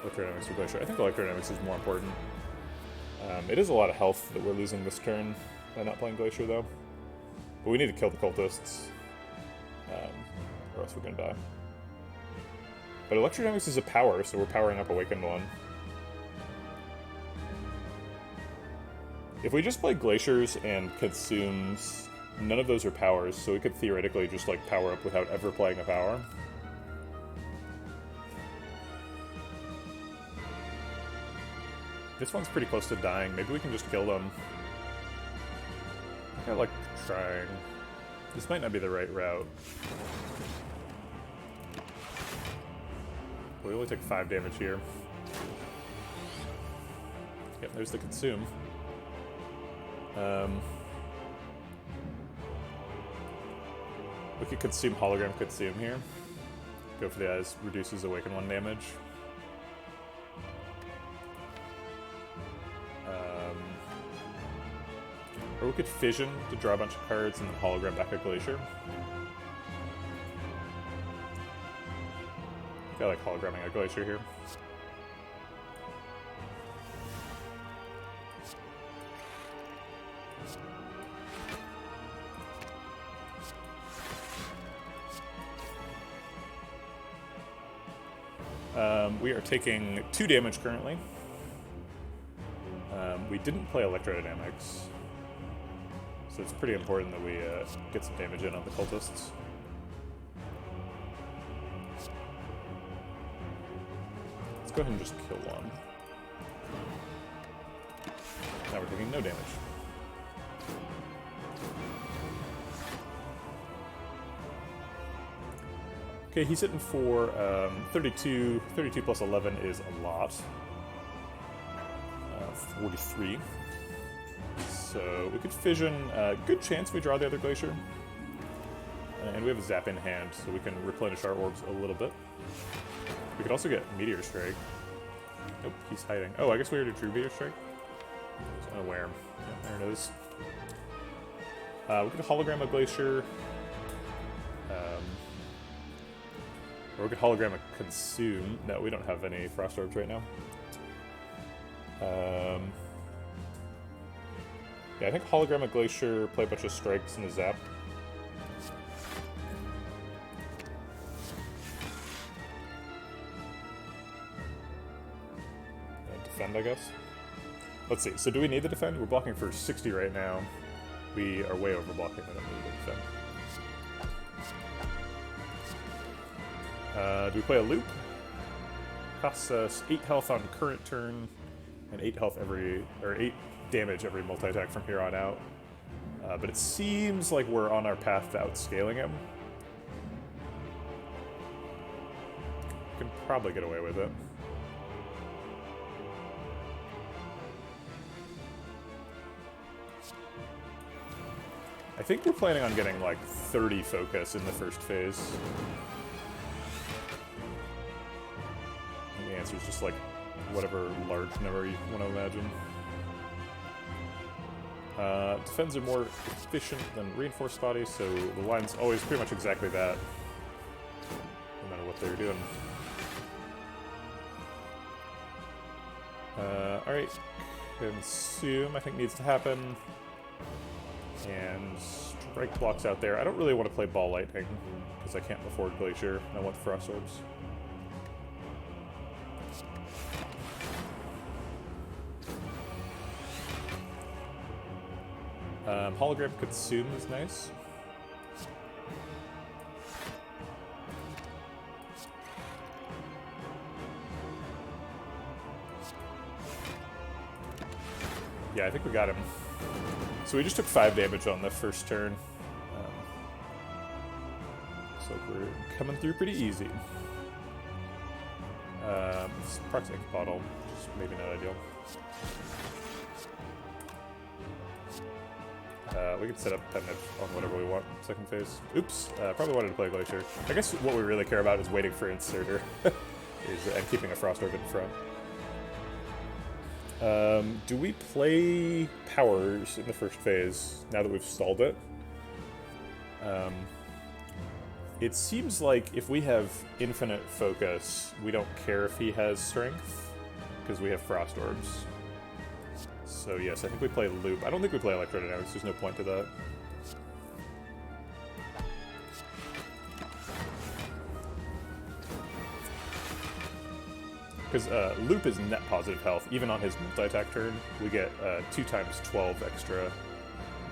Electrodynamics or Glacier. I think Electrodynamics is more important. It is a lot of health that we're losing this turn by not playing Glacier, though. But we need to kill the cultists, or else we're gonna die. But Electrodynamics is a power, so we're powering up Awakened One. If we just play Glaciers and Consumes, none of those are powers, so we could theoretically just like power up without ever playing a power. This one's pretty close to dying. Maybe we can just kill them. I think I like trying. This might not be the right route. We only take 5 damage here. Yep, there's the Consume. We could Consume Hologram Consume here. Go for the eyes, reduces Awaken 1 damage. Or we could Fission to draw a bunch of cards and then Hologram back a Glacier. I like hologramming a Glacier here. We are taking 2 damage currently. We didn't play Electrodynamics, so it's pretty important that we get some damage in on the cultists. Let's go ahead and just kill one. Now we're taking no damage. Okay, he's hitting for 32. 32 plus 11 is a lot. 43. So we could Fission. Good chance we draw the other Glacier. And we have a Zap in hand, so we can replenish our orbs a little bit. We could also get Meteor Strike. Nope, he's hiding. Oh, I guess we already drew Meteor Strike. I was unaware. Yeah, there it is. We could Hologram a Glacier. Or we could Hologram a Consume. No, we don't have any Frost Orbs right now. Yeah, I think Hologram a Glacier, play a bunch of strikes and a Zap. Defend, I guess. Let's see, so do we need the defend? We're blocking for 60 right now. We are way over blocking, we don't need the defend. Do we play a loop? Costs us 8 health on current turn, and 8 health every, or 8 damage every multi-attack from here on out. But it seems like we're on our path to outscaling him. We can probably get away with it. I think we're planning on getting like 30 focus in the first phase. And the answer is just like whatever large number you want to imagine. Defends are more efficient than reinforced bodies, so the line's always pretty much exactly that, no matter what they're doing. Alright, Consume I think needs to happen. And Strike blocks out there. I don't really want to play Ball Lightning, because I can't afford Glacier. I want Frost Orbs. Hologram Consume is nice. Yeah, I think we got him. So we just took 5 damage on the first turn. Looks like we're coming through pretty easy. Prox ink bottle, just maybe not ideal. We can set up Penmanship on whatever we want. Second phase. Oops. Probably wanted to play Glacier. I guess what we really care about is waiting for Inserter and keeping a Frost Orb in front. Do we play Powers in the first phase now that we've stalled it? It seems like if we have infinite focus, we don't care if he has strength, because we have Frost Orbs. So yes, I think we play Loop. I don't think we play Electrodynamics, there's no point to that. Because Loop is net positive health, even on his multi-attack turn. We get 2 times 12 extra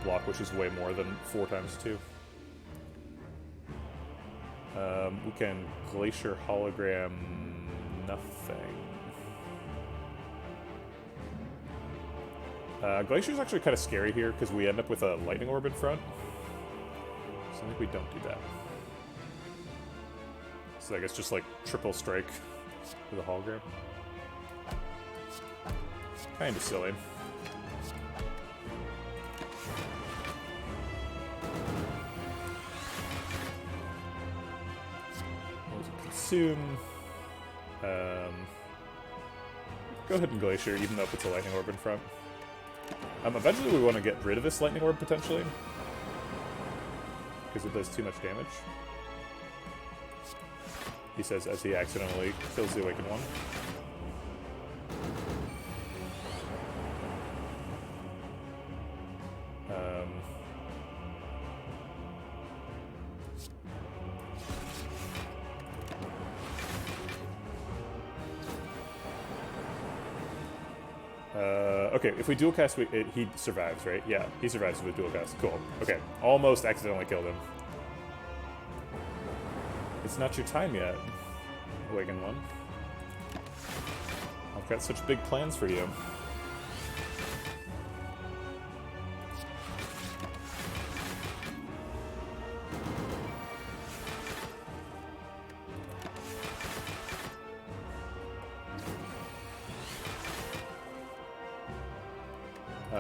block, which is way more than 4 times 2. We can Glacier Hologram nothing. Glacier's actually kind of scary here because we end up with a Lightning Orb in front. So I think we don't do that. So I guess just like triple strike with a hologram. Kinda silly. Consume. Go ahead and Glacier, even though it puts a Lightning Orb in front. Eventually we want to get rid of this Lightning Orb, potentially. Because it does too much damage. He says as he accidentally kills the Awakened One. Okay, if we dual cast, he survives, right? Yeah, he survives with dual cast. Cool. Okay, almost accidentally killed him. It's not your time yet, Awakened One. I've got such big plans for you.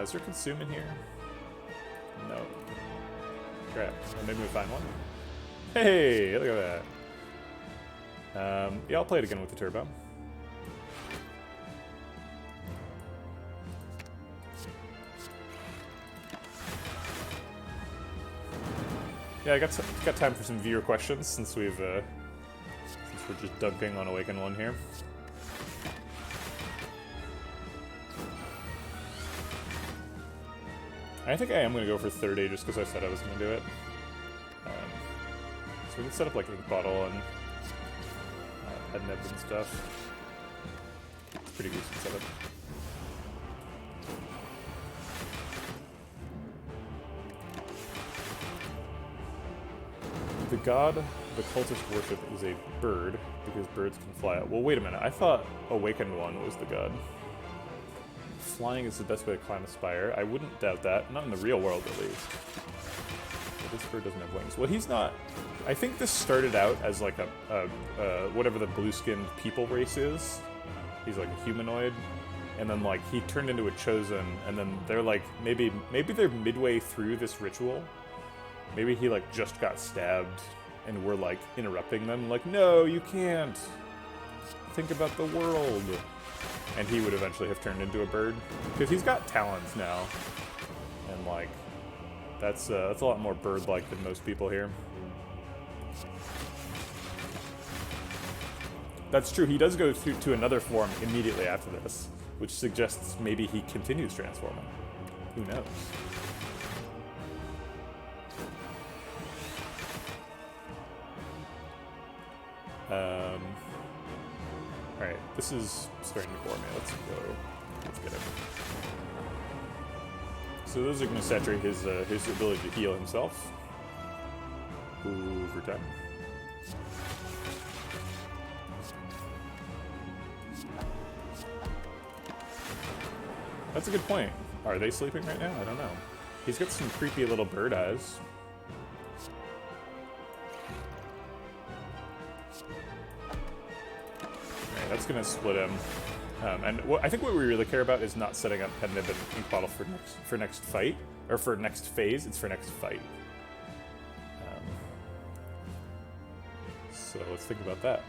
Is there Consume in here? No. Crap. Well, maybe we find one. Hey, look at that. Yeah, I'll play it again with the Turbo. Yeah, I got time for some viewer questions since we're just dunking on Awakened One here. I think I am going to go for 30 just because I said I was going to do it. So we can set up like Ink Bottle and head nibs and stuff. It's pretty decent setup. The god the cultist worship is a bird because birds can fly out. Well, wait a minute. I thought Awakened One was the god. Flying is the best way to climb a spire. I wouldn't doubt that. Not in the real world, at least. But this bird doesn't have wings. Well, he's not... I think this started out as like a whatever the blue-skinned people race is. He's like a humanoid. And then, like, he turned into a chosen, and then they're like... Maybe they're midway through this ritual. Maybe he, like, just got stabbed, and we're, like, interrupting them. Like, no, you can't! Think about the world! And he would eventually have turned into a bird. Because he's got talons now. And, like, that's a lot more bird-like than most people here. That's true, he does go to another form immediately after this, which suggests maybe he continues transforming. Who knows? Alright, this is starting to bore me. Let's get it. So those are going to saturate his ability to heal himself over time. That's a good point. Are they sleeping right now? I don't know. He's got some creepy little bird eyes. That's going to split him. And I think what we really care about is not setting up Pen Nib and Ink Bottle for next fight, or for next phase. It's for next fight. So let's think about that.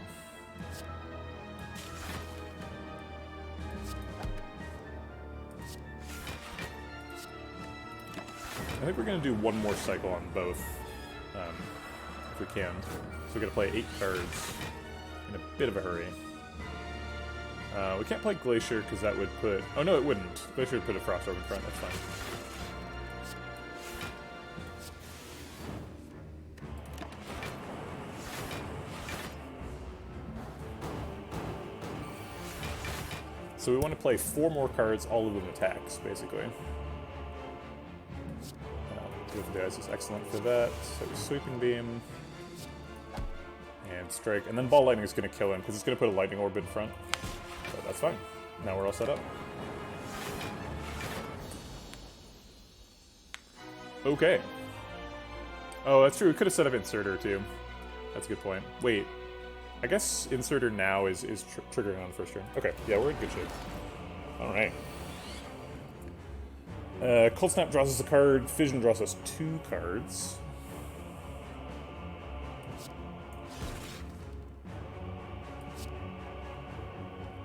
I think we're going to do one more cycle on both, if we can. So we're going to play 8 cards in a bit of a hurry. We can't play Glacier because that would put... Oh no, it wouldn't. Glacier would put a Frost Orb in front, that's fine. So we want to play 4 more cards, all of them attacks, basically. Give the guys is excellent for that. So Sweeping Beam. And Strike. And then Ball Lightning is going to kill him, because it's going to put a Lightning Orb in front. But that's fine. Now we're all set up. Okay. Oh, that's true. We could have set up Inserter, too. That's a good point. Wait. I guess Inserter now is triggering on the first turn. Okay, yeah, we're in good shape. Alright. Cold Snap draws us a card. Fission draws us 2 cards.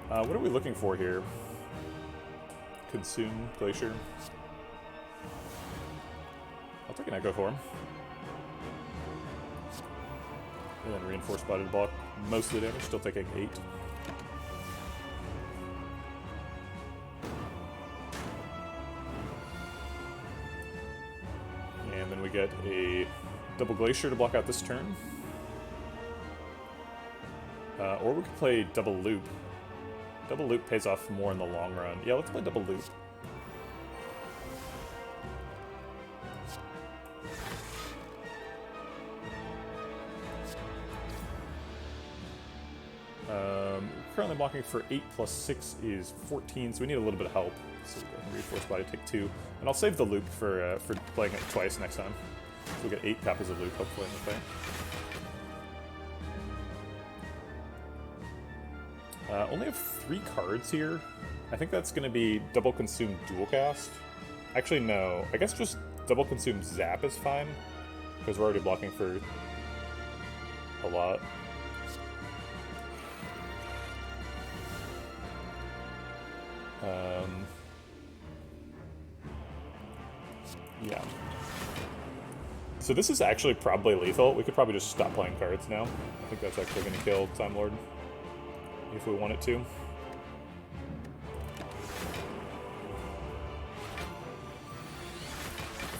What are we looking for here? Consume Glacier. I'll take an Echo Form. And then Reinforced Body to block most of the damage, still taking 8. And then we get a double Glacier to block out this turn. Or we could play double Loop. Double Loop pays off more in the long run. Yeah, let's play double Loop. Currently blocking for 8 plus 6 is 14, so we need a little bit of help. So we go ahead and Reinforce Body, take 2. And I'll save the Loop for playing it twice next time. So we'll get 8 copies of Loop, hopefully, in the fight. Only have 3 cards here. I think that's going to be Double Consume Dual Cast. Actually, no. I guess just Double Consume Zap is fine, because we're already blocking for a lot. Yeah. So this is actually probably lethal. We could probably just stop playing cards now. I think that's actually going to kill Time Lord, if we want it to.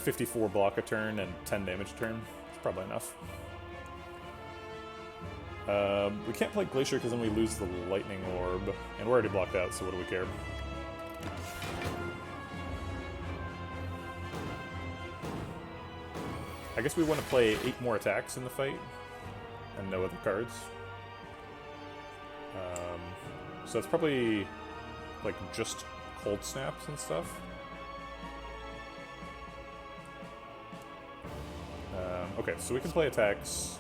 $54 block a turn and 10 damage a turn. It's probably enough. We can't play Glacier because then we lose the Lightning Orb, and we're already blocked out, so what do we care? I guess we want to play 8 more attacks in the fight, and no other cards. So it's probably, like, just Cold Snaps and stuff. Okay, so we can play attacks.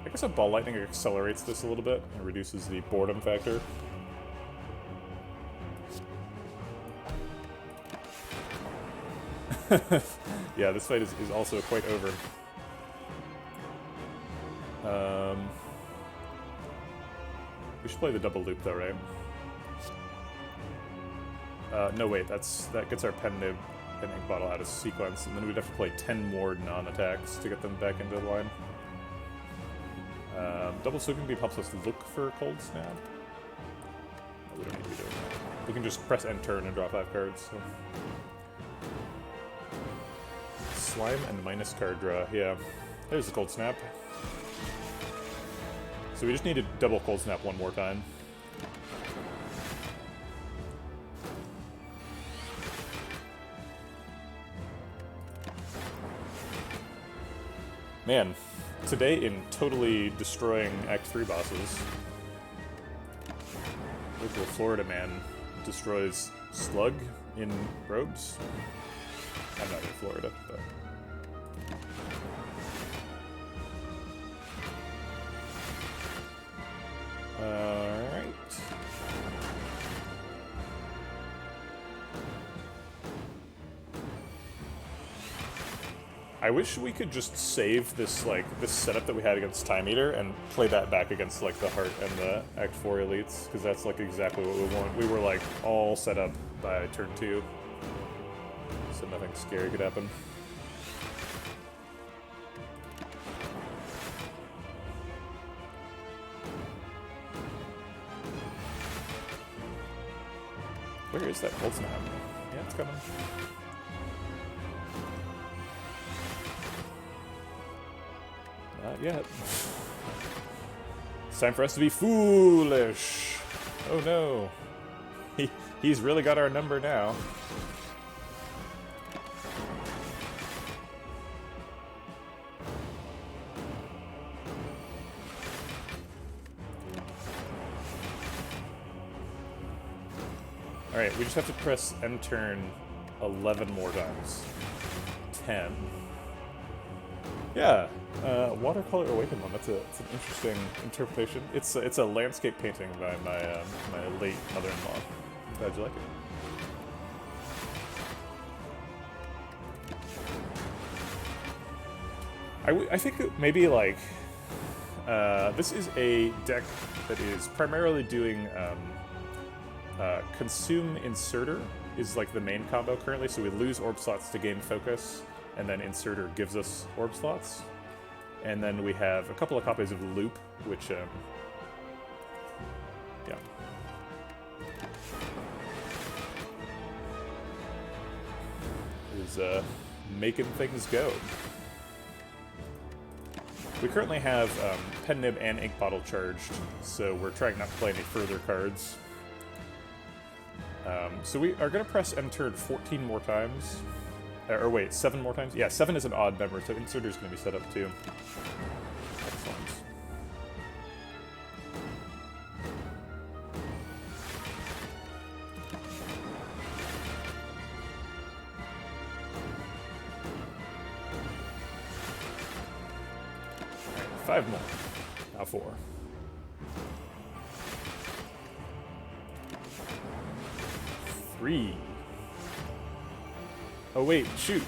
I guess a Ball Lightning accelerates this a little bit and reduces the boredom factor. Yeah, this fight is also quite over. We should play the double loop though, right? No, wait, that gets our Pen Nib and Ink Bottle out of sequence, and then we'd have to play 10 more non-attacks to get them back into the line. Double Sweeping Beam helps us look for Cold Snap. No, we don't need to be doing that. We can just press end turn and draw 5 cards. So. Slime and minus card draw, yeah. There's the Cold Snap. So we just need to double Cold Snap one more time. Man, today in totally destroying Act 3 bosses, local Florida man destroys Slug in robes. I'm not in Florida, but... Alright. I wish we could just save this, like, this setup that we had against Time Eater and play that back against, like, the Heart and the Act 4 elites, because that's, like, exactly what we want. We were, like, all set up by turn 2, so nothing scary could happen. Where is that Cold Snap? Yeah, it's coming. Not yet. It's time for us to be foolish. Oh no. He's really got our number now. Alright, we just have to press end turn 11 more times. 10. Yeah, watercolor awakened one. It's an interesting interpretation. It's a landscape painting by my late mother-in-law. Glad you like it. I think maybe like this is a deck that is primarily doing consume inserter is like the main combo currently. So we lose orb slots to gain focus, and then inserter gives us orb slots. And then we have a couple of copies of Loop, which, yeah. Is, making things go. We currently have Pen Nib and Ink Bottle charged, so we're trying not to play any further cards. So we are going to press end turn 14 more times. Or wait, 7 more times? Yeah, 7 is an odd number, so inserter's going to be set up too. Excellent. Alright, 5 more. Now 4. 3. Oh wait, shoot.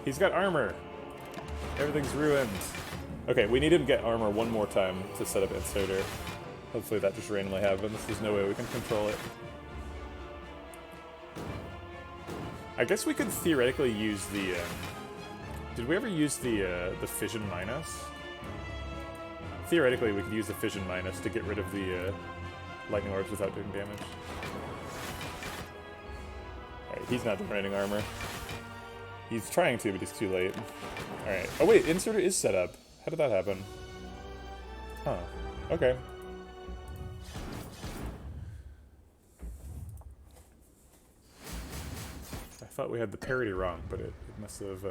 He's got armor. Everything's ruined. Okay, we need him to get armor one more time to set up inserter. Hopefully that just randomly happens. There's no way we can control it. I guess we could theoretically use the, did we ever use the fission minus? Theoretically, we could use the fission minus to get rid of the, lightning orbs without doing damage. Alright, he's not generating armor. He's trying to, but he's too late. Alright. Oh wait, inserter is set up. How did that happen? Huh. Okay. I thought we had the parity wrong, but it must have,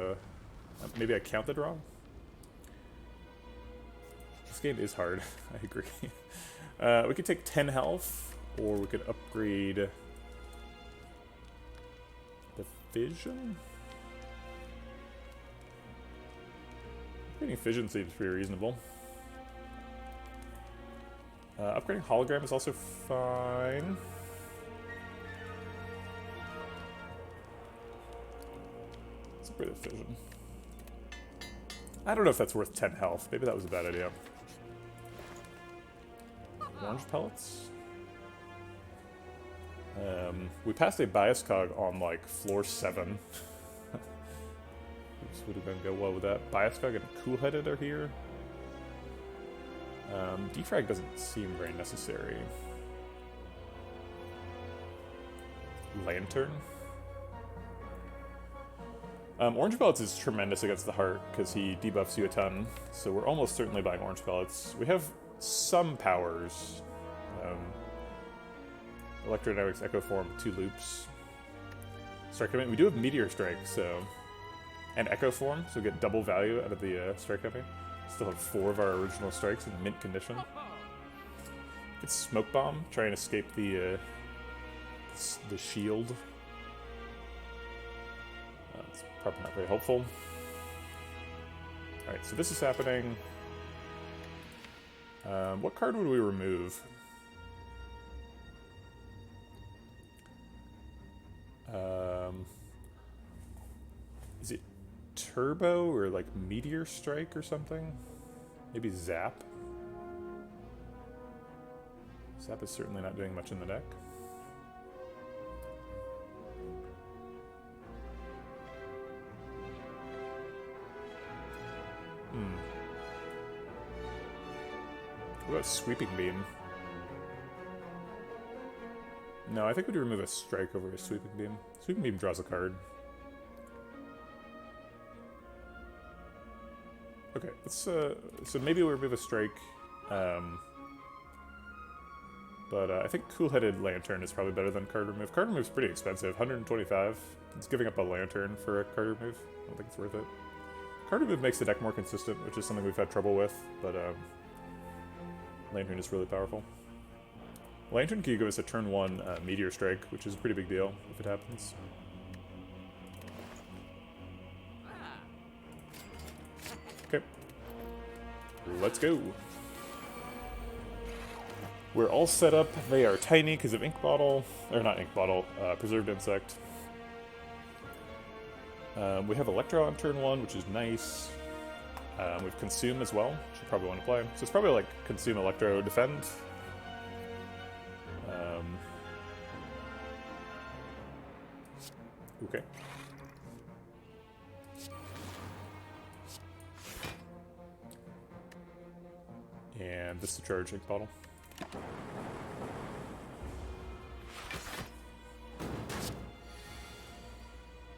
maybe I counted wrong? This game is hard. I agree. We could take 10 health, or we could upgrade the Fission? Upgrading Fission seems pretty reasonable. Upgrading Hologram is also fine. Let's upgrade the Fission. I don't know if that's worth 10 health. Maybe that was a bad idea. Orange pellets? We passed a bias cog on, like, floor 7. This would have been go well with that. Bias cog and cool-headed are here. Defrag doesn't seem very necessary. Lantern? Orange pellets is tremendous against the heart, because he debuffs you a ton, so we're almost certainly buying orange pellets. We have some powers. Electrodynamics, Echo Form, 2 loops. Strike Command. We do have Meteor Strike, so... And Echo Form, so we get double value out of the Strike Command. Still have 4 of our original strikes in mint condition. It's Smoke Bomb, try and escape the shield. It's probably not very helpful. Alright, so this is happening. What card would we remove? Turbo or like Meteor Strike or something. Maybe Zap. Zap is certainly not doing much in the deck. What about Sweeping Beam? No, I think we'd remove a Strike over a Sweeping Beam. Sweeping Beam draws a card. Okay, let's, so maybe we'll remove a Strike. But I think Cool-Headed Lantern is probably better than card remove. Card remove's pretty expensive, 125. It's giving up a Lantern for a card remove. I don't think it's worth it. Card remove makes the deck more consistent, which is something we've had trouble with, but Lantern is really powerful. Lantern can give us a turn 1 Meteor Strike, which is a pretty big deal if it happens. Okay. Let's go. We're all set up. They are tiny because of Ink Bottle. Or not Ink Bottle, Preserved Insect. We have Electro on turn 1, which is nice. We have Consume as well, which you probably want to play. So it's probably like Consume, Electro, Defend. Okay. And this is the charge Ink Bottle.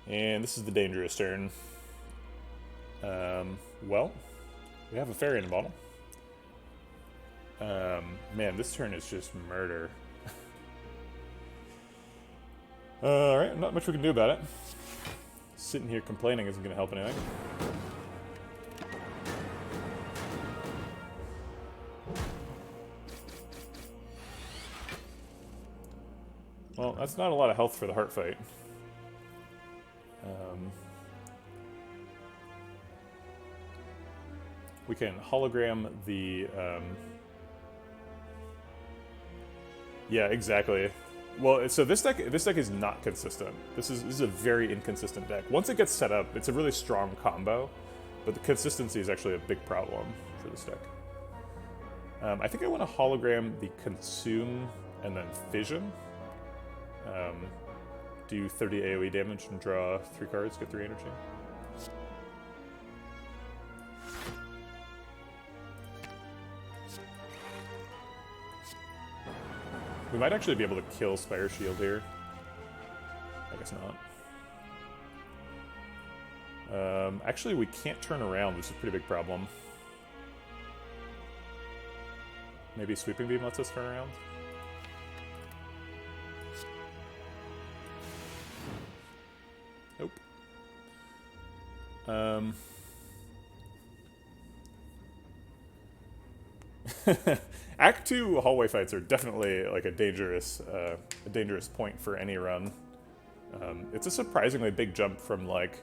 And this is the dangerous turn. Well, we have a fairy in the bottle. Man, this turn is just murder. Alright, not much we can do about it. Sitting here complaining isn't going to help anything. Well, that's not a lot of health for the heart fight. We can hologram the... Yeah, exactly. Well, so this deck is not consistent. This is a very inconsistent deck. Once it gets set up, it's a really strong combo, but the consistency is actually a big problem for this deck. I think I want to hologram the Consume and then Fission. Do 30 AoE damage and draw 3 cards, get 3 energy. We might actually be able to kill Spire Shield here. I guess not. Actually, we can't turn around, which is a pretty big problem. Maybe Sweeping Beam lets us turn around? Nope. Act 2 hallway fights are definitely like a dangerous point for any run. It's a surprisingly big jump from like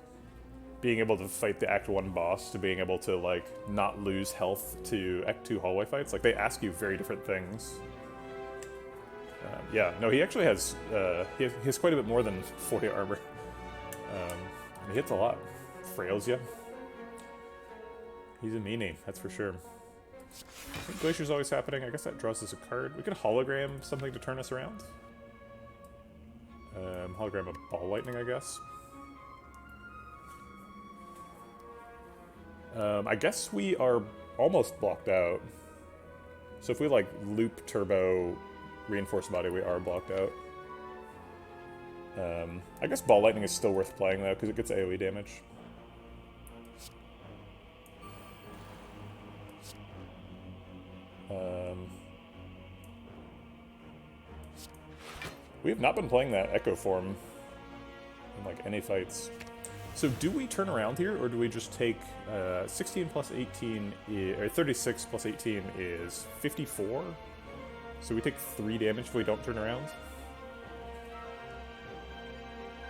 being able to fight the Act 1 boss to being able to like not lose health to Act 2 hallway fights. Like they ask you very different things. Yeah, no, he actually has he has quite a bit more than 40 armor. He hits a lot. Frails you. He's a meanie, that's for sure. I think Glacier's always happening. I guess that draws us a card. We could hologram something to turn us around. Hologram a Ball Lightning, I guess. I guess we are almost blocked out. So if we like loop Turbo Reinforced Body, we are blocked out. I guess Ball Lightning is still worth playing though, because it gets AoE damage. We have not been playing that Echo form in like any fights. So do we turn around here, or do we just take 16 plus 18, or 36 plus 18 is 54? So we take 3 damage if we don't turn around.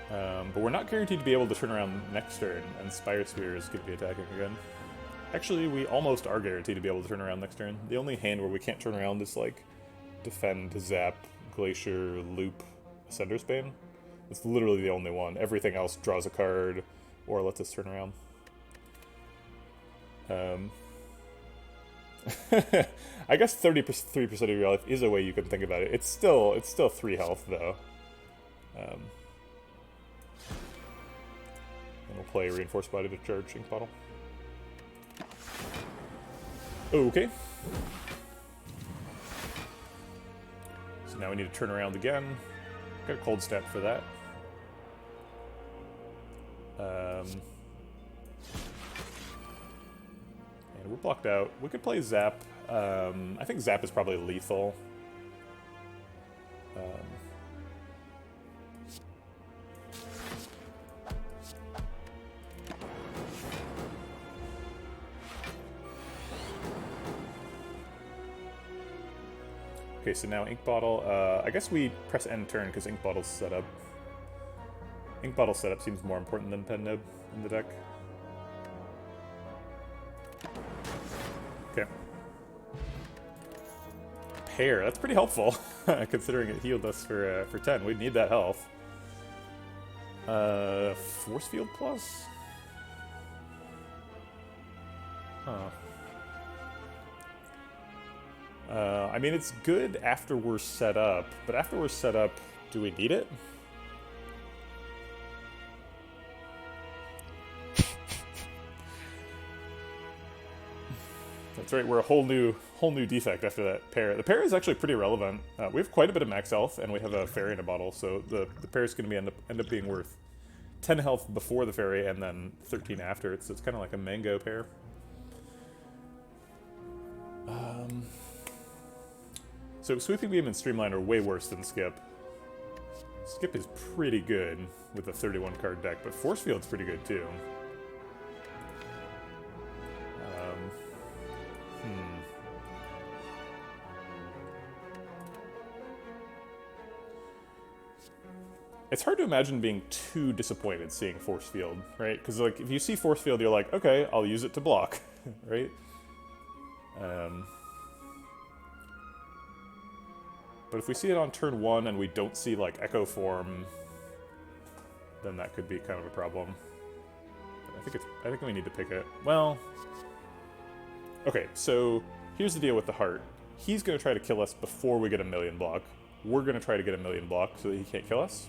But we're not guaranteed to be able to turn around next turn, and Spire Sphere is going to be attacking again. Actually, we almost are guaranteed to be able to turn around next turn. The only hand where we can't turn around is like Defend, Zap, Glacier, Loop, Ascender's Bane. It's literally the only one. Everything else draws a card or lets us turn around. Um, I guess 33% of your life is a way you can think about it. It's still 3 health though. And we'll play Reinforced Body to charge Ink Bottle. Okay. So now we need to turn around again. Got a cold snap for that. And we're blocked out. We could play Zap. I think Zap is probably lethal. Okay, so now Ink Bottle. I guess we press end turn because Ink Bottle's set up. Ink Bottle setup seems more important than Pen Nib in the deck. Okay. Pair, that's pretty helpful, considering it healed us for 10. We'd need that health. Force Field Plus? Huh. I mean, it's good after we're set up, but after we're set up, do we need it? That's right, we're a whole new defect after that pair. The pair is actually pretty relevant. We have quite a bit of max health, and we have a fairy in a bottle, so the pair is going to end up being worth 10 health before the fairy, and then 13 after. So it's kind of like a mango pair. So Sweeping Beam and Streamline are way worse than Skip. Skip is pretty good with a 31 card deck, but Force Field's pretty good too. It's hard to imagine being too disappointed seeing Force Field, right? Because like if you see Force Field, you're like, okay, I'll use it to block, right? But if we see it on turn 1 and we don't see like Echo Form, then that could be kind of a problem. But I think we need to pick it. Well, okay, so here's the deal with the heart. He's going to try to kill us before we get a million block. We're going to try to get a million block so that he can't kill us.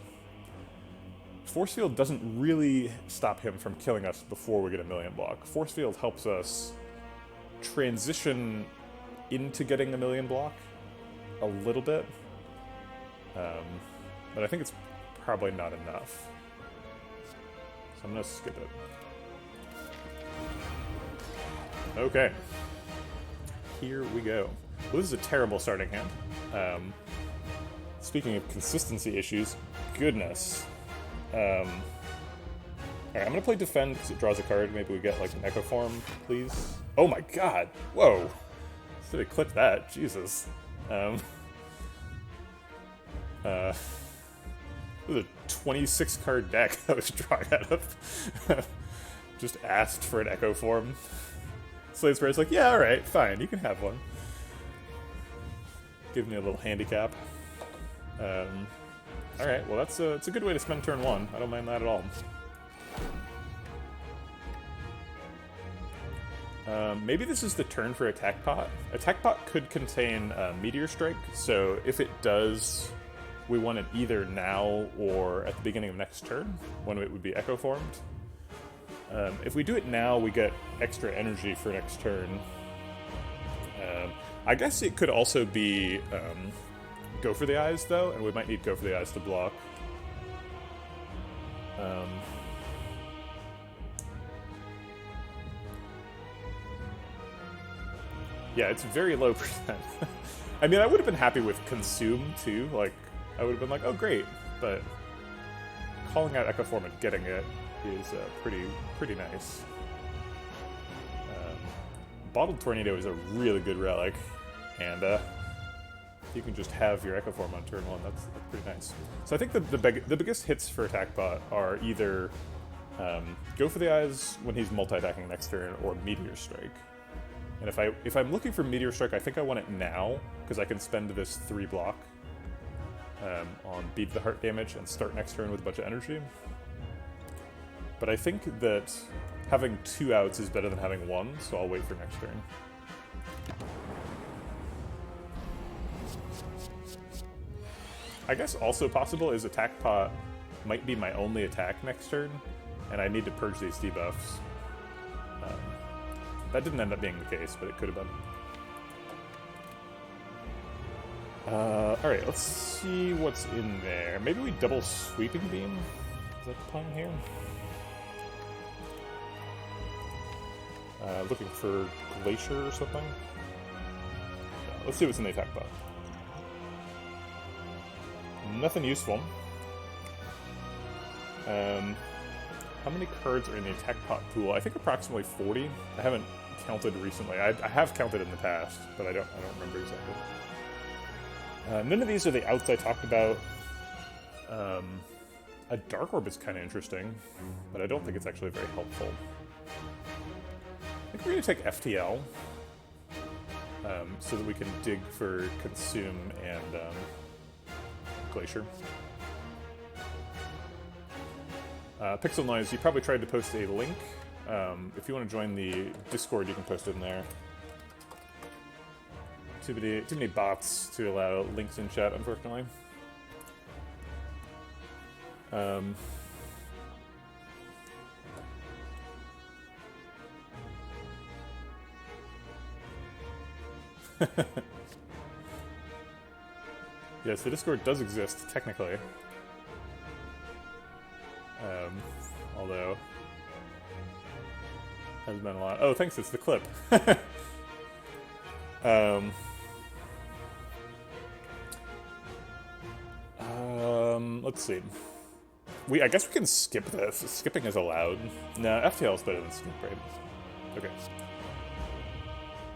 Force Field doesn't really stop him from killing us before we get a million block. Force Field helps us transition into getting a million block a little bit, but I think it's probably not enough. So I'm gonna skip it. Okay. Here we go. Well, this is a terrible starting hand. Speaking of consistency issues, goodness. Alright, I'm gonna play Defend because it draws a card. Maybe we get like an Echo Form, please. Oh my god! Whoa! Should have clipped that. Jesus. It was a 26 card deck I was drawing out of. Just asked for an Echo Form. Slave Sprare's like, yeah, alright, fine, you can have one. Give me a little handicap. Alright, well it's a good way to spend turn 1. I don't mind that at all. Maybe this is the turn for Attack Pot. Attack Pot could contain Meteor Strike, so if it does, we want it either now or at the beginning of next turn, when it would be Echo Formed. If we do it now, we get extra energy for next turn. I guess it could also be Go for the Eyes, though, and we might need Go for the Eyes to block. Yeah, it's very low percent. I mean, I would have been happy with Consume, too. Like, I would have been like, oh, great. But calling out Echo Form and getting it is pretty nice. Bottled Tornado is a really good relic, and you can just have your Echo Form on turn 1. That's pretty nice. So I think the biggest hits for Attack Bot are either Go for the Eyes when he's multi-attacking next turn, or Meteor Strike. And if I'm looking for Meteor Strike, I think I want it now, because I can spend this 3 block on Beat the Heart damage and start next turn with a bunch of energy. but I think that having 2 outs is better than having 1, so I'll wait for next turn. I guess also possible is Attack Pot might be my only attack next turn, and I need to purge these debuffs. That didn't end up being the case, but it could have been. Alright, let's see what's in there. Maybe we double Sweeping Beam? Is that the plan here? Looking for Glacier or something? Yeah, let's see what's in the attack pot. Nothing useful. How many cards are in the attack pot pool? I think approximately 40. I haven't counted recently. I have counted in the past, but I don't remember exactly. None of these are the outs I talked about. A Dark Orb is kind of interesting, but I don't think it's actually very helpful. I think we're going to take FTL, so that we can dig for Consume and Glacier. Pixel Noise, you probably tried to post a link. If you want to join the Discord, you can post it in there. Too many bots to allow links in chat, unfortunately. Yes, the Discord does exist, technically. Although... hasn't been a lot. Oh, thanks, it's the clip. Let's see. I guess we can skip this. Skipping is allowed. No, FTL is better than skip, right? Okay.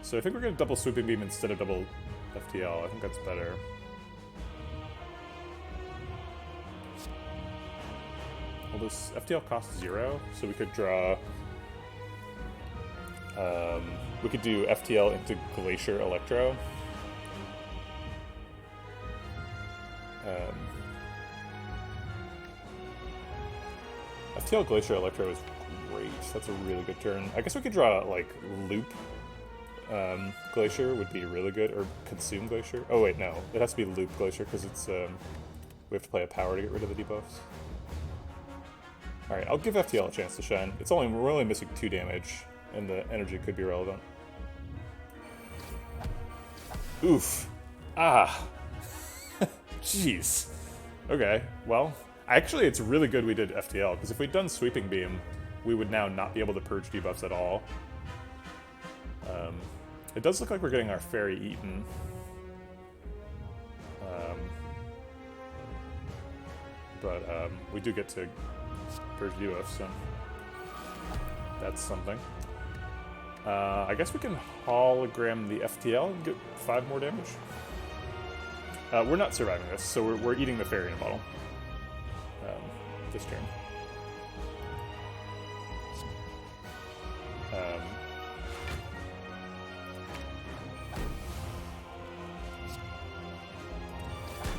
So I think we're going to double Sweeping Beam instead of double FTL. I think that's better. Well, this FTL costs 0, so we could draw... we could do FTL into Glacier Electro. FTL Glacier Electro is great. That's a really good turn. I guess we could draw, like, Loop Glacier would be really good, or Consume Glacier. Oh wait, no. It has to be Loop Glacier, because it's, we have to play a power to get rid of the debuffs. Alright, I'll give FTL a chance to shine. We're only missing 2 damage, and the energy could be relevant. Oof. Ah. Jeez. Okay, well, actually it's really good we did FTL, because if we'd done Sweeping Beam, we would now not be able to purge debuffs at all. It does look like we're getting our Fairy eaten. But we do get to purge debuffs, so that's something. I guess we can hologram the FTL and get 5 more damage. We're not surviving this, so we're eating the Fairy in a bottle. This turn.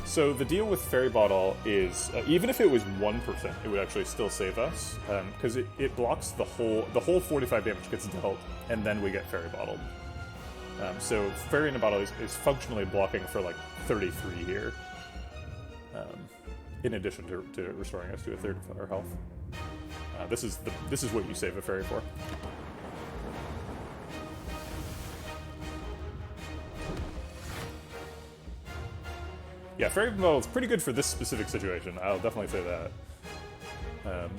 So the deal with Fairy Bottle is, even if it was 1%, it would actually still save us, because it blocks the whole 45 damage gets dealt, and then we get Fairy Bottled. So Fairy in a Bottle is functionally blocking for like 33 here, in addition to restoring us to a third of our health. This is what you save a Fairy for. Yeah, Fairy Bottle is pretty good for this specific situation. I'll definitely say that.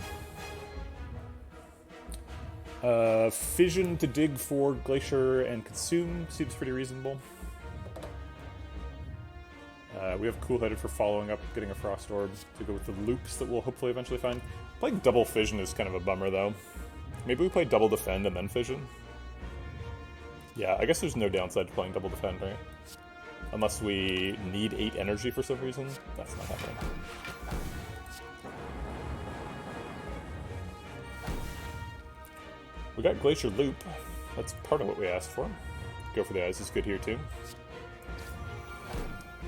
Fission to dig for Glacier and Consume seems pretty reasonable. We have Cool-Headed for following up, getting a Frost Orb to go with the loops that we'll hopefully eventually find. Playing double Fission is kind of a bummer, though. Maybe we play double Defend and then Fission? Yeah, I guess there's no downside to playing double Defend, right? Unless we need 8 energy for some reason. That's not happening. We got Glacier Loop. That's part of what we asked for. Go for the Eyes is good here, too.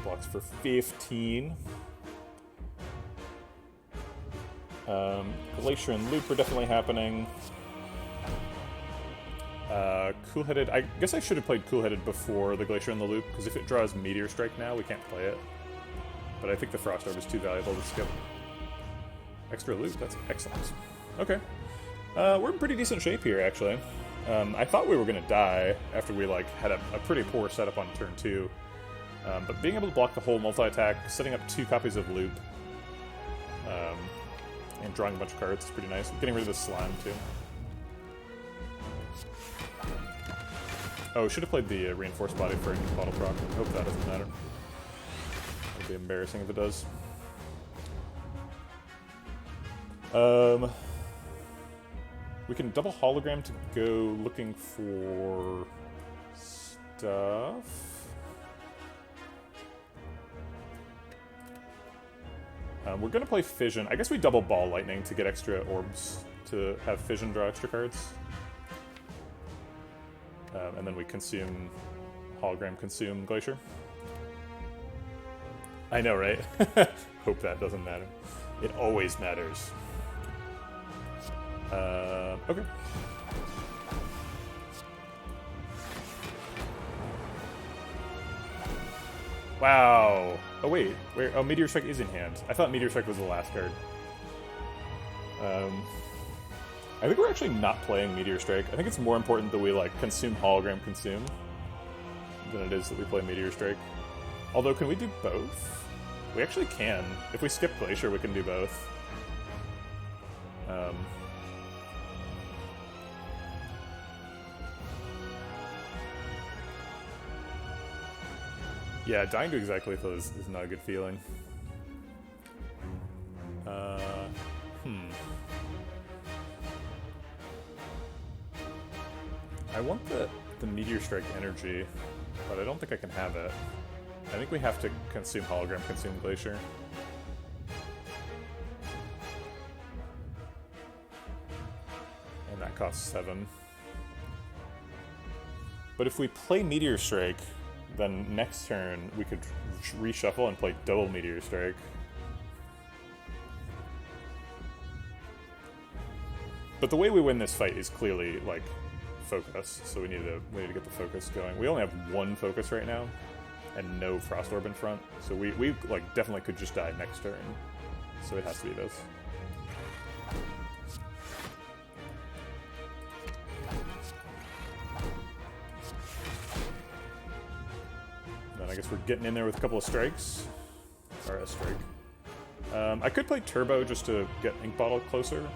Blocks for 15. Glacier and Loop are definitely happening. Cool-Headed, I guess I should have played Cool-Headed before the Glacier and the Loop, because if it draws Meteor Strike now, we can't play it. But I think the Frost Orb is too valuable to skip. Extra loot, that's excellent. Okay. We're in pretty decent shape here, actually. I thought we were going to die after we had a pretty poor setup on turn 2. But being able to block the whole multi-attack, setting up 2 copies of Loop, and drawing a bunch of cards is pretty nice. Getting rid of the slime, too. Oh, should have played the Reinforced Body for Bottle Proc. I hope that doesn't matter. It'll be embarrassing if it does. We can double hologram to go looking for stuff. We're gonna play Fission. I guess we double Ball Lightning to get extra orbs to have Fission draw extra cards. And then we consume hologram, consume Glacier. I know, right? Hope that doesn't matter. It always matters. Okay. Wow. Oh wait, where? Oh, Meteor Strike is in hand. I thought Meteor Strike was the last card. I think we're actually not playing Meteor Strike. I think it's more important that we consume hologram, consume than it is that we play Meteor Strike. Although, can we do both? We actually can. If we skip Glacier, we can do both. Yeah, dying to Exact Lethal is not a good feeling. I want the Meteor Strike energy, but I don't think I can have it. I think we have to consume hologram, consume Glacier. And that costs 7. But if we play Meteor Strike, then next turn we could reshuffle and play double Meteor Strike. But the way we win this fight is clearly focus, so we need to get the focus going. We only have 1 focus right now, and no Frost Orb in front, so we definitely could just die next turn. So it has to be this. Then I guess we're getting in there with a couple of strikes, or a strike. I could play Turbo just to get Ink Bottle closer.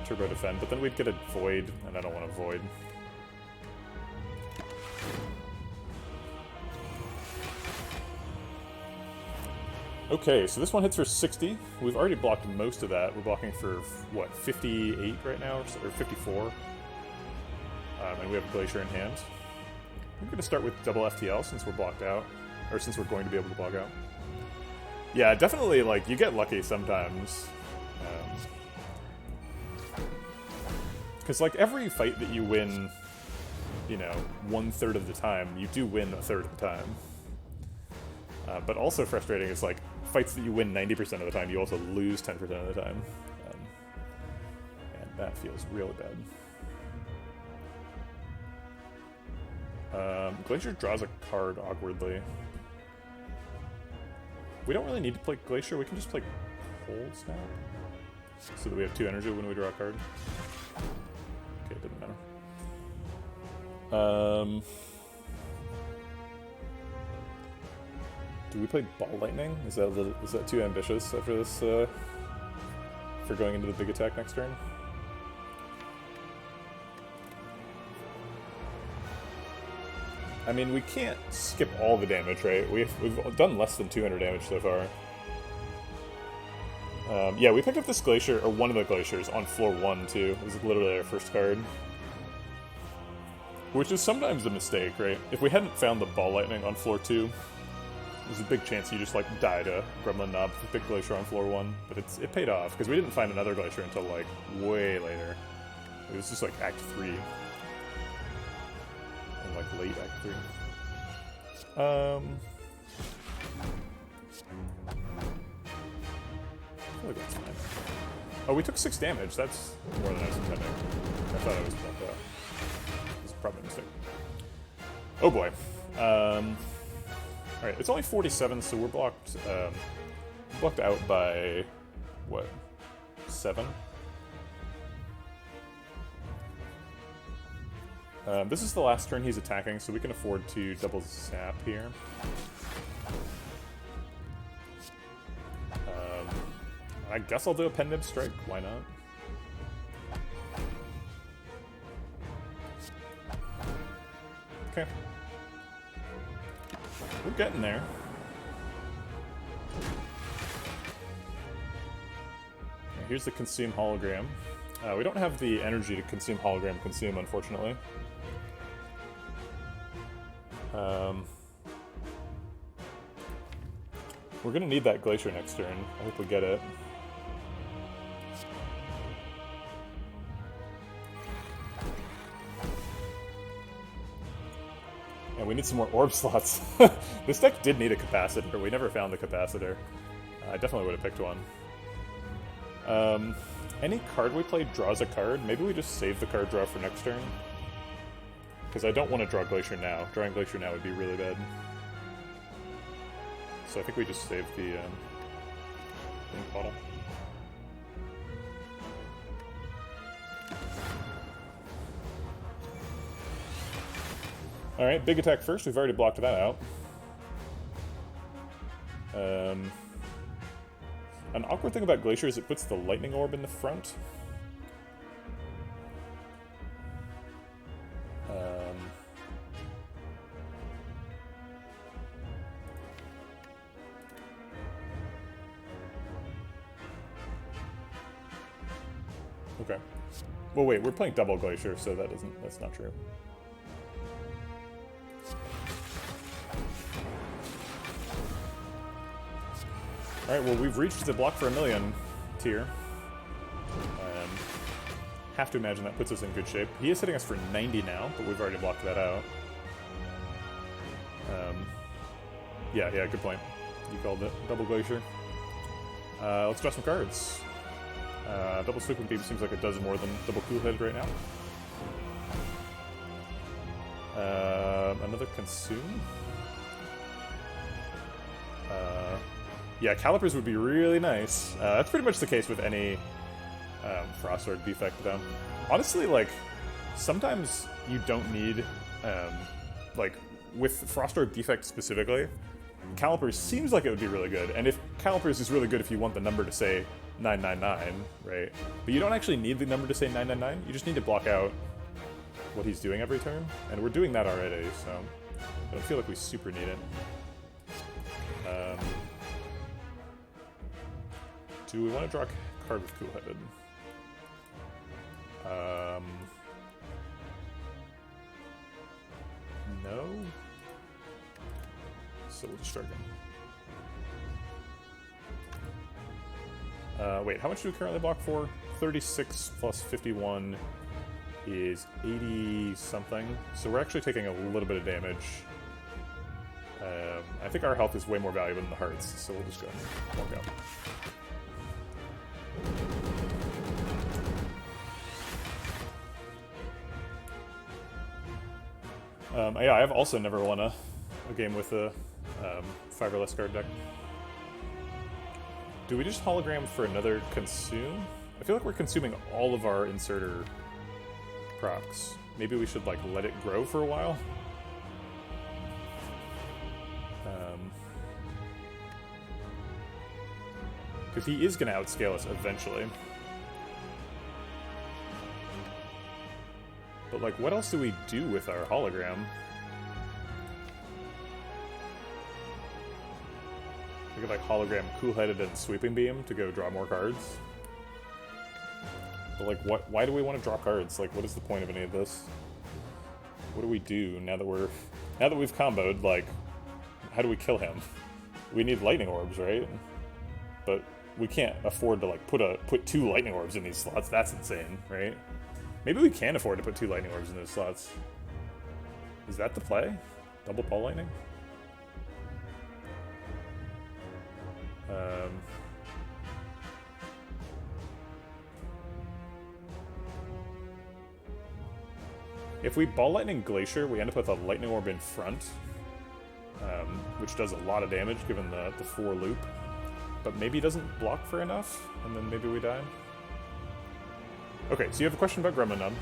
Turbo defend, but then we'd get a Void, and I don't want a Void. Okay, so this one hits for 60. We've already blocked most of that. We're blocking for, what, 58 right now, or 54? And we have a Glacier in hand. We're going to start with double FTL since we're blocked out, or since we're going to be able to block out. Yeah, definitely, you get lucky sometimes. Because, every fight that you win, 1/3 of the time, you do win 1/3 of the time. But also frustrating is, fights that you win 90% of the time, you also lose 10% of the time. And that feels really bad. Glacier draws a card awkwardly. We don't really need to play Glacier, we can just play Cold Snap. So that we have 2 energy when we draw a card. Okay, it didn't matter. Do we play Ball Lightning? Is that too ambitious after this, for going into the big attack next turn? I mean, we can't skip all the damage, right? We've done less than 200 damage so far. Yeah, we picked up this Glacier, or one of the Glaciers, on floor 1, too. It was literally our first card. Which is sometimes a mistake, right? If we hadn't found the Ball Lightning on floor 2, there's a big chance you just, die to Gremlin Knob if we pick Glacier on floor 1. But it paid off, because we didn't find another Glacier until, way later. It was just, Act 3. And, late Act 3. I feel like that's fine. Oh, we took 6 damage. That's more than I was intending. I thought I was blocked out. This is probably a mistake. Oh boy. Alright, it's only 47, so we're blocked out by, what, 7? This is the last turn he's attacking, so we can afford to double zap here. I guess I'll do a Pen Nib Strike, why not? Okay. We're getting there. Here's the Consume Hologram. We don't have the energy to consume Hologram Consume, unfortunately. We're gonna need that Glacier next turn. I hope we get it. And we need some more orb slots. This deck did need a capacitor. We never found the capacitor. I definitely would have picked one. Any card we play draws a card. Maybe we just save the card draw for next turn. Because I don't want to draw Glacier now. Drawing Glacier now would be really bad. So I think we just save the ink bottle. Alright, big attack first. We've already blocked that out. An awkward thing about Glacier is it puts the lightning orb in the front. Okay. Well, wait, we're playing double Glacier, so that's not true. Alright, well, we've reached the block for a million tier. Have to imagine that puts us in good shape. He is hitting us for 90 now, but we've already blocked that out. Yeah, good point. You called it. Double Glacier. Let's draw some cards. Double Sweeping Beam seems like it does more than double Cool Head right now. Another Consume. Yeah, Calipers would be really nice. That's pretty much the case with any Frost or Defect, though. Honestly, like, sometimes you don't need, like, with Frost or Defect specifically, Calipers seems like it would be really good. And if Calipers is really good if you want the number to say 999, right? But you don't actually need the number to say 999. You just need to block out what he's doing every turn. And we're doing that already, so I don't feel like we super need it. Do we want to draw a card with Cool-Headed? No? So we'll just strike him. Wait, how much do we currently block for? 36 plus 51 is 80-something. So we're actually taking a little bit of damage. I think our health is way more valuable than the hearts, so we'll just go ahead and walk out. Yeah, I've also never won a game with a 5 or less card deck. Do we just hologram for another consume? I feel like we're consuming all of our inserter procs. Maybe we should, like, let it grow for a while? Because he is going to outscale us eventually. But, like, what else do we do with our hologram? We could, like, hologram Cool-Headed and Sweeping Beam to go draw more cards. But, like, why do we want to draw cards? Like, what is the point of any of this? What do we do now that we've comboed? Like, how do we kill him? We need lightning orbs, right? But we can't afford to, like, put 2 lightning orbs in these slots. That's insane, right? Maybe we can afford to put 2 lightning orbs in those slots. Is that the play? Double Ball Lightning? If we Ball Lightning Glacier, we end up with a Lightning Orb in front, which does a lot of damage given the 4 loop. But maybe doesn't block for enough, and then maybe we die. Okay, so you have a question about Gremlin Nub.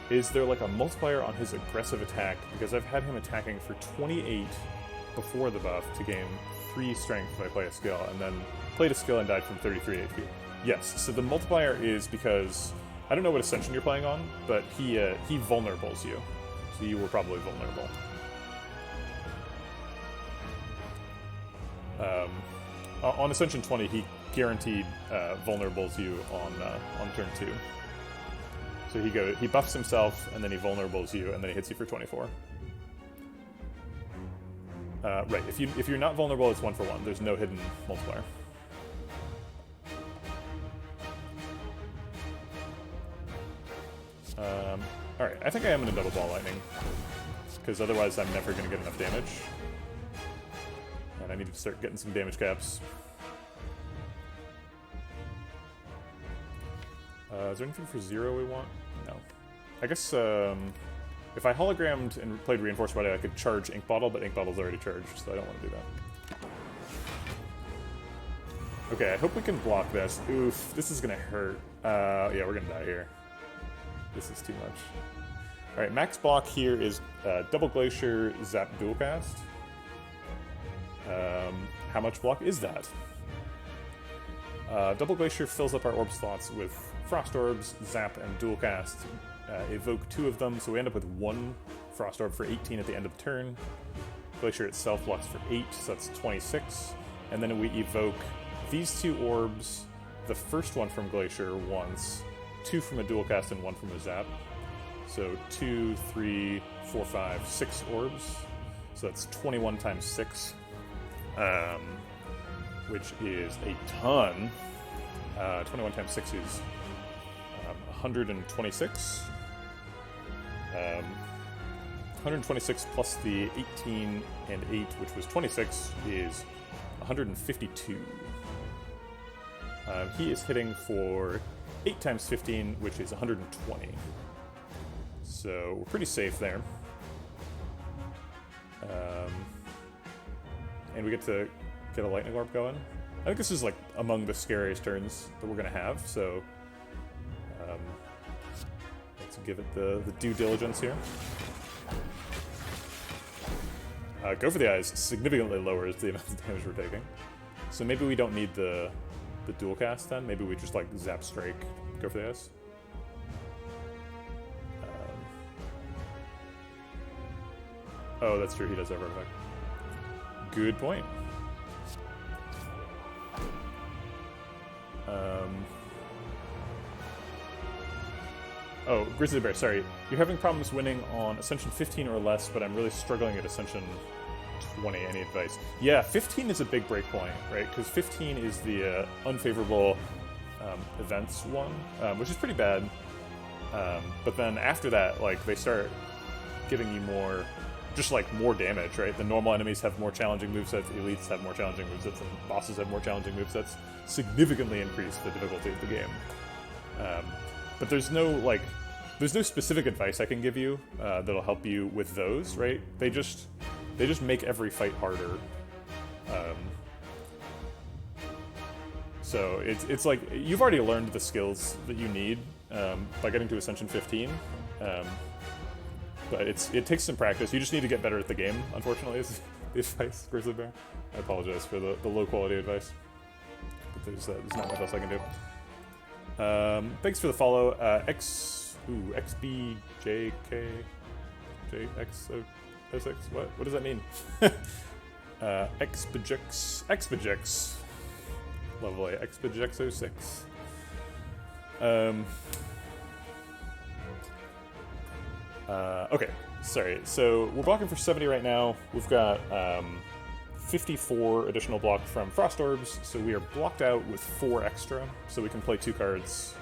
Is there like a multiplier on his aggressive attack? Because I've had him attacking for 28 before the buff to gain 3 strength if I play a skill, and then played a skill and died from 33 HP. Yes, so the multiplier is because, I don't know what Ascension you're playing on, but he vulnerables you. So you were probably vulnerable. On Ascension 20, he guaranteed vulnerables you on turn 2. So he buffs himself, and then he vulnerables you, and then he hits you for 24. Right, if you're not vulnerable, it's 1-for-1. There's no hidden multiplier. Alright, I think I am going to double Ball Lightning, because otherwise I'm never going to get enough damage. And I need to start getting some damage caps. Is there anything for 0 we want? No. I guess, if I hologrammed and played Reinforced Body, I could charge Ink Bottle, but Ink Bottle's already charged, so I don't want to do that. Okay, I hope we can block this. Oof, this is gonna hurt. Yeah, we're gonna die here. This is too much. Alright, max block here is Double Glacier, Zap, Dual Cast. How much block is that? Double Glacier fills up our orb slots with Frost Orbs, Zap, and Dual Cast. Evoke 2 of them, so we end up with 1 Frost Orb for 18 at the end of the turn. Glacier itself blocks for 8, so that's 26. And then we evoke these 2 orbs, the first one from Glacier once, 2 from a Dual Cast and 1 from a Zap. So 2, 3, 4, 5, 6 orbs. So that's 21 times 6, which is a ton. 21 times 6 is 126. 126 plus the 18 and 8, which was 26, is 152. He is hitting for 8 times 15, which is 120. So we're pretty safe there. And we get to get a Lightning Orb going. I think this is like among the scariest turns that we're going to have, so let's give it the due diligence here. Go for the Eyes significantly lowers the amount of damage we're taking. So maybe we don't need the Dual Cast then. Maybe we just like Zap Strike, Go for the Eyes. Oh, that's true, he does have Effect. Good point. Oh, Grizzly Bear, sorry. You're having problems winning on Ascension 15 or less, but I'm really struggling at Ascension 20. Any advice? Yeah, 15 is a big breakpoint, right? Because 15 is the unfavorable events one, which is pretty bad. But then after that, like, they start giving you more, just like more damage, right? The normal enemies have more challenging movesets, elites have more challenging movesets, and bosses have more challenging movesets. Significantly increase the difficulty of the game. But there's no specific advice I can give you that'll help you with those, right? They just make every fight harder. So it's like you've already learned the skills that you need by getting to Ascension 15. But it takes some practice. You just need to get better at the game, unfortunately, is the advice, Grizzly Bear. I apologize for the low quality advice. But there's not much else I can do. Thanks for the follow. XBJK, what does that mean? Xbajix. Lovely. Xbajix06. Okay, sorry. So we're blocking for 70 right now. We've got 54 additional block from Frost Orbs, so we are blocked out with 4 extra, so we can play 2 cards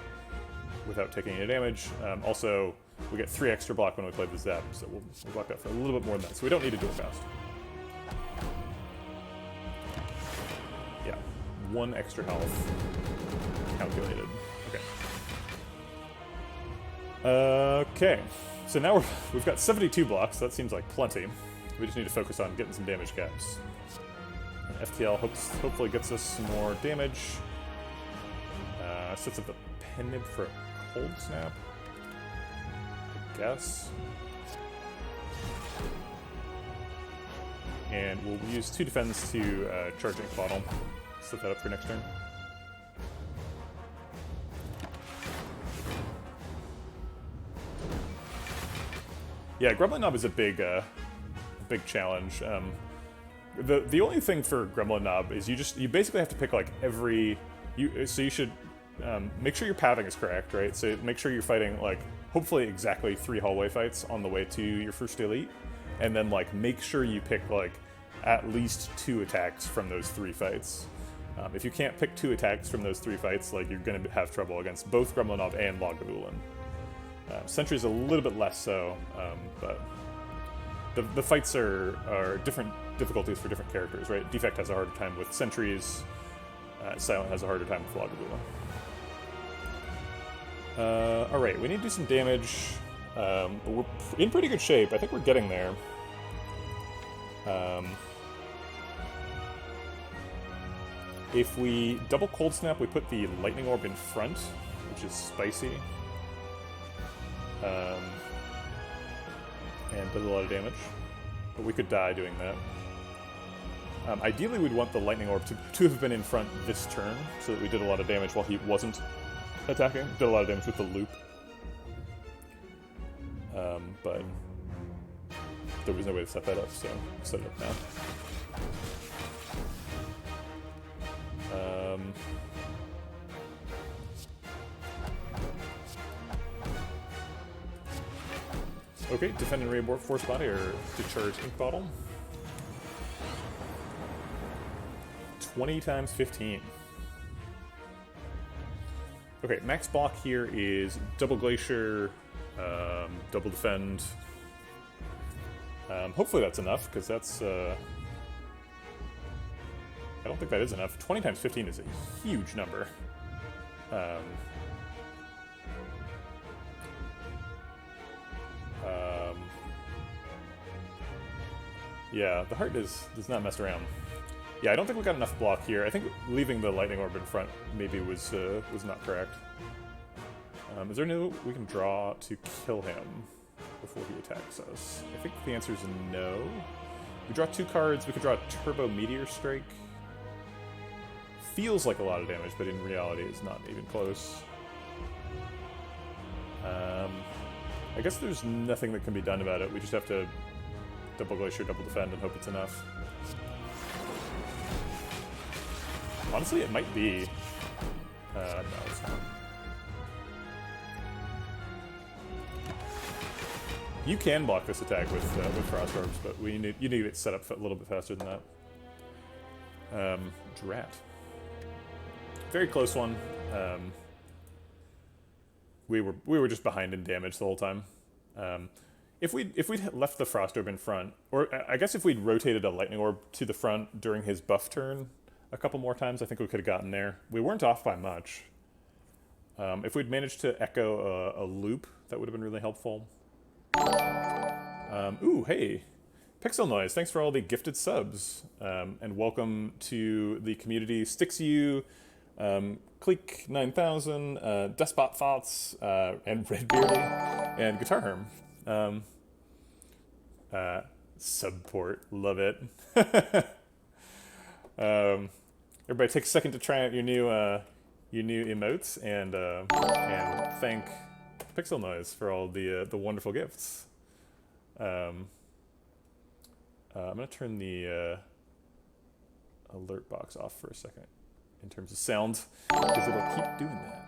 without taking any damage. Also, we get 3 extra block when we play the Zap, so we'll block out for a little bit more than that, so we don't need to Dual Cast. Yeah, 1 extra health calculated. Okay. Okay. So now we've got 72 blocks, so that seems like plenty. We just need to focus on getting some damage caps. And FTL hopefully gets us some more damage. Sets up a pendant for a cold snap, I guess. And we'll use 2 defense to charge Ink Bottle. Set that up for next turn. Yeah, Gremlin Knob is a big challenge. The only thing for Gremlin Knob is you basically have to pick like so you should make sure your pathing is correct, right? So make sure you're fighting like hopefully exactly 3 hallway fights on the way to your first elite, and then like make sure you pick like at least 2 attacks from those 3 fights. If you can't pick 2 attacks from those 3 fights, like you're gonna have trouble against both Gremlin Knob and Lagavulin. Sentry's a little bit less so, but the fights are different difficulties for different characters, right? Defect has a harder time with sentries. Silent has a harder time with Lagavulin. Alright, we need to do some damage. We're in pretty good shape. I think we're getting there. If we double Cold Snap, we put the Lightning Orb in front, which is spicy. And does a lot of damage. But we could die doing that. Ideally, we'd want the Lightning Orb to have been in front this turn, so that we did a lot of damage while he wasn't attacking. Did a lot of damage with the loop. But there was no way to set that up, so set it up now. Okay, defend and reinforce body or discharge Ink Bottle. 20 times 15. Okay, max block here is double Glacier, double defend. Hopefully that's enough, because that's... I don't think that is enough. 20 times 15 is a huge number. Yeah, the heart does not mess around. Yeah, I don't think we got enough block here. I think leaving the Lightning Orb in front maybe was not correct. Is there no we can draw to kill him before he attacks us? I think the answer is no. We draw 2 cards. We could draw a Turbo Meteor Strike. Feels like a lot of damage, but in reality it's not even close. I guess there's nothing that can be done about it. We just have to double Glacier, double defend, and hope it's enough. Honestly, it might be. No, it's not. You can block this attack with Frost Orbs, but you need to get set up a little bit faster than that. Drat. Very close one. We were just behind in damage the whole time. If we'd left the Frost Orb in front, or I guess if we'd rotated a Lightning Orb to the front during his buff turn a couple more times, I think we could have gotten there. We weren't off by much. If we'd managed to echo a loop, that would have been really helpful. Ooh, hey. Pixel Noise, thanks for all the gifted subs. And welcome to the community. Stixu, Click 9000, Despot Thoughts, and Redbeardy, and Guitar Herm. Subport, love it. Everybody take a second to try out your new emotes and thank Pixel Noise for all the wonderful gifts. I'm gonna turn the alert box off for a second in terms of sound, because it'll keep doing that.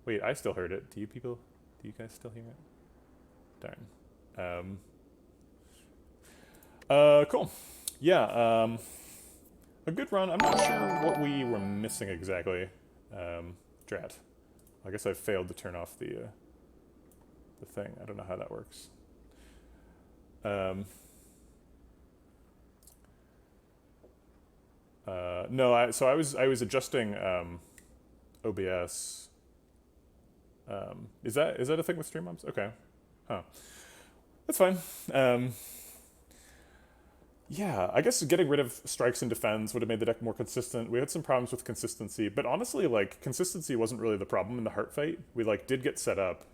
Wait, I still heard it. Do you guys still hear it? Darn. Cool. Yeah, a good run. I'm not sure what we were missing exactly. Drat. I guess I failed to turn off the thing. I don't know how that works. No, so I was adjusting OBS. Is that a thing with stream mobs? Okay. Huh. That's fine. Yeah, I guess getting rid of strikes and defends would have made the deck more consistent. We had some problems with consistency, but honestly, like, consistency wasn't really the problem in the heart fight. We, like, did get set up.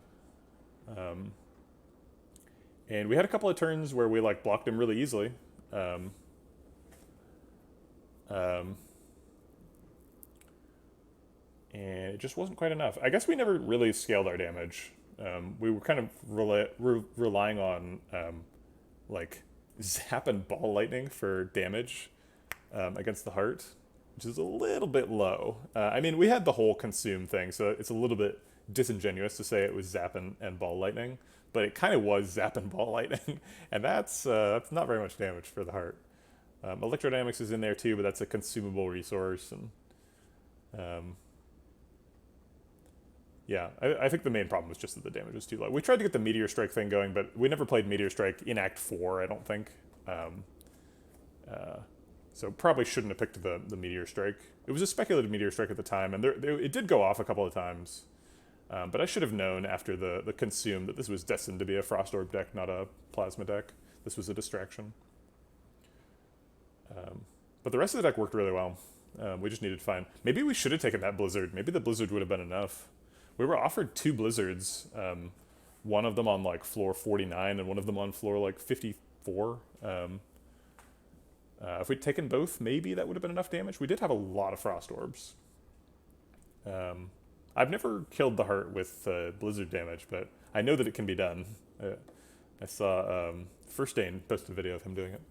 And we had a couple of turns where we, like, blocked him really easily. Um, um, and it just wasn't quite enough. I guess we never really scaled our damage. We were kind of relying on, like, zap and ball lightning for damage against the heart, which is a little bit low. I mean, we had the whole consume thing, so it's a little bit disingenuous to say it was zap and ball lightning, but it kind of was zap and ball lightning, and that's not very much damage for the heart. Electrodynamics is in there too, but that's a consumable resource, and yeah, I think the main problem was just that the damage was too low. We tried to get the Meteor Strike thing going, but we never played Meteor Strike in Act 4, I don't think. So probably shouldn't have picked the Meteor Strike. It was a speculative Meteor Strike at the time, and it did go off a couple of times. But I should have known after the Consume that this was destined to be a Frost Orb deck, not a Plasma deck. This was a distraction. But the rest of the deck worked really well. We just needed to find... Maybe we should have taken that Blizzard. Maybe the Blizzard would have been enough. We were offered 2 Blizzards, one of them on like floor 49 and one of them on floor like 54. If we'd taken both, maybe that would have been enough damage. We did have a lot of Frost Orbs. I've never killed the heart with Blizzard damage, but I know that it can be done. I saw First Dane post a video of him doing it.